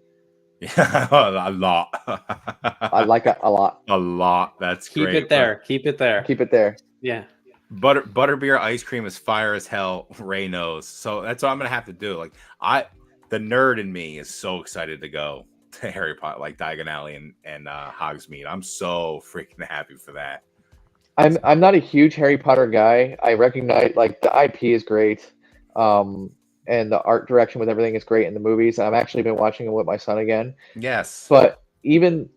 Yeah, a lot. I like it a lot. A lot. That's Keep great. it there. Keep it there. Keep it there. Yeah. Butterbeer ice cream is fire as hell. Ray knows. So that's what I'm gonna have to do. Like the nerd in me is so excited to go to Harry Potter, like Diagon Alley and Hogsmeade. I'm so freaking happy for that. I'm not a huge Harry Potter guy. I recognize like the IP is great. And the art direction with everything is great in the movies. I've actually been watching it with my son again. Yes. But even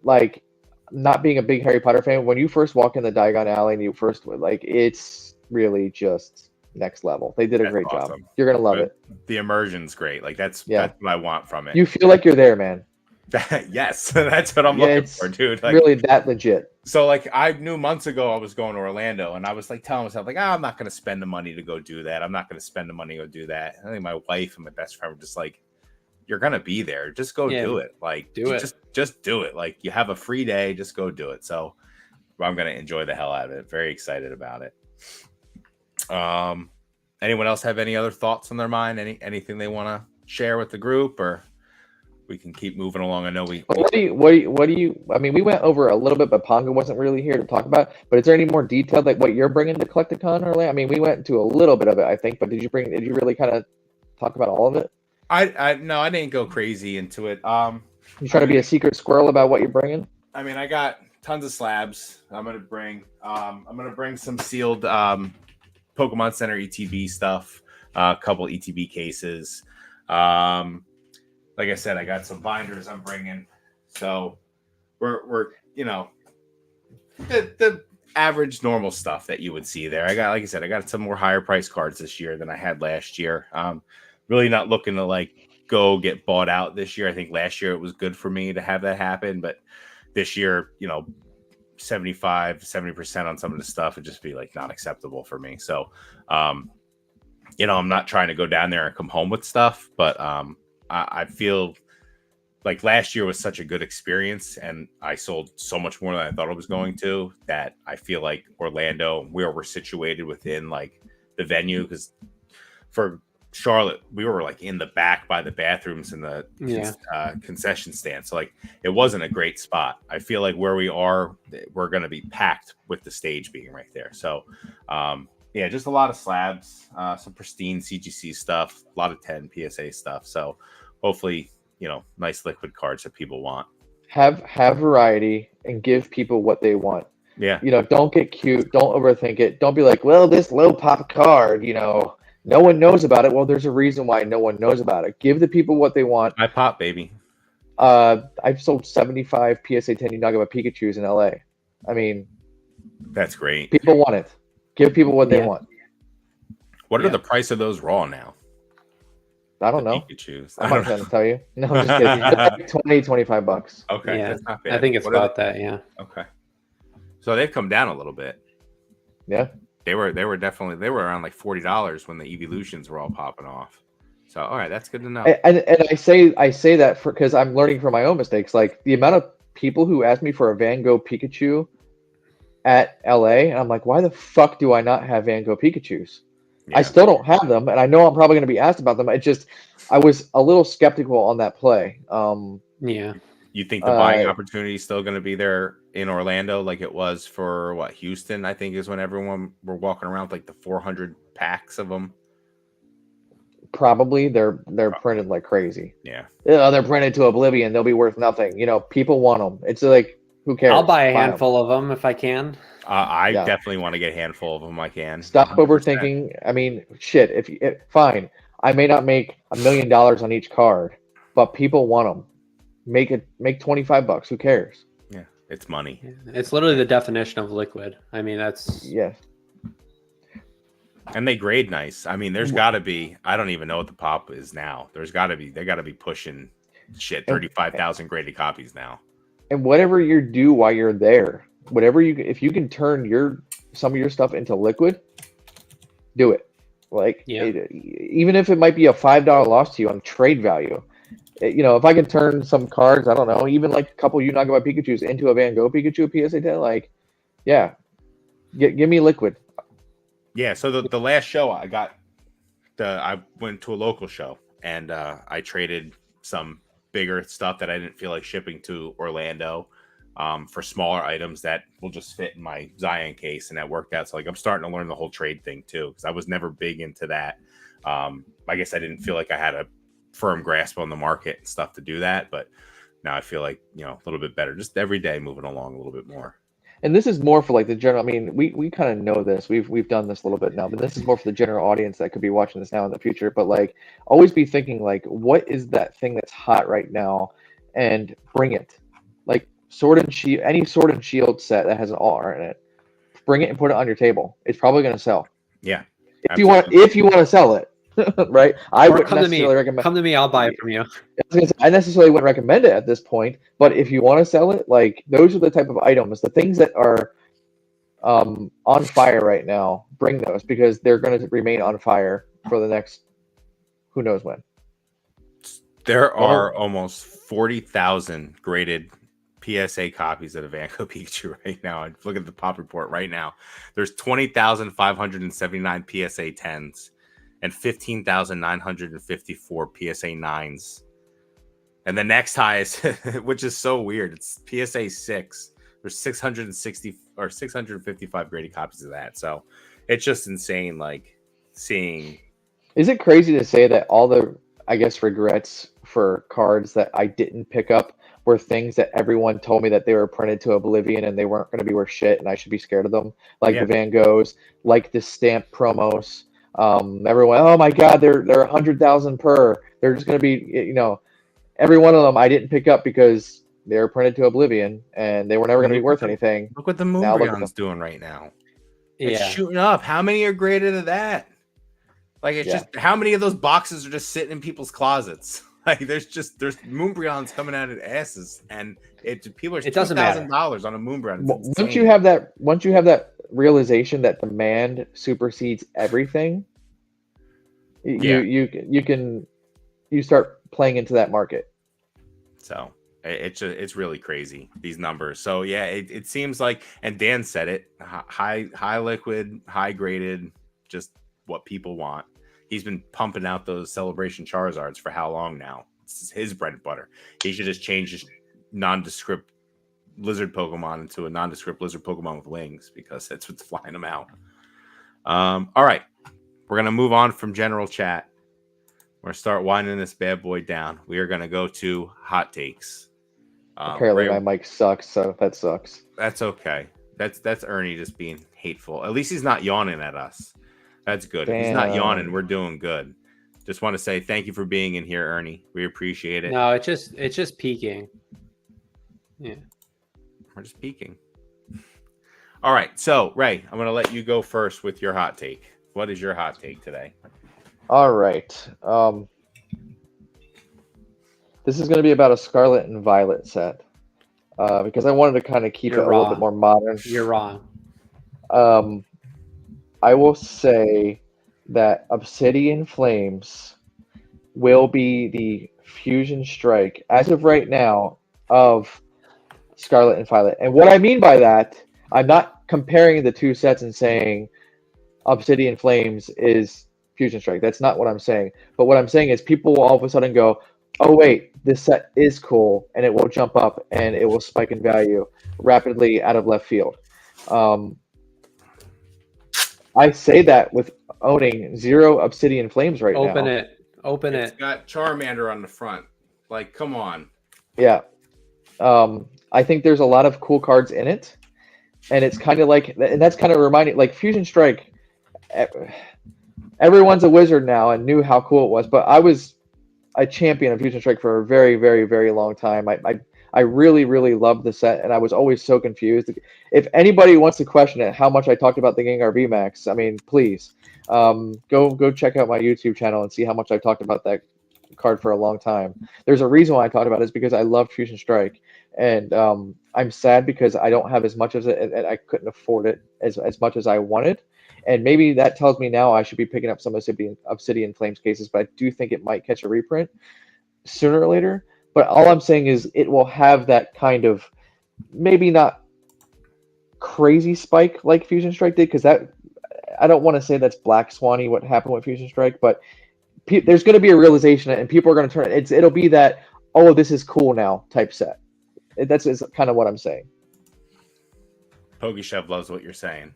like not being a big Harry Potter fan, when you first walk in the Diagon Alley and you first like, it's really just next level. They did a great job. You're gonna love it. The immersion's great. Like that's what I want from it. You feel like you're there, man. Yes, that's what I'm Yeah, looking it's for, dude. Like, really that legit. so like I knew months ago I was going to Orlando, and I was like telling myself like, I'm not going to spend the money to go do that. I'm not going to spend the money to go do that. I think my wife and my best friend were just like, you're going to be there. Just go Yeah, do it. Like, do it. Just do it. Like, you have a free day. Just go do it. So I'm going to enjoy the hell out of it. Very excited about it. Anyone else have any other thoughts on their mind? Anything they want to share with the group, or we can keep moving along? I know What do you? I mean, we went over a little bit, but PoNGa wasn't really here to talk about. But is there any more detail like what you're bringing to Collecticon, or I mean, we went into a little bit of it, I think. But did you really kind of talk about all of it? No, I didn't go crazy into it. You trying to be a secret squirrel about what you're bringing? I mean, I got tons of slabs. I'm gonna bring some sealed Pokemon Center ETB stuff, a couple ETB cases. Like I said, I got some binders I'm bringing. So we're the average normal stuff that you would see there. Like I said, I got some more higher price cards this year than I had last year. Really not looking to like go get bought out this year. I think last year it was good for me to have that happen, but this year, 70% on some of the stuff would just be like not acceptable for me. So, I'm not trying to go down there and come home with stuff, but I feel like last year was such a good experience, and I sold so much more than I thought I was going to, that I feel like Orlando, where we're situated within like the venue, because for Charlotte, we were like in the back by the bathrooms and the concession stand. So like it wasn't a great spot. I feel like where we are, we're going to be packed with the stage being right there. So just a lot of slabs, some pristine CGC stuff, a lot of 10 PSA stuff. So hopefully, nice liquid cards that people want. Have variety and give people what they want. Yeah. Don't get cute. Don't overthink it. Don't be like, well, this low pop card, no one knows about it. Well, there's a reason why no one knows about it. Give the people what they want. I pop, baby. I've sold 75 PSA 10 Unagaba Pikachus in LA. I mean, that's great. People want it. Give people what they want. What are the price of those raw now? I don't know. Pikachus. I'm not going to tell you. No, I'm just kidding. Like $20-$25. Okay, yeah, that's not bad. I think it's about that. Yeah. Okay, so they've come down a little bit. Yeah. They were around like $40 when the evolutions were all popping off. So all right, that's good to know. And I say that because I'm learning from my own mistakes. Like the amount of people who ask me for a Van Gogh Pikachu at LA, and I'm like, why the fuck do I not have Van Gogh Pikachus? Yeah. I still don't have them, and I know I'm probably going to be asked about them. It just, I was a little skeptical on that play. Yeah. You think the buying opportunity is still going to be there in Orlando, like it was for Houston? I think is when everyone were walking around with like the 400 packs of them. Probably they're printed like crazy. Yeah, they're printed to oblivion. They'll be worth nothing. People want them. It's like, who cares? I'll buy a handful of them if I can. I definitely want to get a handful of them. I can. Stop 100%. Overthinking. I mean, shit. Fine. I may not make $1 million on each card, but people want them. Make $25. Who cares? Yeah, it's money. It's literally the definition of liquid. I mean, that's And they grade nice. I mean, there's got to be. I don't even know what the pop is now. They got to be pushing 35,000 graded copies now. And whatever you do while you're there, if you can turn some of your stuff into liquid, do it. Like even if it might be a $5 loss to you on trade value. If I can turn some cards, I don't know, even like a couple Unagaba Pikachus into a Van Gogh Pikachu, a PSA 10, like, give me liquid. Yeah, so the last show I went to a local show, and I traded some bigger stuff that I didn't feel like shipping to Orlando for smaller items that will just fit in my Zion case, and that worked out. So like I'm starting to learn the whole trade thing too, because I was never big into that. I guess I didn't feel like I had a firm grasp on the market and stuff to do that, but now I feel like a little bit better, just every day moving along a little bit more. And this is more for like the general. I mean, we kind of know this. We've done this a little bit now, but this is more for the general audience that could be watching this now in the future. But like, always be thinking like, what is that thing that's hot right now, and bring it. Like Sword and Shield, any Sword and Shield set that has an R in it, bring it and put it on your table. It's probably going to sell. Yeah, if you want to sell it. right? I Or wouldn't come to me. necessarily recommend. Come to me. I'll buy it from you. I was gonna say, I necessarily wouldn't recommend it at this point, but if you want to sell it, like those are the type of items, the things that are on fire right now. Bring those because they're going to remain on fire for the next who knows when. There are almost 40,000 graded PSA copies of the Van Gogh Pikachu right now. I look at the pop report right now. There's 20,579 PSA 10s and 15,954 PSA 9s. And the next highest, which is so weird, it's PSA 6. There's 660 or 655 graded copies of that. So it's just insane, like seeing. Is it crazy to say that all the, I guess, regrets for cards that I didn't pick up were things that everyone told me that they were printed to oblivion and they weren't going to be worth shit and I should be scared of them? Like the Van Goghs, like the stamp promos. Everyone, oh my God, they're 100,000 per. They're just going to be, you know, every one of them I didn't pick up because they were printed to oblivion and they were never going to be worth anything. Look what the Moonbrion's doing right now. It's shooting up. How many are graded of that? Like, it's just, how many of those boxes are just sitting in people's closets? Like, there's Moonbrions coming out of asses, and people are $2,000 on a Moonbrion. Once you have that realization that demand supersedes everything, you start playing into that market. So it's really crazy, these numbers. So yeah, it seems like, and Dan said it, high liquid, high graded, just what people want. He's been pumping out those Celebration Charizards for how long now? It's his bread and butter. He should just change his nondescript lizard Pokemon into a nondescript lizard Pokemon with wings, because that's what's flying them out. All right, we're gonna move on from general chat. We're gonna start winding this bad boy down. We are gonna go to hot takes. Apparently my mic sucks, so that sucks. That's okay. That's Ernie just being hateful. At least he's not yawning at us. That's good. If he's not yawning, we're doing good. Just want to say thank you for being in here, Ernie. We appreciate it. No, it's just peaking. Yeah. We're just peaking. All right. So, Ray, I'm going to let you go first with your hot take. What is your hot take today? All right. This is going to be about a Scarlet and Violet set. Because I wanted to kind of keep it a little bit more modern. You're wrong. I will say that Obsidian Flames will be the fusion strike, as of right now, of Scarlet and Violet. And what I mean by that, I'm not comparing the two sets and saying Obsidian Flames is fusion strike. That's not what I'm saying. But what I'm saying is people will all of a sudden go, oh wait, this set is cool, and it will jump up and it will spike in value rapidly out of left field. I say that with owning 0 Obsidian Flames right now. Open it. It's got Charmander on the front. Like, come on. Yeah. I think there's a lot of cool cards in it. And it's kind of like, and that's kind of reminding, like Fusion Strike, everyone's a wizard now and knew how cool it was. But I was a champion of Fusion Strike for a very, very, very long time. I really, really loved the set, and I was always so confused. If anybody wants to question it, how much I talked about the Gengar VMAX, I mean, please go check out my YouTube channel and see how much I talked about that card for a long time. There's a reason why I talked about it, is because I loved Fusion Strike, and I'm sad because I don't have as much of it, and I couldn't afford it as much as I wanted. And maybe that tells me now I should be picking up some Obsidian Flames cases, but I do think it might catch a reprint sooner or later. But all I'm saying is it will have that kind of, maybe not crazy spike like Fusion Strike did, because that, I don't want to say that's Black Swanny what happened with Fusion Strike, but there's going to be a realization, and people are going to turn it. It'll be that, oh, this is cool now type set. That's kind of what I'm saying. Pokey Chef loves what you're saying.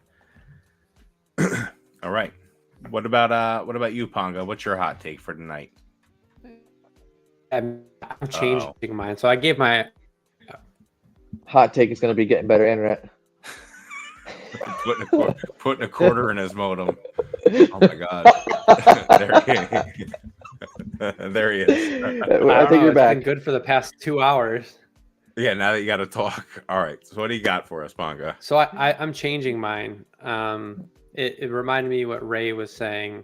All right. What about you, PoNGa? What's your hot take for tonight? I'm changing mine. So I gave my hot take is going to be getting better internet. putting a quarter in his modem. Oh my god! There he is. I think you're back. It's been good for the past 2 hours. Yeah, now that you got to talk. All right. So what do you got for us, PoNGa? So I'm changing mine. It reminded me what Ray was saying.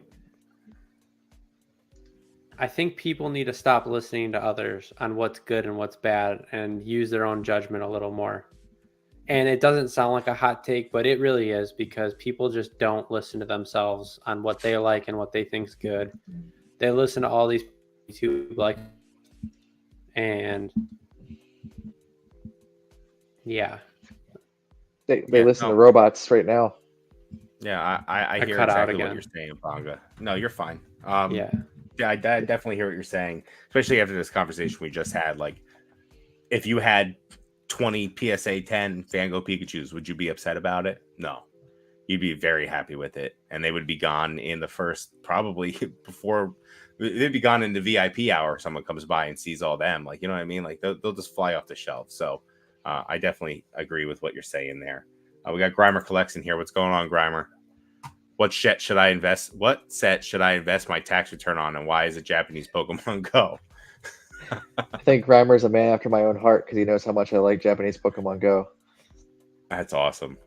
I think people need to stop listening to others on what's good and what's bad and use their own judgment a little more. And it doesn't sound like a hot take, but it really is, because people just don't listen to themselves on what they like and what they think's good. They listen to all these YouTube like, and yeah, They listen to robots right now. Yeah, I hear exactly what you're saying, PoNGa. No, you're fine. Yeah, I definitely hear what you're saying, especially after this conversation we just had. Like, if you had 20 PSA 10 Van Gogh Pikachus, would you be upset about it? No. You'd be very happy with it. And they would be gone in the first, probably before, they'd be gone in the VIP hour. Someone comes by and sees all them. Like, you know what I mean? Like, they'll just fly off the shelf. So I definitely agree with what you're saying there. We got Grimer Collects in here. What's going on, Grimer? What set should I invest my tax return on, and why is it Japanese Pokemon Go? I think Grimer's a man after my own heart because he knows how much I like Japanese Pokemon Go. That's awesome.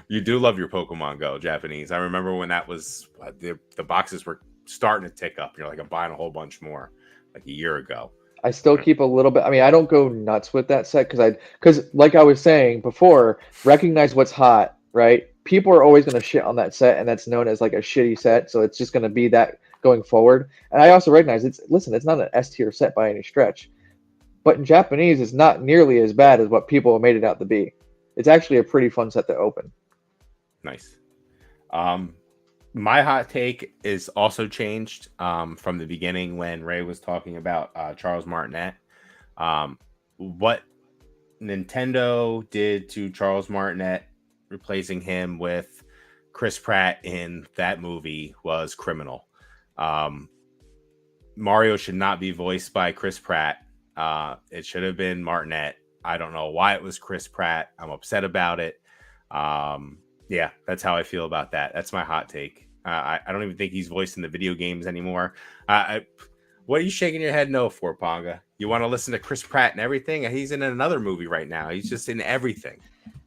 You do love your Pokemon Go Japanese. I remember when that was the boxes were starting to tick up. You're like, I'm buying a whole bunch more like a year ago. I still keep a little bit. I mean, I don't go nuts with that set because like I was saying before, recognize what's hot, right? People are always going to shit on that set, and that's known as like a shitty set. So it's just going to be that going forward. And I also recognize it's not an S tier set by any stretch, but in Japanese, it's not nearly as bad as what people have made it out to be. It's actually a pretty fun set to open. Nice. My hot take is also changed from the beginning when Ray was talking about Charles Martinet. What Nintendo did to Charles Martinet, replacing him with Chris Pratt in that movie, was criminal. Mario should not be voiced by Chris Pratt. It should have been Martinet. I don't know why it was Chris Pratt. I'm upset about it. Yeah, that's how I feel about that. That's my hot take. I don't even think he's voiced in the video games anymore. What are you shaking your head no for, PoNGa? You want to listen to Chris Pratt and everything? He's in another movie right now. He's just in everything.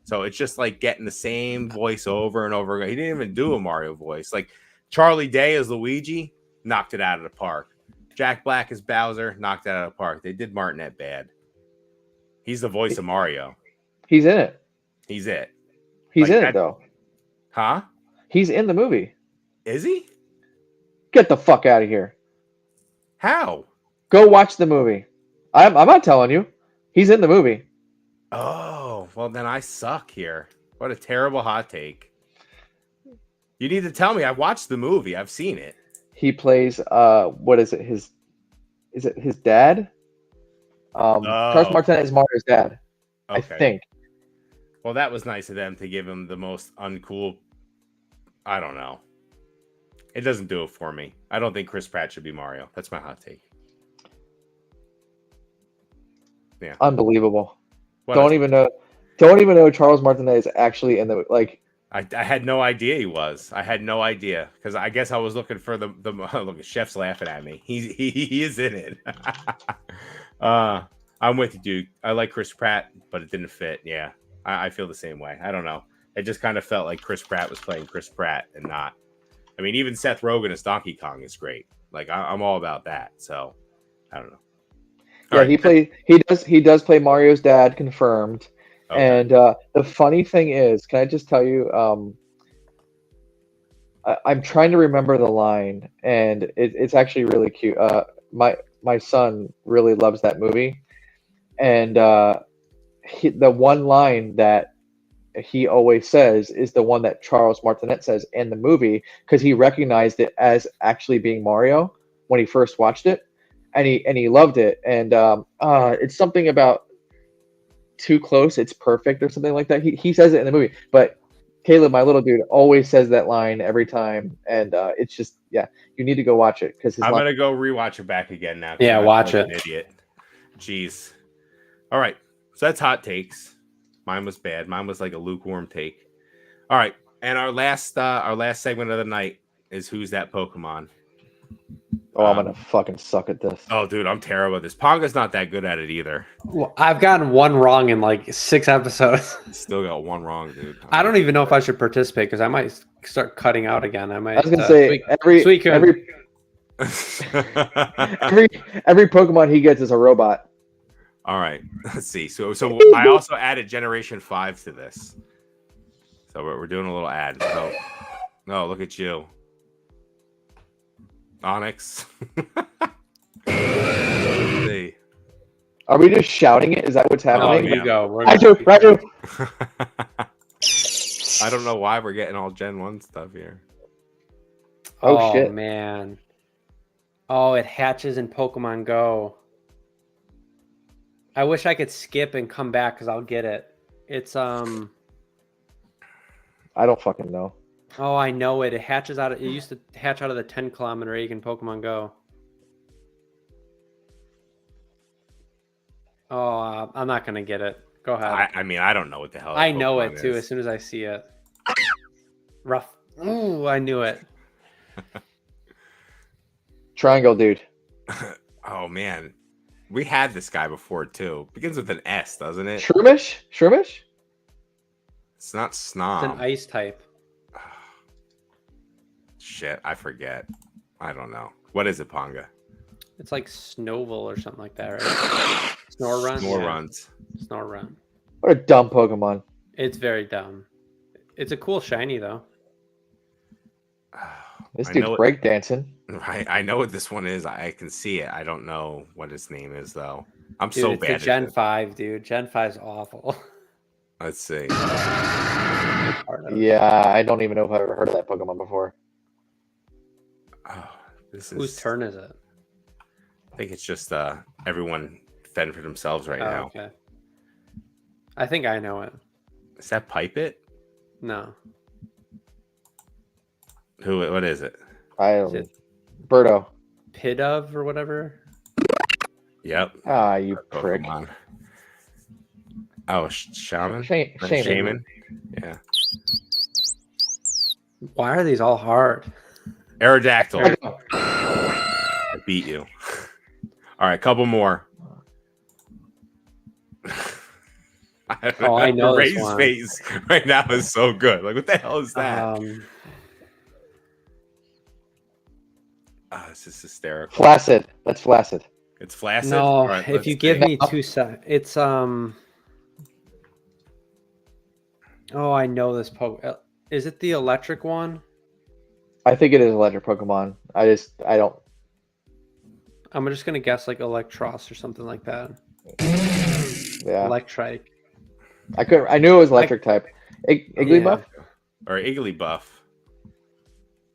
So it's just like getting the same voice over and over again. He didn't even do a Mario voice. Like Charlie Day as Luigi, knocked it out of the park. Jack Black as Bowser, knocked it out of the park. They did Martinet bad. He's the voice of Mario. He's in it. He's it. He's like in it, though. Huh? He's in the movie. Is he? Get the fuck out of here. How? Go watch the movie. I'm not telling you. He's in the movie. Oh, well, then I suck here. What a terrible hot take. You need to tell me. I watched the movie. I've seen it. He plays, what is it? Is it his dad? Charles Martinet is Mario's dad. Okay. I think. Well, that was nice of them to give him the most uncool. I don't know. It doesn't do it for me. I don't think Chris Pratt should be Mario. That's my hot take. Yeah. Unbelievable. Don't even know Charles Martinet is actually in the like. I had no idea he was. I had no idea because I guess I was looking for the look. Chef's laughing at me. He is in it. I'm with you, dude. I like Chris Pratt, but it didn't fit. Yeah, I feel the same way. I don't know. It just kind of felt like Chris Pratt was playing Chris Pratt and not. I mean, even Seth Rogen as Donkey Kong is great. Like I'm all about that. So I don't know. He does play Mario's dad, confirmed. Okay. And the funny thing is, can I just tell you, I'm trying to remember the line, and it's actually really cute. My son really loves that movie, and the one line that he always says is the one that Charles Martinet says in the movie, because he recognized it as actually being Mario when he first watched it, and he loved it. And it's something about too close, it's perfect, or something like that. He says it in the movie, but Caleb, my little dude, always says that line every time, and it's just, yeah, you need to go watch it because I'm gonna go rewatch it back again now. Yeah, watch it. An idiot. Jeez. All right, so that's hot takes. Mine was bad. Mine was like a lukewarm take. All right, and our last segment of the night is Who's That Pokemon? Oh, I'm gonna fucking suck at this. Oh, dude, I'm terrible at this. PoNGa's not that good at it either. Well, I've gotten one wrong in like 6 episodes. Still got one wrong, dude. I don't even know if I should participate because I might start cutting out again. I was gonna say every Pokemon he gets is a robot. All right, let's see. So I also added Generation 5 to this. So we're doing a little ad. So, no, look at you, Onyx. Let's see. Are we just shouting it? Is that what's Oh, happening? you go. We're Raju, Raju. I don't know why we're getting all Gen 1 stuff here. Oh, shit. Man. Oh, it hatches in Pokemon Go. I wish I could skip and come back because I'll get it. It's I don't fucking know. Oh, I know it. It hatches out. It used to hatch out of the 10-kilometer egg in Pokemon Go. Oh, I'm not gonna get it. Go ahead. I mean, I don't know what the hell. I know Pokemon it too. is. As soon as I see it. Rough. Ooh, I knew it. Triangle dude. Oh man, we had this guy before too. Begins with an S, doesn't it? Shroomish? Shroomish? It's not It's Snom. an ice type. Shit, I forget. I don't know. What is it, PoNGa? It's like Snowville or something like that, right? Snorunt? Snorunt. Yeah. Snorunt. What a dumb Pokemon. It's very dumb. It's a cool shiny though. This I dude's know it- breakdancing. Right, I know what this one is. I can see it. I don't know what his name is though. I'm Dude, so it's bad a at Gen this. 5, dude. Gen 5's awful. Let's see. Part of it. Yeah, I don't even know if I've ever heard of that Pokemon before. Oh, this is. Whose turn is it? I think it's just everyone fending for themselves right Oh, now. okay. I think I know it. Is that Pipe It? No. Who? What is it? I Is don't. it Birdo. Pidove or whatever? Yep. Ah, you prick. Pokemon. Oh, Shaman. Shaman. Shaman. Yeah. Why are these all hard? Aerodactyl. I beat you. All right, couple more. Oh, I know this Ray's one. face right now is so good. Like, what the hell is that? This is hysterical. Flaccid. That's Flaccid. It's flaccid. No, All right, if let's you give see. me 2 seconds, it's Oh, I know this Is it the electric one? I think it is electric Pokemon. I don't. I'm just gonna guess like Electros or something like that. Yeah. Electrike. I knew it was electric type. Igglybuff? Or Igglybuff.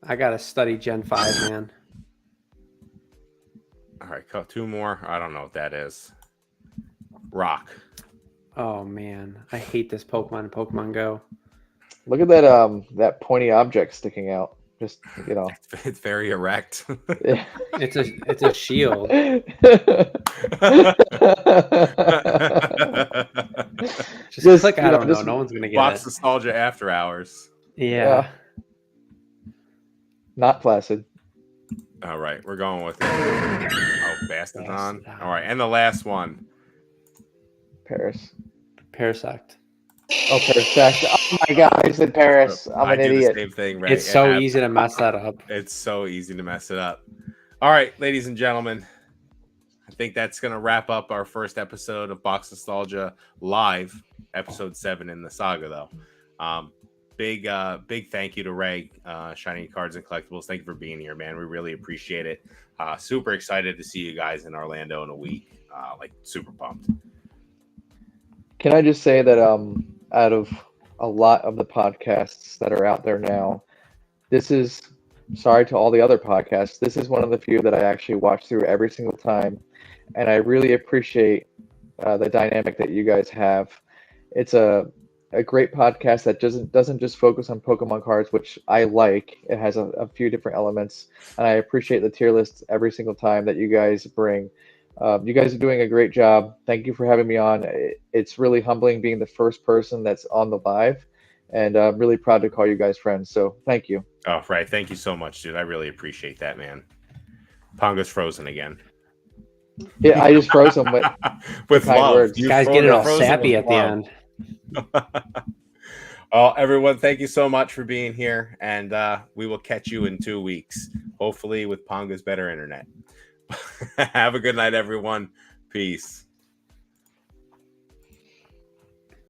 I gotta study Gen 5, man. All right, two more. I don't know what that is. Rock. Oh man, I hate this Pokemon in Pokemon Go. Look at that pointy object sticking out. Just It's very erect. Yeah. It's a shield. Just click. I don't know. No one's gonna get Box it. nostalgia after hours. Yeah. Not Placid. All right, we're going with it. Oh, Bastodon. Bastodon. All right, and the last one. Paris. Parasect. Oh, Paris. Oh my god, I said Paris. I'm I an do idiot. the same thing, Ray. It's so easy to mess that up. It's so easy to mess it up. All right, ladies and gentlemen, I think that's going to wrap up our first episode of Box Nostalgia Live, episode 7 in the saga, though. Big thank you to Ray, Shiny Cards and Collectibles. Thank you for being here, man. We really appreciate it. Super excited to see you guys in Orlando in a week. Super pumped. Can I just say that out of a lot of the podcasts that are out there now, this is, sorry to all the other podcasts, this is one of the few that I actually watch through every single time, and I really appreciate the dynamic that you guys have. It's a great podcast that doesn't just focus on Pokemon cards, which I like. It has a few different elements, and I appreciate the tier lists every single time that you guys bring. You guys are doing a great job. Thank you for having me on. It's really humbling being the first person that's on the live, and I'm really proud to call you guys friends. So thank you. Oh, right. Thank you so much, dude. I really appreciate that, man. PoNGa's frozen again. Yeah, I just froze him with with kind love. words. You Guys get it all frozen sappy with at the love. end. Everyone, thank you so much for being here, and we will catch you in 2 weeks, hopefully with PoNGa's better internet. Have a good night, everyone. Peace.